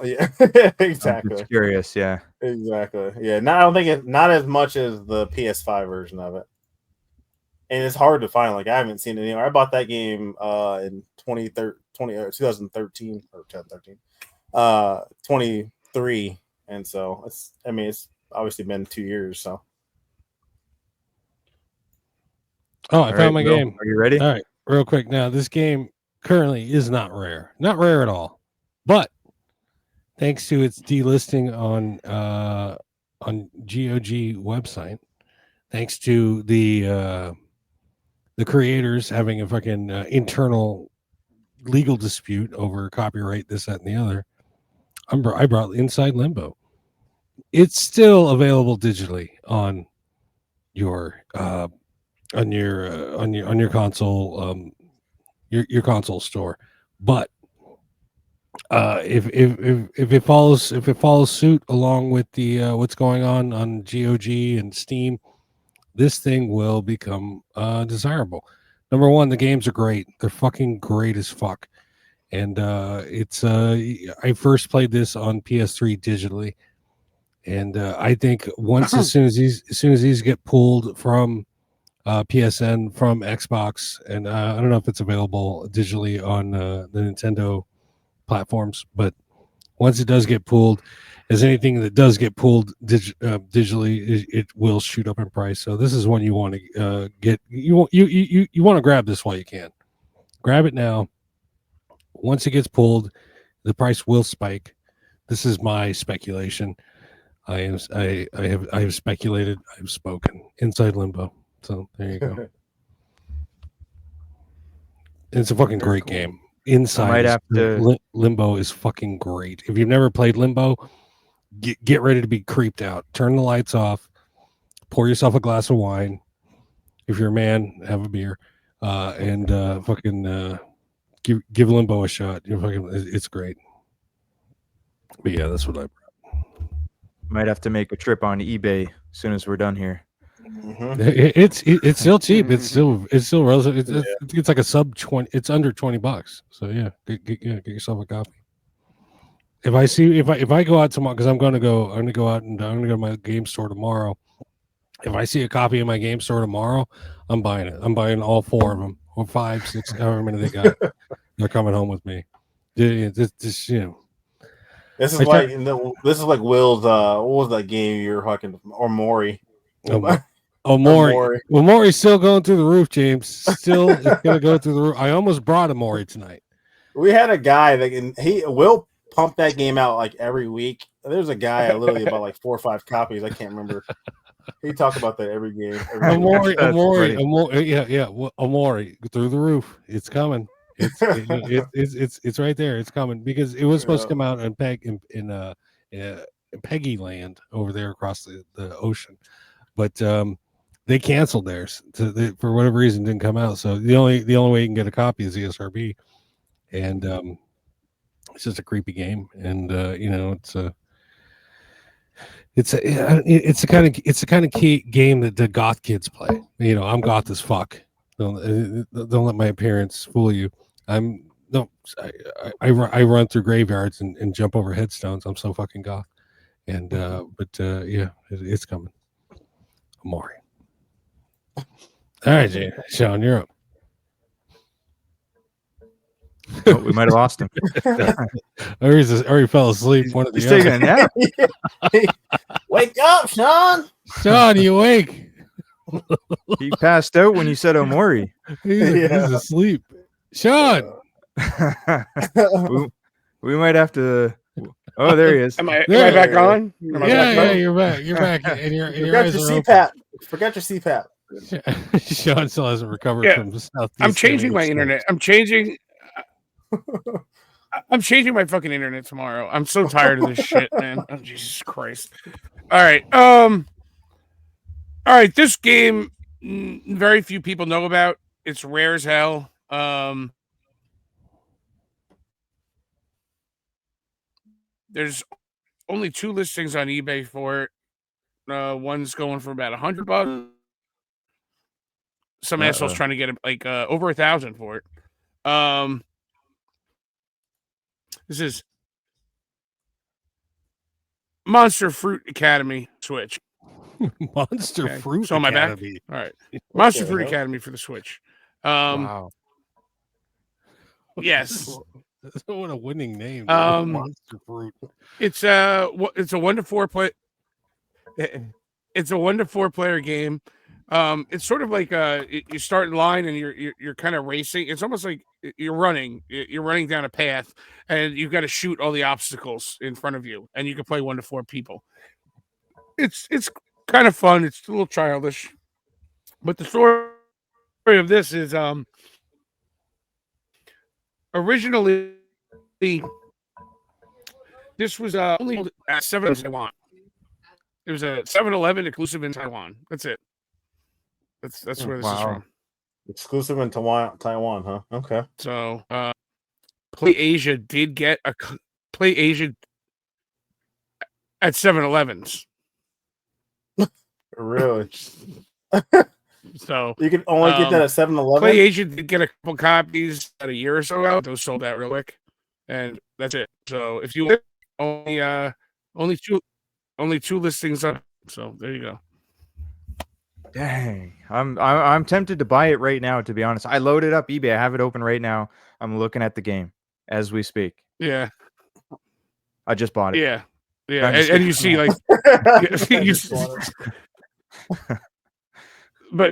Yeah, I'm exactly. just curious. Yeah, Exactly. Yeah. I don't think it's not as much as the PS5 version of it. And it's hard to find. Like I haven't seen it anywhere. I bought that game in 2013 or 2013, 23, and so it's obviously been 2 years. So I found my Bill, game. Are you ready? All right, real quick. Now, this game currently is not rare at all, but thanks to its delisting on GOG website, thanks to the creators having a fucking internal legal dispute over copyright, this, that, and the other, I brought Inside Limbo. It's still available digitally on your console, your console store. But if it follows suit along with the what's going on GOG and Steam, this thing will become desirable. Number one, the games are great. They're fucking great as fuck. And I first played this on PS3 digitally, And I think once as soon as these get pulled from PSN, from Xbox, and I don't know if it's available digitally on the Nintendo platforms, but once it does get pulled, as anything that does get pulled digitally, it will shoot up in price. So this is one you want to get. You want to grab this while you can. Grab it now. Once it gets pulled, the price will spike. This is my speculation. I have speculated. I've spoken. Inside Limbo. So there you go. It's a fucking great game. Inside Limbo is fucking great. If you've never played Limbo, get ready to be creeped out. Turn the lights off. Pour yourself a glass of wine. If you're a man, have a beer, and fucking give Limbo a shot. It's great. But yeah, that's what I brought. Might have to make a trip on eBay as soon as we're done here. It's still cheap. It's still relative. It's like a sub 20. It's under $20. So yeah, get yourself a copy. If I go out tomorrow, because I'm gonna go out and I'm gonna go to my game store tomorrow. If I see a copy in my game store tomorrow, I'm buying it. I'm buying all 4 of them, or 5, 6, however many they got. They're coming home with me. This is like Will's. What was that game you were fucking? Or Mori. Mori. Well, Mori's still going through the roof, James. Still gonna go through the roof. I almost brought a Mori tonight. We had a guy that Will pump that game out like every week. There's a guy I literally bought like 4 or 5 copies. I can't remember. He talked about that every game. Amori, yeah. Well, Amori through the roof. It's coming. It's right there. It's coming because it was supposed to come out in Peggy Land over there across the ocean, but they canceled theirs for whatever reason. Didn't come out. So the only way you can get a copy is ESRB, and it's just a creepy game, and it's the kind of key game that the goth kids play. I'm goth as fuck. Don't let my appearance fool you. I run through graveyards and jump over headstones. I'm so fucking goth. And yeah, it's coming. Amori. All right, Jay. Sean, you're up. Oh, we might have lost him. or he fell asleep. One of the He's taking a nap. Wake up, Sean. Sean, you awake? He passed out when you said Omori. He's asleep. Sean. we might have to. Oh, there he is. Am I back on? Yeah, you're back. You're back. And your eyes are CPAP. Forgot your CPAP. Sean still hasn't recovered from the Southeast. I'm changing my internet. I'm changing my fucking internet tomorrow. I'm so tired of this shit, man. Oh, Jesus Christ. All right. This game, very few people know about. It's rare as hell. There's only 2 listings on eBay for it. One's going for about $100. Some assholes trying to get like over 1,000 for it. This is Monster Fruit Academy Switch. Monster Fruit. So am I back? All right. Monster Fruit Academy for the Switch. Wow. Yes. What a winning name. Monster Fruit. It's a 1 to 4 play. It's a 1 to 4 player game. It's sort of like you start in line and you're kind of racing. It's almost like you're running down a path and you've got to shoot all the obstacles in front of you, and you can play 1 to 4 people. It's kind of fun. It's a little childish, but the story of this is originally this was only at 7 in Taiwan. It was a 7-Eleven exclusive in Taiwan. That's it. That's where this is from. Exclusive in Taiwan, huh? Okay. So, PlayAsia did get a PlayAsia at 7-Elevens. Really? So you can only get that at 7-Eleven. PlayAsia did get a couple copies about a year or so ago. Those sold out real quick, and that's it. So if you only 2. only 2 listings up. So there you go. Dang, I'm tempted to buy it right now. To be honest, I loaded up eBay. I have it open right now. I'm looking at the game as we speak. Yeah, I just bought it. yeah, yeah. I'm just And you see, like, you, but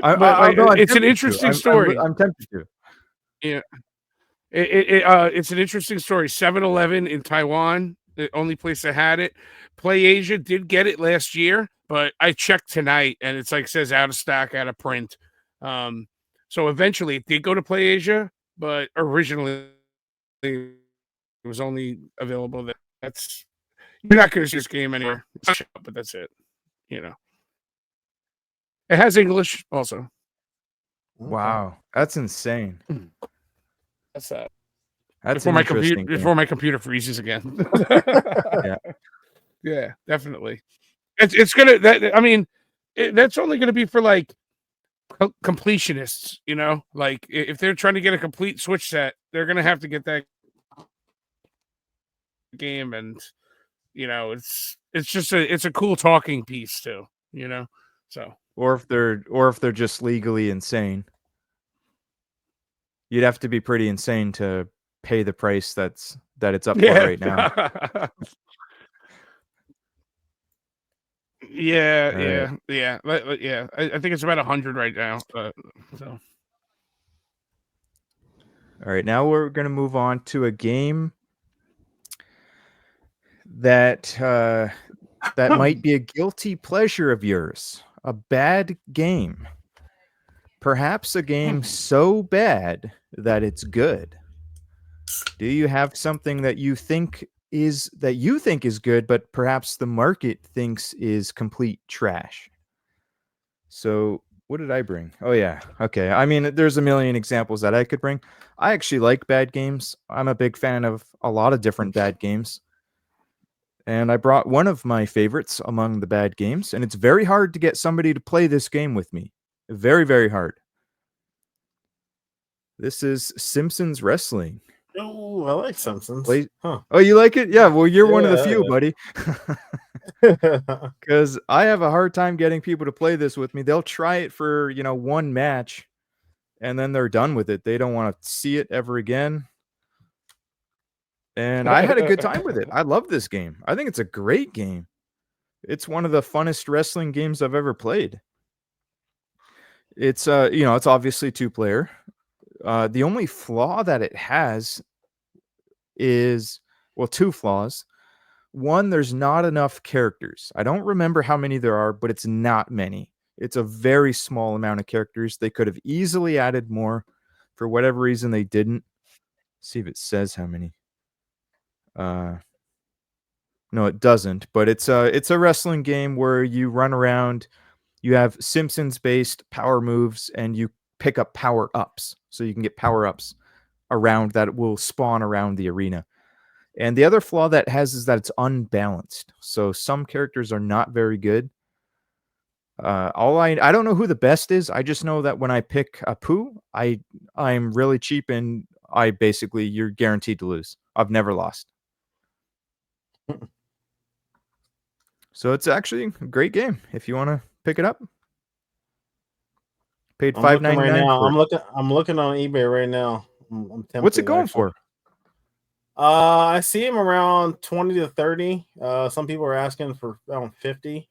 it's an interesting story. I'm tempted to. Yeah, it's an interesting story. 7-Eleven in Taiwan, the only place that had it. PlayAsia did get it last year, but I checked tonight and it's like says out of stock, out of print. So eventually it did go to PlayAsia, but originally it was only available there. That's you're not going to see this game anywhere, but that's it. You know, it has English also. Wow, that's insane. That's that. That's before my computer freezes again. Yeah. Yeah, definitely. It's gonna. That's only gonna be for like completionists. You know, like if they're trying to get a complete Switch set, they're gonna have to get that game, and you know, it's just it's a cool talking piece too. You know, so or if they're just legally insane, you'd have to be pretty insane to pay the price that it's up for right now. Yeah. I think it's about 100 right now. So. All right, now we're gonna move on to a game that might be a guilty pleasure of yours. A bad game, perhaps a game so bad that it's good. Do you have something that you think is good, but perhaps the market thinks is complete trash? So what did I bring? Oh yeah. Okay. I mean, there's a million examples that I could bring. I actually like bad games. I'm a big fan of a lot of different bad games. And I brought one of my favorites among the bad games, and it's very hard to get somebody to play this game with me. Very, very hard. This is Simpsons Wrestling. Oh, I like Simpsons. Oh, you like it? Yeah, well, you're one of the few, buddy. Because I have a hard time getting people to play this with me. They'll try it for, one match, and then they're done with it. They don't want to see it ever again. And I had a good time with it. I love this game. I think it's a great game. It's one of the funnest wrestling games I've ever played. It's it's obviously 2-player. The only flaw that it has is, 2 flaws. One, there's not enough characters. I don't remember how many there are, but it's not many. It's a very small amount of characters. They could have easily added more. For whatever reason, they didn't. Let's see if it says how many. No, it doesn't. But it's a wrestling game where you run around. You have Simpsons-based power moves, and you pick up power-ups. So you can get power-ups around that will spawn around the arena. And the other flaw that has is that it's unbalanced. So some characters are not very good. I don't know who the best is. I just know that when I pick Apu, I'm really cheap, and you're guaranteed to lose. I've never lost. So it's actually a great game if you want to pick it up. Paid $5.99 right now. for it. I'm looking on eBay right now. I'm tempted, What's it going for? I see him around 20 to 30. Some people are asking for around 50.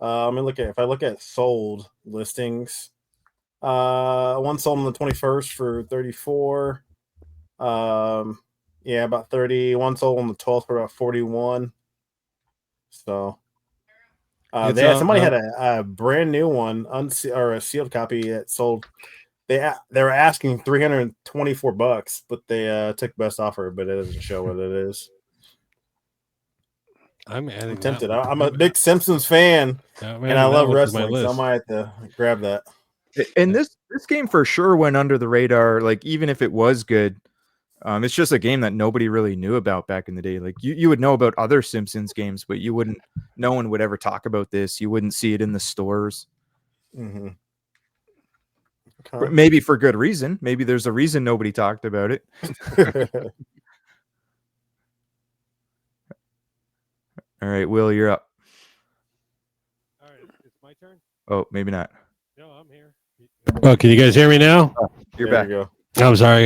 If I look at sold listings, one sold on the 21st for 34. About 30. One sold on the 12th for about 41. So somebody had a brand new one, or a sealed copy that sold. They were asking $324, but they took best offer, but it doesn't show what it is. I'm tempted. I'm a big Simpsons fan, and I love wrestling, so I might have to grab that. And this game for sure went under the radar. Like, even if it was good, it's just a game that nobody really knew about back in the day. Like, you would know about other Simpsons games, but no one would ever talk about this. You wouldn't see it in the stores. Mm-hmm. Okay. Maybe for good reason. Maybe there's a reason nobody talked about it. All right, Will, you're up. Oh, maybe not. No, I'm here. Oh, can you guys hear me now? You're There back. you go. I'm sorry.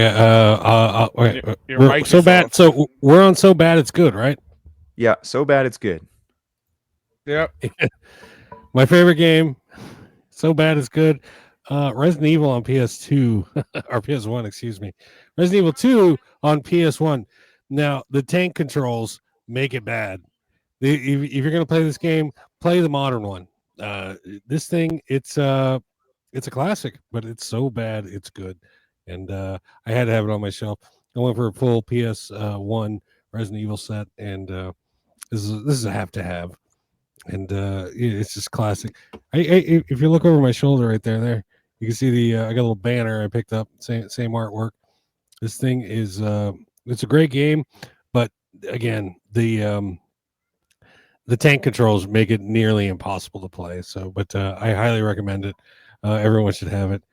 Your We're mic so is bad. off. So we're on so bad it's good, right? Yeah, so bad it's good. Yep. My favorite game, so bad it's good. Resident Evil on PS2 or PS1, excuse me. Resident Evil 2 on PS1. Now the tank controls make it bad. If you're gonna play this game, play the modern one. This thing, it's a classic, but it's so bad it's good. And I had to have it on my shelf. I went for a full PS1 Resident Evil set, and this is a have to have. And it's just classic. If you look over my shoulder right there, you can see the I got a little banner I picked up, same artwork. This thing is it's a great game, but again, the tank controls make it nearly impossible to play. So, but I highly recommend it. Everyone should have it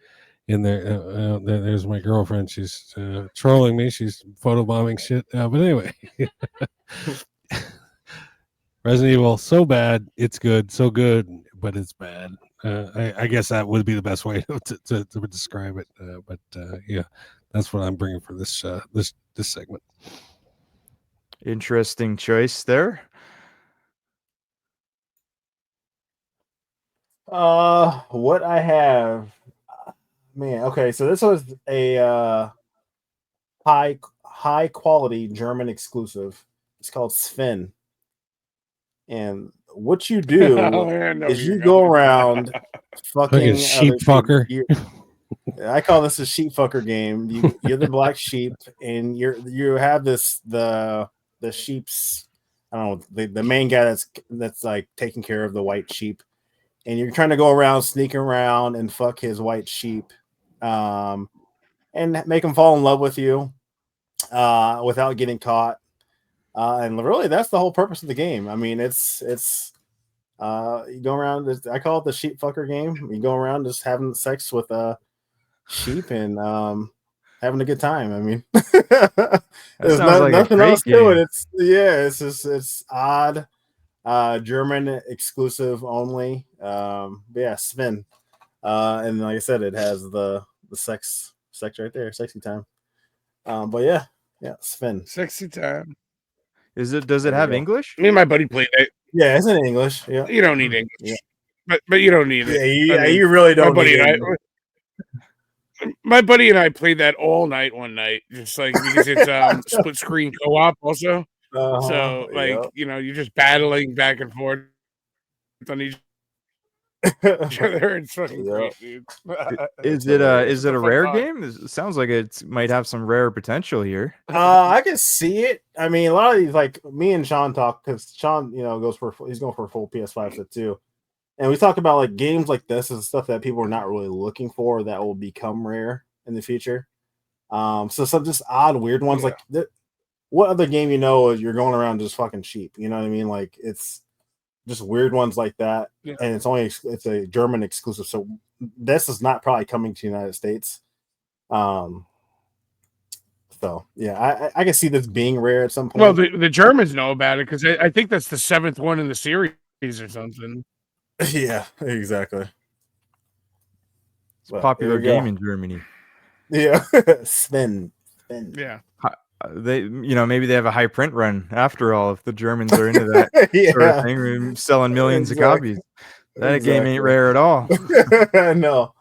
in there. There's my girlfriend. She's trolling me. She's photobombing shit. But anyway. Resident Evil, so bad it's good, so good, but it's bad. I guess that would be the best way to describe it. But yeah, that's what I'm bringing for this this segment. Interesting choice there. What I have, man. Okay, so this was a high quality German exclusive. It's called Sven. And what you do Oh, I know is where you're you go going. around fucking Like a sheep other fucker. I call this a sheep fucker game. You're the black sheep, and you have the sheep's, I don't know, the main guy that's like taking care of the white sheep, and you're trying to go around sneaking around and fuck his white sheep, and make him fall in love with you, without getting caught. And really, that's the whole purpose of the game. I mean, it's you go around. I call it the sheep fucker game. You go around just having sex with sheep and having a good time. I mean, there's sounds like a nothing great else to it. game. It's odd, German exclusive only. But yeah, Sven. And like I said, it has the sex right there, sexy time. But yeah, Sven. Sexy time. Does it There you have go. English? Me and my buddy played it. Yeah, it's in English. Yeah, You don't need English. Yeah. But you don't need it. yeah, I mean, you really don't. my buddy need and English. my buddy and I played that all night one night, just like because it's split screen co-op also. So like you're just battling back and forth on each other. It's fucking great, dude. Is it a rare game? It sounds like it might have some rare potential here. I can see it. I mean, a lot of these, like me and Sean talk, because Sean, he's going for a full PS5 set too, and we talk about like games like this and stuff that people are not really looking for that will become rare in the future. So some just odd, weird ones. Like what other game is you're going around just fucking sheep? You know what I mean? Like it's just weird ones like that, and it's a German exclusive. So this is not probably coming to the United States. So yeah, I can see this being rare at some point. Well, the Germans know about it because I think that's the 7th one in the series or something. Yeah, exactly. It's a popular game in Germany. Yeah, Sven. Yeah. They, maybe they have a high print run after all. If the Germans are into that sort of thing, we're selling millions of copies. That game ain't rare at all. No,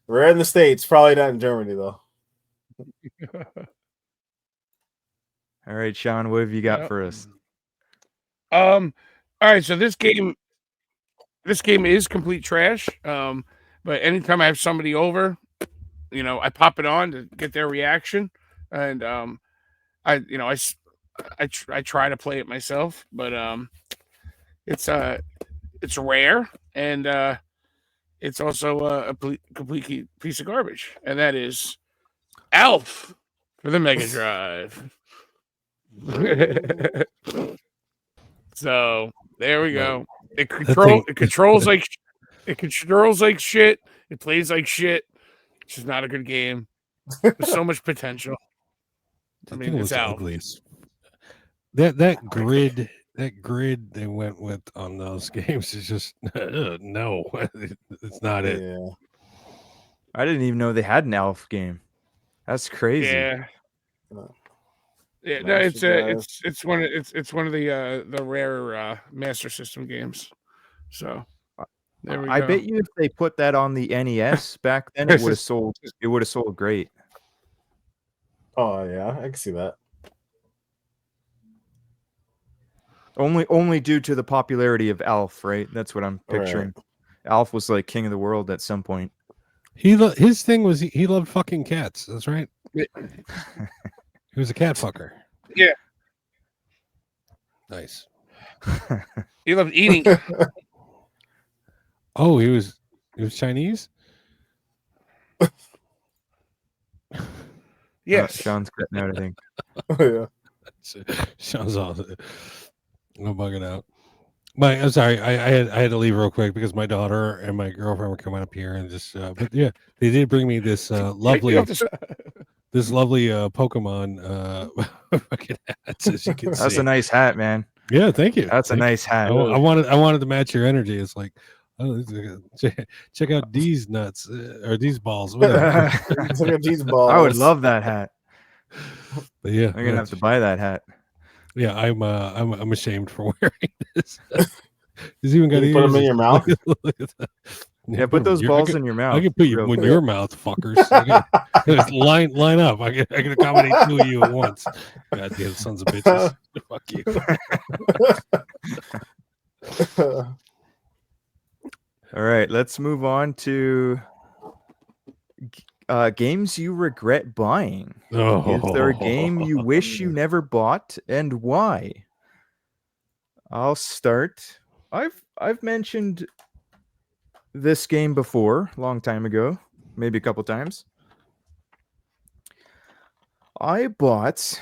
rare in the States, probably not in Germany though. All right, Sean, what have you got for us? All right, so this game is complete trash. But anytime I have somebody over, I pop it on to get their reaction, and I try to play it myself, but it's rare, and it's also a complete piece of garbage, and that is Alf for the Mega Drive. So there we go. It controls like shit. It plays like shit. It's just not a good game. There's so much potential. I mean, it's Alf. That grid that grid they went with on those games is just no, it's not it. Yeah. I didn't even know they had an Elf game. That's crazy. Yeah. Uh, Yeah, no, Nice, you guys. it's one of the rare Master System games. So there we I go. bet you if they put that on the NES back then, it would have sold. It would have sold great. Oh yeah, I can see that. Only due to the popularity of Alf, right? That's what I'm Right. picturing. Alf was like king of the world at some point. His thing was he loved fucking cats. That's right. Yeah. He was a cat fucker. Yeah. Nice. He loved eating. Oh, he was Chinese? Yes. Sean's cutting out, I think. Oh, yeah. Sean's off. No bugging out. I'm sorry, I had to leave real quick because my daughter and my girlfriend were coming up here and just but yeah, they did bring me this lovely You have to- Pokemon fucking hats, as you can That's see. a nice hat, man. Yeah, thank you. That's a Thank you. nice hat. I wanted to match your energy. It's like, oh, check out these nuts or these balls. Whatever. Look at these balls. I would love that hat. But yeah, I'm gonna have to buy that hat. yeah, I'm ashamed for wearing this. He's even got You put 'em in ears. your mouth? Look at that. Yeah, put those balls in your mouth. I can put you real in quick. your mouth, fuckers. Just line up. I can accommodate two of you at once. Goddamn sons of bitches. Fuck you. All right, let's move on to games you regret buying. Is there a game you wish you never bought, and why? I'll start. I've mentioned this game before, a long time ago, maybe a couple times. I bought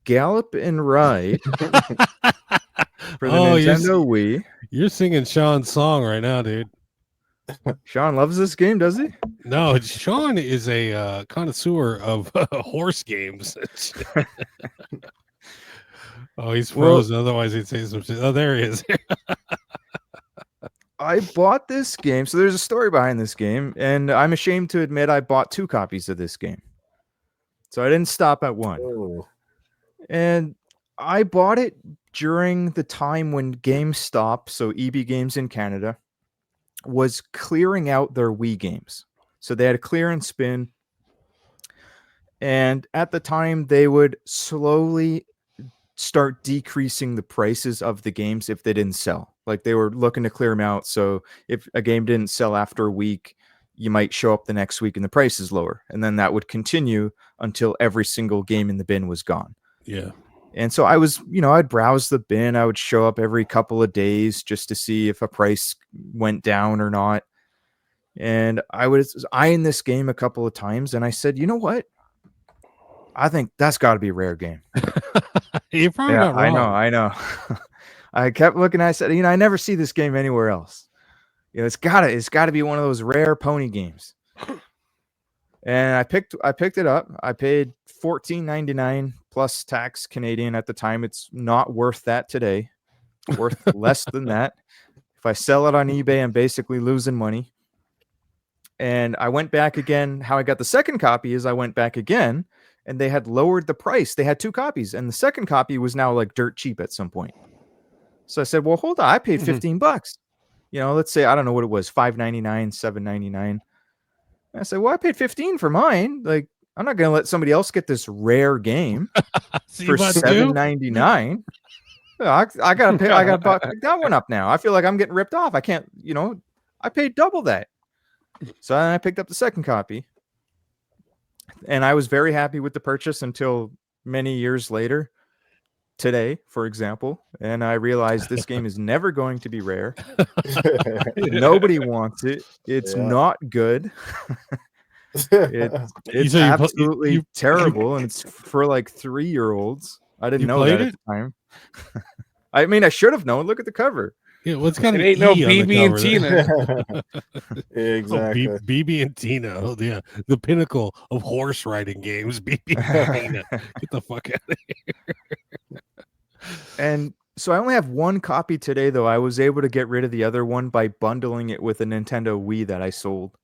Gallop and Ride for the Nintendo Wii. You're singing Sean's song right now, dude. Sean loves this game, does he? No, Sean is a connoisseur of horse games. Oh, he's frozen. Otherwise, he'd say some shit. Oh, there he is. I bought this game. So there's a story behind this game, and I'm ashamed to admit I bought 2 copies of this game. So I didn't stop at one. Oh. And I bought it during the time when GameStop, so EB Games in Canada, was clearing out their Wii games. So they had a clearance bin. And at the time, they would slowly start decreasing the prices of the games if they didn't sell. Like they were looking to clear them out. So if a game didn't sell after a week, you might show up the next week and the price is lower. And then that would continue until every single game in the bin was gone. Yeah. And so I was, I'd browse the bin. I would show up every couple of days just to see if a price went down or not. And I was eyeing this game a couple of times, and I said, you know what? I think that's got to be a rare game. You're probably not wrong. I know. I kept looking. I said, I never see this game anywhere else. It's gotta be one of those rare pony games. And I picked it up. I paid $14.99 plus tax Canadian at the time. It's not worth that today. Worth less than that. If I sell it on eBay, I'm basically losing money. And I went back again. How I got the second copy is I went back again, and they had lowered the price. They had 2 copies, and the second copy was now like dirt cheap at some point. So I said, well, hold on. I paid $15. Let's say, I don't know what it was, $5.99, $7.99. I said, well, I paid $15 for mine. Like, I'm not going to let somebody else get this rare game for $7.99. I got to pay. I got to pick that one up now. I feel like I'm getting ripped off. I can't, I paid double that. So I picked up the second copy, and I was very happy with the purchase until many years later, today, for example, and I realized this game is never going to be rare. Nobody wants it. It's not good. It's absolutely terrible, and it's for like 3-year-olds. I didn't know that at the time. I mean, I should have known. Look at the cover. Yeah, what's got It an ain't no E on the BB and cover Tina. Exactly. Oh, BB and Tina. Oh, yeah, the pinnacle of horse riding games. BB and Tina. Get the fuck out of here. And so I only have one copy today, though. I was able to get rid of the other one by bundling it with a Nintendo Wii that I sold.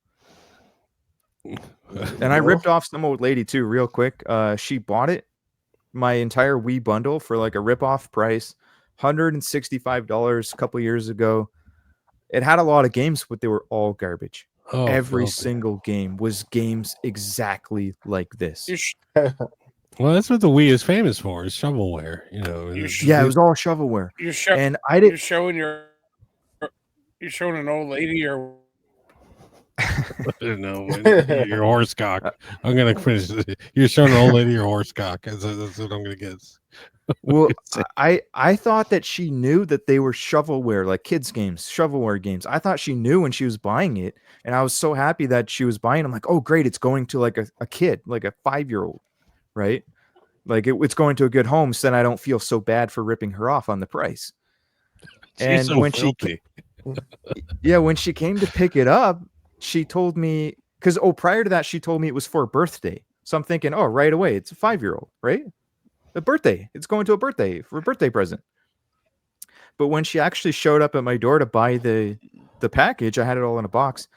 And I ripped off some old lady too, real quick. She bought it, my entire Wii bundle, for like a rip-off price, $165 a couple years ago. It had a lot of games, but they were all garbage. Oh, Every filthy. single game was games exactly like this. Well, that's what the Wii is famous for, is shovelware. You know. Yeah, it was all shovelware. And I You're did. showing an old lady or No, your horse cock. I'm gonna finish. You're showing an old lady your horse cock. That's what I'm gonna guess. Well, I thought that she knew that they were shovelware, like kids games, shovelware games. I thought she knew when she was buying it, and I was so happy that she was buying. I'm like, oh great, it's going to like a kid, like a 5-year-old, right? Like it's going to a good home, so then I don't feel so bad for ripping her off on the price. She's so when filthy. when she came to pick it up, she told me, because prior to that she told me it was for a birthday. So I'm thinking, oh, right away, it's a 5-year-old, right? A birthday. It's going to a birthday for a birthday present. But when she actually showed up at my door to buy the package, I had it all in a box.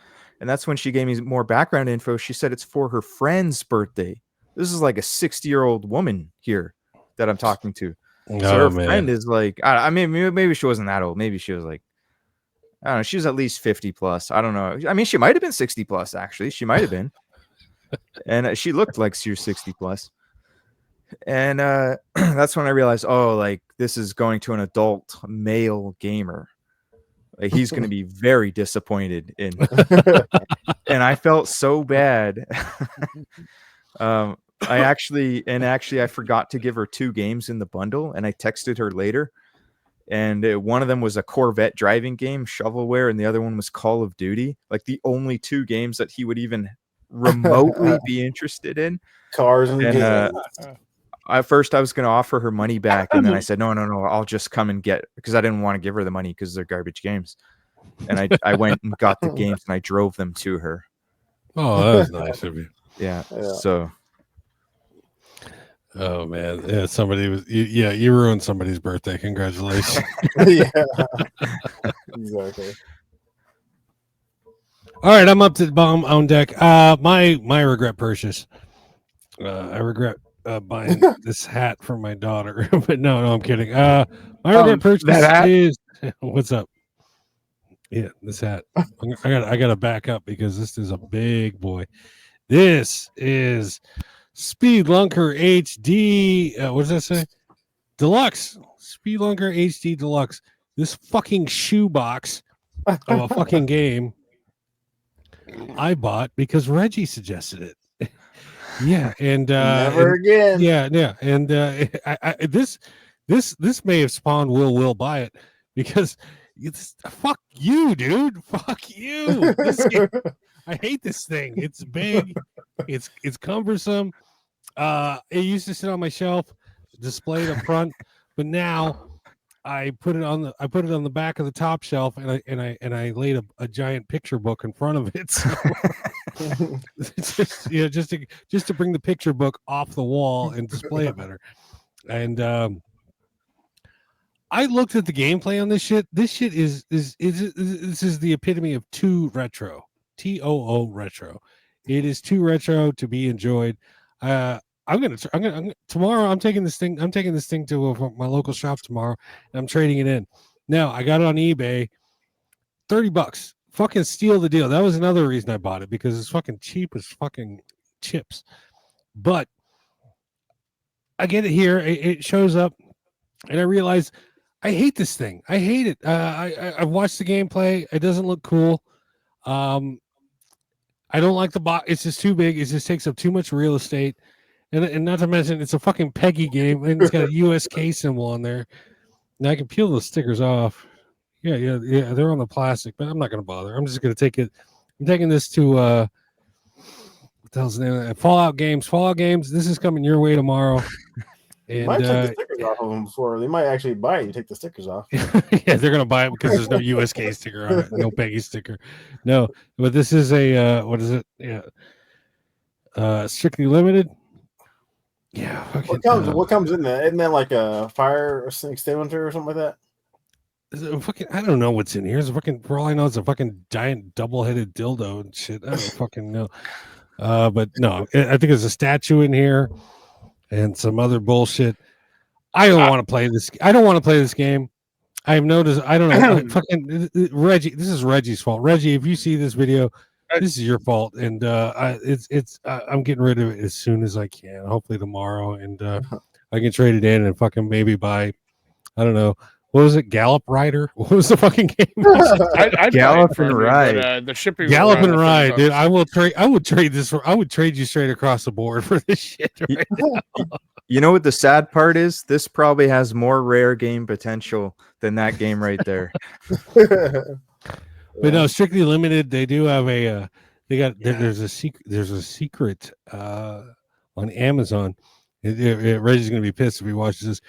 And that's when she gave me more background info. She said it's for her friend's birthday. This is like a 60-year-old woman here that I'm talking to. So her friend is like, I mean, maybe she wasn't that old. Maybe she was like, I don't know. She was at least 50 plus. I don't know. I mean, she might have been 60 plus, actually. She might have been. And she looked like she was 60 plus. And that's when I realized, oh, like this is going to an adult male gamer. Like, he's going to be very disappointed in. And I felt so bad. I forgot to give her 2 games in the bundle, and I texted her later. And one of them was a Corvette driving game, shovelware, and the other one was Call of Duty. Like the only 2 games that he would even remotely be interested in. Cars and games. At first I was going to offer her money back, and then I said, no, I'll just come and get, because I didn't want to give her the money because they're garbage games. And I went and got the games, and I drove them to her. Oh, that was nice of you. Yeah. So. Oh man, yeah. Somebody was. You ruined somebody's birthday. Congratulations. Yeah. Exactly. All right, I'm up to the bomb on deck. My regret purchase. I regret buying this hat for my daughter, but no, I'm kidding. My regret purchase is what's up. Yeah, this hat. I got to back up because this is a big boy. This is Speedlunker HD. What does that say? Deluxe. Speedlunker HD Deluxe. This fucking shoebox of a fucking game I bought because Reggie suggested it. Yeah, and never again. Yeah, and this may have spawned Will buy it because fuck you, dude. Fuck you. I hate this thing. It's big. It's cumbersome. It used to sit on my shelf, displayed up front, but now I put it on the back of the top shelf, and I laid a giant picture book in front of it. So it's just to bring the picture book off the wall and display it better. And I looked at the gameplay on this shit. This shit is the epitome of too retro. TOO retro. It is too retro to be enjoyed. I'm gonna tomorrow. I'm taking this thing to my local shop tomorrow, and I'm trading it in. Now I got it on eBay, $30. Fucking steal the deal. That was another reason I bought it, because it's fucking cheap as fucking chips. But I get it here. It shows up, and I realize I hate this thing. I hate it. I've watched the gameplay. It doesn't look cool. I don't like the box. It's just too big. It just takes up too much real estate. And not to mention, it's a fucking Peggy game, and it's got a USK symbol on there. Now I can peel the stickers off. Yeah, they're on the plastic, but I'm not going to bother. I'm just going to take it. I'm taking this to what the hell's the name of that? Fallout Games. This is coming your way tomorrow. And might take the stickers off of them before they might actually buy it. You take the stickers off. Yeah, they're gonna buy it because there's no USK sticker on it, no Peggy sticker. No, but this is a what is it? Yeah, strictly limited. Yeah. Fucking, What comes in there? Isn't that like a fire extinguisher or something like that? fucking, I don't know what's in here. It's a fucking, for all I know, it's a fucking giant double-headed dildo and shit. I don't fucking know. But no, I think there's a statue in here and some other bullshit. I don't want to play this. I don't want to play this game. I have noticed. I don't know. Fucking Reggie. This is Reggie's fault. Reggie, if you see this video, this is your fault. And I'm getting rid of it as soon as I can. Hopefully tomorrow, and I can trade it in and fucking maybe buy. I don't know. What was it? Gallop Rider? What was the fucking game? I'd Gallop buy it and for me, Ride. but, the shipping was Gallop around and the Ride, dude. $30. I will trade. I would trade this for. I would trade you straight across the board for this shit. Right now. You know what the sad part is? This probably has more rare game potential than that game right there. But no, Strictly Limited. They do have a. They got there's a secret. There's a secret on Amazon. Reggie's gonna be pissed if he watches this.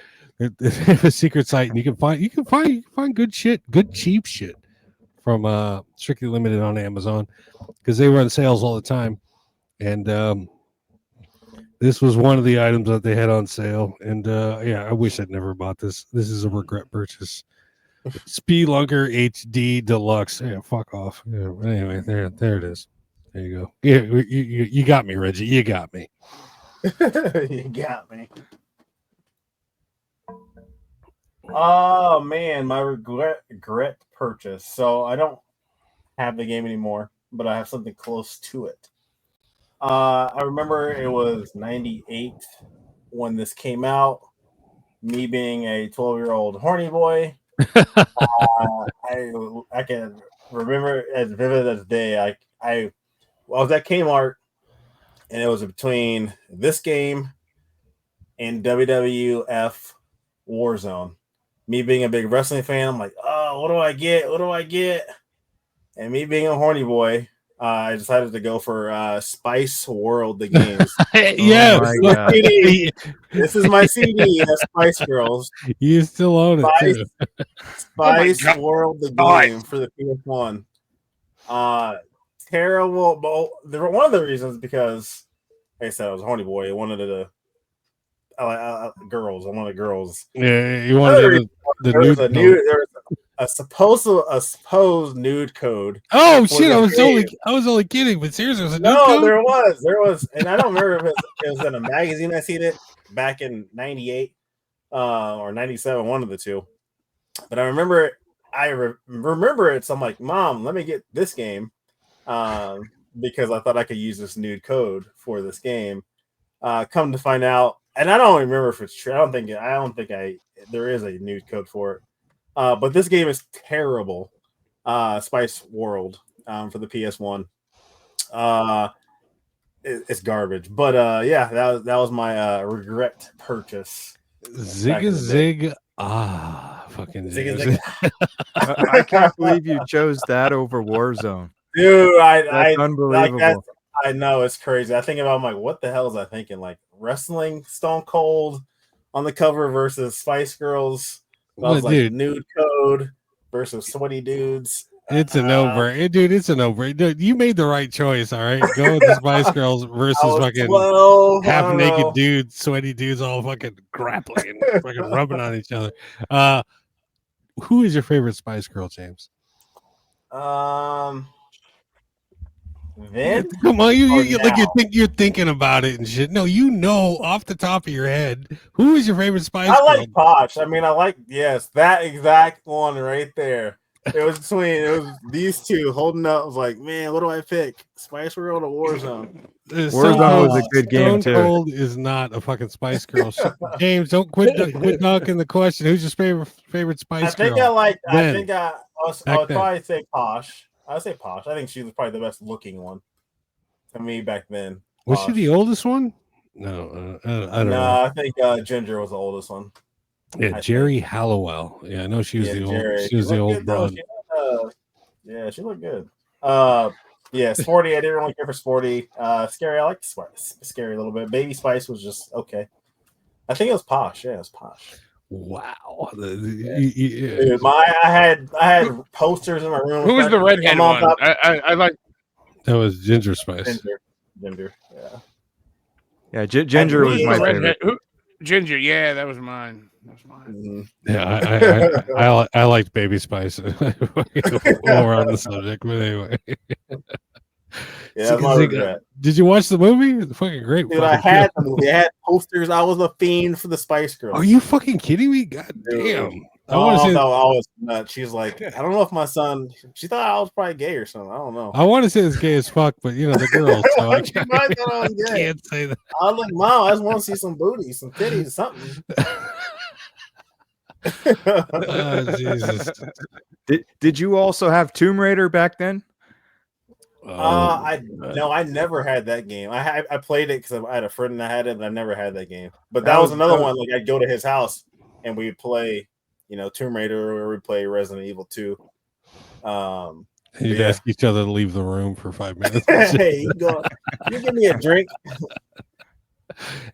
They have a secret site, and you can find good shit, good cheap shit from Strictly Limited on Amazon because they run sales all the time. And this was one of the items that they had on sale. And yeah, I wish I'd never bought this. This is a regret purchase. Spelunker HD Deluxe. Yeah, fuck off. Yeah, anyway, there it is. There you go. Yeah, you got me, Reggie. You got me. You got me. Oh man, my regret purchase. So I don't have the game anymore, but I have something close to it. I remember it was 98 when this came out. Me being a 12-year-old horny boy, I can remember as vivid as day. I was at Kmart, and it was between this game and WWF Warzone. Me being a big wrestling fan, I'm like, oh, what do I get? What do I get? And me being a horny boy, I decided to go for Spice World, the games. Yeah, my God. This is my CD, Spice Girls. You still own it too. Spice God. World, the game for the PS1. Terrible. But one of the reasons because, like I said, I was a horny boy. I wanted girls. I wanted girls. Yeah, you wanted the There nude. was a supposed nude code. Oh for shit! the I was only kidding, but seriously, it was a nude No, code? there was, and I don't remember if it was in a magazine. I seen it back in '98 or '97, one of the two. But I remember it. Remember it. So I'm like, Mom, let me get this game because I thought I could use this nude code for this game. Come to find out, and I don't remember if it's true. I don't think there is a nude code for it. But this game is terrible. Spice World for the PS1. It's garbage. But yeah, that was my regret purchase. Zig. Fucking Zig. I can't believe you chose that over Warzone. Dude, That's unbelievable. I know, it's crazy. I think about, I'm like, what the hell is I thinking? Like wrestling Stone Cold on the cover versus Spice Girls. I was like, dude, nude code versus sweaty dudes. it's a no-brainer, dude. It's a no-brainer. Dude, you made the right choice. All right, go with the Spice Girls versus fucking 12, half-naked dudes, sweaty dudes, all fucking grappling and fucking rubbing on each other. Who is your favorite Spice Girl, James? Then Come on, you like now? you're thinking about it and shit. No, you know off the top of your head who is your favorite Spice I Girl? like Posh. I mean, that exact one right there. It was these two holding up. I was like, man, what do I pick? Spice World or Warzone? Warzone was a good game, Stone too. Cold is not a fucking Spice Girl. James, don't quit knocking the question. Who's your favorite Spice Girl? I Then, would probably say Posh. I'd say Posh. I think she was probably the best looking one to me back then. Was she Posh. the oldest one? No, I don't know. No, I think Ginger was the oldest one. Yeah, I Jerry Hallowell. Yeah, I know she was the old. Jerry. She was the looked old good, though. broad. Yeah, she looked good. Yeah, Sporty. I didn't really care for Sporty. Scary. I liked Scary a little bit. Baby Spice was just okay. I think it was Posh. Yeah, it was Posh. Wow. Dude, I had posters in my room. Who was the redhead My mom one? thought- I like. That was Ginger Spice. Ginger. Yeah. Yeah, Ginger was my Red favorite. Ginger, yeah, that was mine. That was mine. Mm-hmm. Yeah, I liked Baby Spice. While we're on the subject, but anyway. Yeah, that's my regret. Did you watch the movie? It's fucking great. Dude, I had the movie. I had posters. I was a fiend for the Spice Girls. Are you fucking kidding me? God damn. I Oh, want to see. no, I was nuts. She's like, I don't know if my son. She thought I was probably gay or something. I don't know. I want to say it's gay as fuck, but you know the girl. So I She might thought I was gay. can't say that. I was like, Mom, I just want to see some booty, some titties, something. Oh, Jesus. Did you also have Tomb Raider back then? I never had that game. I played it because I had a friend that had it, but I never had that game. But that was another one. Like I'd go to his house and we'd play, Tomb Raider, or we'd play Resident Evil 2. You'd ask each other to leave the room for 5 minutes. Hey, you give me a drink.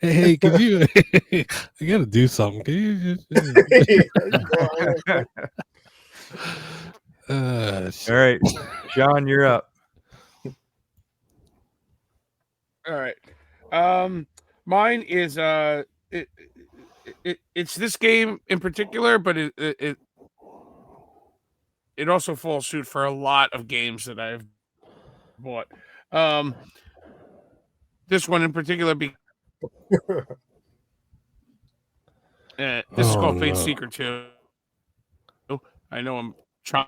Hey, could you? I gotta do something. Can you just? All right, Sean, you're up. All right. Mine is it's this game in particular, but it also falls suit for a lot of games that I've bought. This one in particular this is called Fate Seeker 2. I know I'm chomping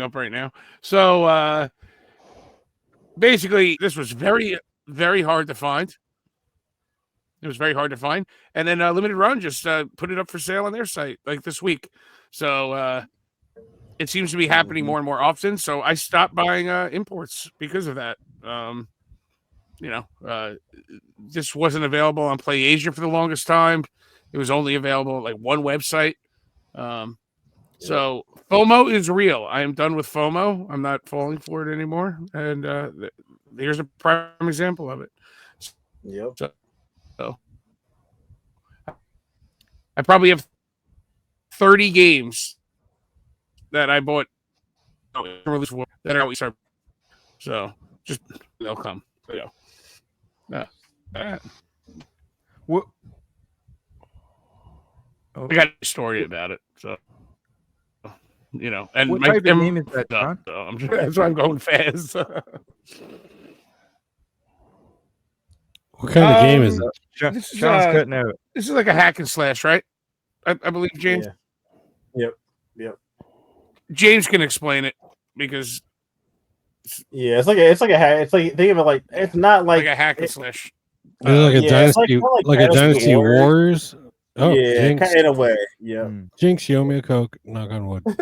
up right now. So basically, this was very, very hard to find. It was very hard to find. And then Limited Run just put it up for sale on their site like this week. So it seems to be happening more and more often. So I stopped buying imports because of that. This wasn't available on PlayAsia for the longest time. It was only available at like one website. So FOMO is real. I am done with FOMO. I'm not falling for it anymore. And here's a prime example of it. Yep. So I probably have 30 games that I bought that are always so just they'll come. What? I got a story about it, so and what type of game is that, John? So that's why I'm going fast. What kind of game is it? Sean's cutting out. This is like a hack and slash, right? I believe James. Yeah. Yep. James can explain it because it's like think of it like it's not like a hack and slash. It's like a dynasty, like a Dynasty Warriors. Oh, yeah, Jinx. in a way. Yeah. Jinx, you owe me a Coke. Knock on wood. What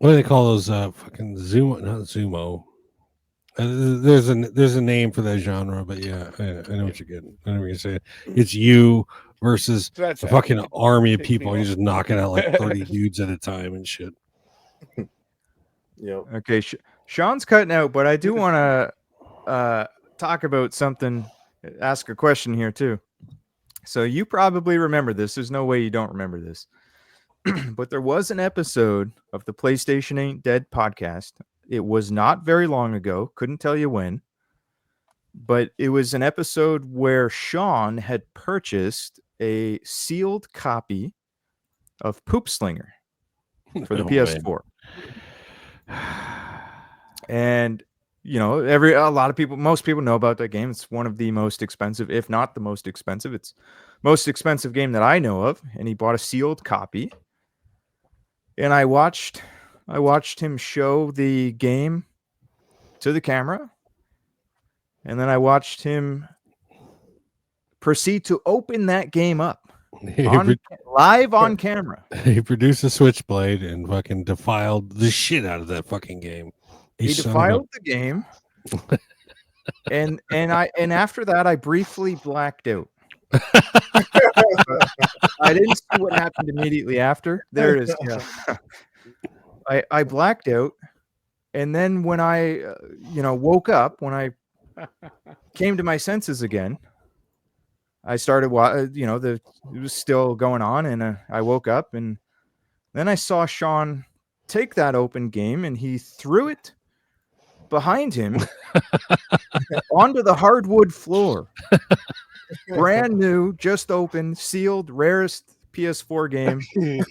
do they call those? Fucking Zumo, not Zumo. There's a name for that genre, but yeah, I know what you're getting. I know what you're saying. It's you versus a fucking army of people. You're just knocking out like 30 dudes at a time and shit. Yep. Okay, Sean's cutting out, but I do want to talk about something. Ask a question here too. So you probably remember this. There's no way you don't remember this. But there was an episode of the PlayStation Ain't Dead podcast. It was not very long ago. Couldn't tell you when. But it was an episode where Sean had purchased a sealed copy of Poop Slinger for the PS4. And most people know about that game. It's one of the most expensive, if not the most expensive. It's most expensive game that I know of. And he bought a sealed copy. And I watched him show the game to the camera. And then I watched him proceed to open that game up live on camera. He produced a Switchblade and fucking defiled the shit out of that fucking game. He defiled the game. and after that I briefly blacked out. I didn't see what happened immediately after. There it is. Yeah. I blacked out, and then when I woke up, when I came to my senses again, I started it was still going on, and I woke up, and then I saw Sean take that open game and he threw it behind him onto the hardwood floor. Brand new, just opened, sealed, rarest PS4 game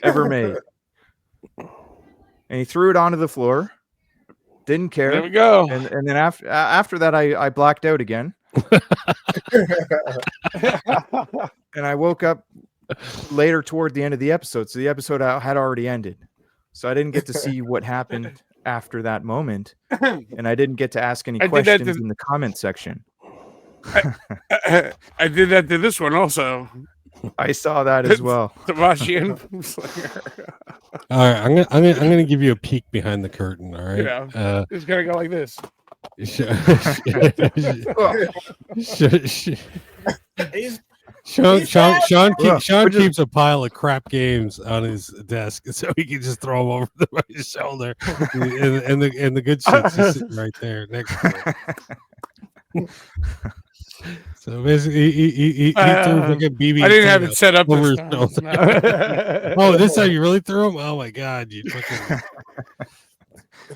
ever made. And he threw it onto the floor. Didn't care. There we go. And then after that, I blacked out again. And I woke up later toward the end of the episode. So the episode had already ended. So I didn't get to see what happened after that moment. And I didn't get to ask any questions in the comment section. I did that to this one also. I saw that as well. Sebastian. All right, I'm gonna give you a peek behind the curtain. All right, You know, it's gonna go like this. Sean keeps a pile of crap games on his desk, so he can just throw them over his shoulder, and the good shit's just sitting right there next to him. So basically, he threw like a BB. I didn't have it set up over this his time. shoulder. Oh, this time you really threw him? Oh my god, you fucking.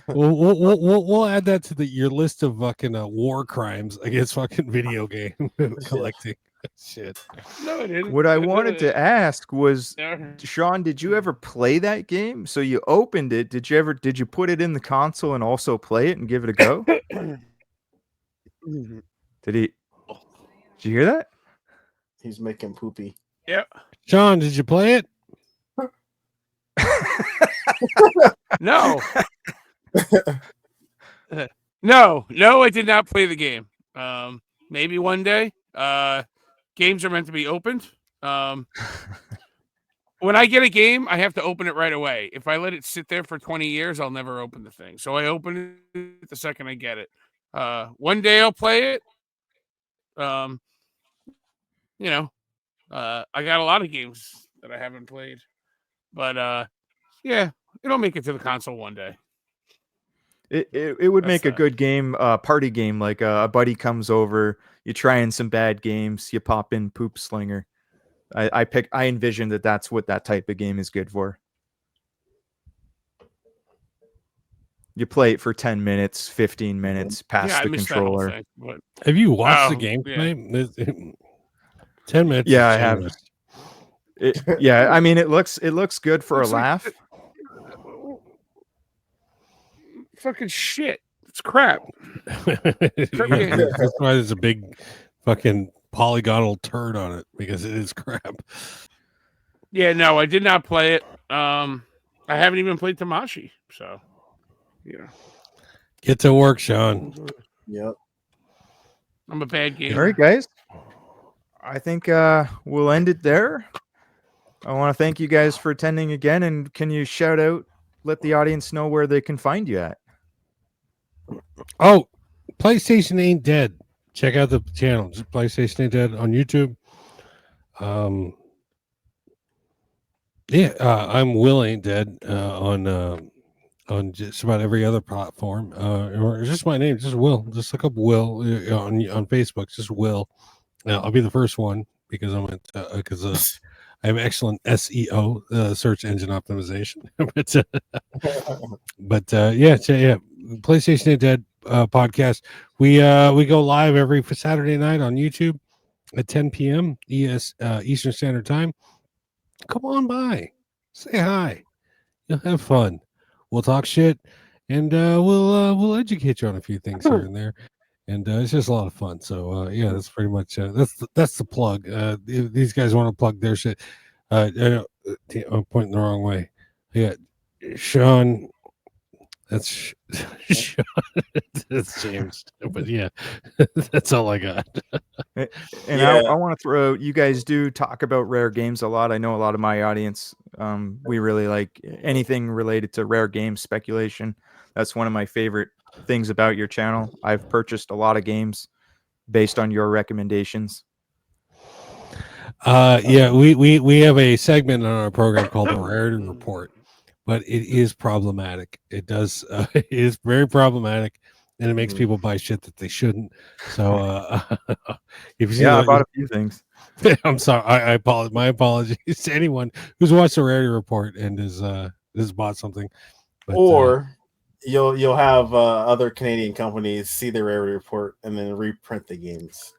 We'll add that to your list of fucking war crimes against fucking video game collecting. Shit. No, I didn't. What I wanted to ask was, Sean, did you ever play that game? So you opened it. Did you put it in the console and also play it and give it a go? Did you hear that? He's making poopy. Yep. Sean, did you play it? No. No, I did not play the game. Maybe one day. Games are meant to be opened. When I get a game, I have to open it right away. If I let it sit there for 20 years, I'll never open the thing. So I open it the second I get it. One day I'll play it. I got a lot of games that I haven't played. But yeah, it'll make it to the console one day. It would make a good game, party game. Like a buddy comes over, you trying some bad games, you pop in Poop Slinger. I envision that's what that type of game is good for. You play it for 10 minutes, 15 minutes, pass the controller. Thing, but... Have you watched the gameplay? 10 minutes. Yeah, I have. Yeah, I mean, it looks good for a laugh. Fucking shit. It's crap. That's why there's a big fucking polygonal turd on it, because it is crap. Yeah, no, I did not play it. I haven't even played Tamashii, so yeah. Get to work, Sean. Yep. I'm a bad gamer. All right, guys. I think we'll end it there. I want to thank you guys for attending again, and can you let the audience know where they can find you at? Oh, PlayStation Ain't Dead. Check out the channel. PlayStation Ain't Dead on YouTube. I'm Will Ain't Dead on just about every other platform. Or just my name, just Will. Just look up Will on Facebook. Just Will. I'll be the first one because I have excellent SEO, search engine optimization. but yeah, PlayStation Ain't Dead podcast. We go live every Saturday night on YouTube at 10 p.m. Eastern Standard Time. Come on by, say hi. You'll have fun. We'll talk shit, and we'll educate you on a few things here and there. And it's just a lot of fun. So yeah, that's pretty much that's the plug. If these guys want to plug their shit. I'm pointing the wrong way. Yeah, Sean. That's Sean. That's James. But yeah, that's all I got. And I want to throw. You guys do talk about rare games a lot. I know a lot of my audience. We really like anything related to rare games speculation. That's one of my favorite things about your channel. I've purchased a lot of games based on your recommendations. Yeah, we have a segment on our program called the Rarity Report, but it is problematic. It is very problematic, and it makes people buy shit that they shouldn't. So if you see I bought a few things. I'm sorry. I apologize. My apologies to anyone who's watched the Rarity Report and has bought something. But, you'll have other Canadian companies see the rarity report and then reprint the games.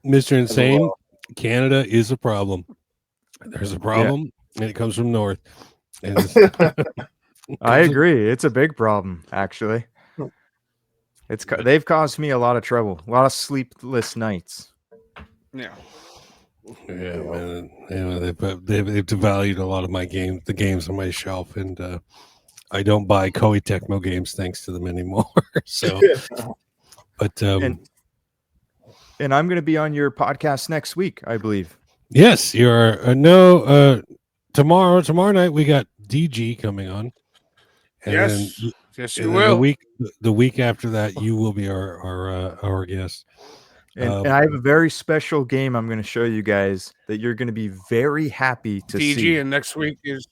Mr. Insane, Canada is a problem. There's a problem, and it comes from north. And I agree. It's a big problem, actually. They've caused me a lot of trouble, a lot of sleepless nights. Yeah. Yeah, man. They've devalued a lot of my games, the games on my shelf, and I don't buy Koei Tecmo games thanks to them anymore. So, but and I'm going to be on your podcast next week, I believe. Yes, you are. Tomorrow night we got DG coming on. And yes, yes, you then will. The week after that, you will be our guest. And I have a very special game I'm going to show you guys that you're going to be very happy to DG, see. and next week is.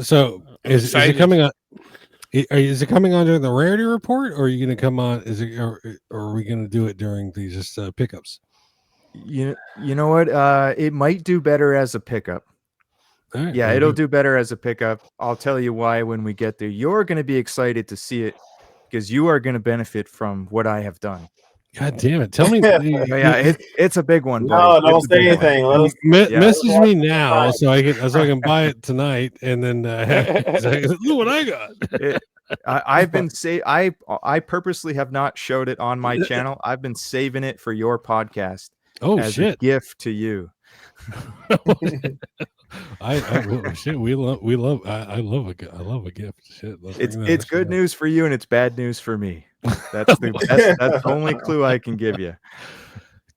So is it coming on? Is it coming on during the rarity report, or are you going to come on? Or are we going to do it during the just pickups? You know what? It might do better as a pickup. Right, yeah, it'll do better as a pickup. I'll tell you why when we get there. You're going to be excited to see it because you are going to benefit from what I have done. God damn it! Tell me. Yeah, it's a big one. No, don't say anything. Message me now so I can buy it tonight, and then look what I got. I've been I purposely have not showed it on my channel. I've been saving it for your podcast. As a gift to you. I love a gift. Shit, it's good news for you and it's bad news for me. That's the only clue I can give you.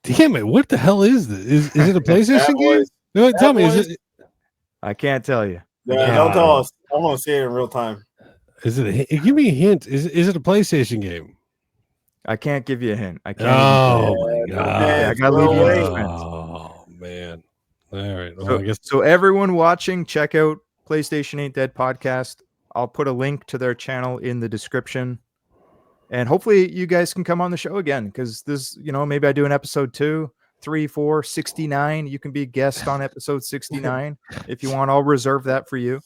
Damn it! What the hell is this? Is it a PlayStation game? No, tell me. Is it? I can't tell you. Yeah, don't tell us. I want to see it in real time. Is it? Give me a hint. Is it a PlayStation game? I can't give you a hint. I can't. Oh my god! I gotta leave you in suspense. Oh man! All right. Well, So, I guess so everyone watching, check out PlayStation Ain't Dead podcast. I'll put a link to their channel in the description, and hopefully you guys can come on the show again because this, maybe I do an episode 2, 3, 4, 69. You can be a guest on episode 69 if you want. I'll reserve that for you.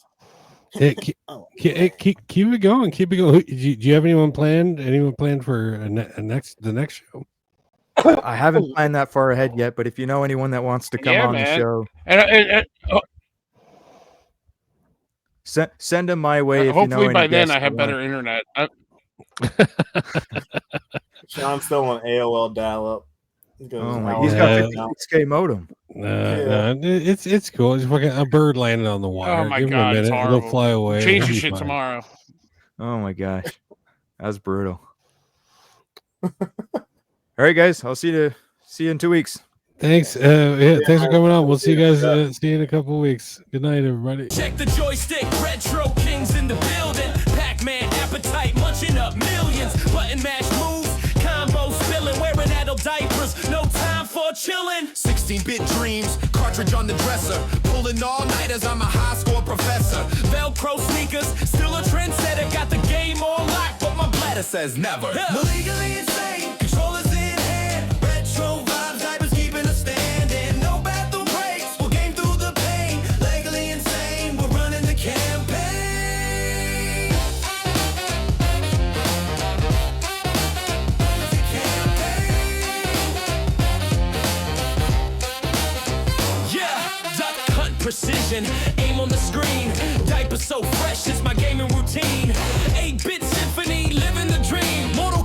keep it going. Keep it going. Do you have anyone planned? Anyone planned for the next show? I haven't planned that far ahead yet, but if you know anyone that wants to come on the show, send them my way. If hopefully you know by any then guests I have that better want. internet. Sean's still on AOL dial-up. Oh my! He's got 56K modem. It's cool. It's fucking a bird landed on the water. Oh my Give him god! a minute. It'll fly away. Change It'll your be shit fine. tomorrow. Oh my gosh, that's brutal. All right, guys. I'll see you in 2 weeks. Thanks. Thanks for coming on. We'll see you guys. See you in a couple of weeks. Good night, everybody. Check the joystick, retro kings in the building. Pac-Man appetite, munching up millions. Button mash moves, combo spilling, wearing adult diapers. No time for chilling. 16-bit dreams, cartridge on the dresser. Pulling all-nighters, I'm a high score professor. Velcro sneakers, still a trendsetter. Got the game on lock, but my bladder says never. Legally insane, controllers in hand. Retro vibes, diapers keeping us standing. No bathroom breaks, we'll game through the pain. Legally insane, we're running the campaign. Yeah, duck hunt precision, aim on the screen. Diaper so fresh, it's my gaming routine. 8-bit symphony, living the dream. Mortal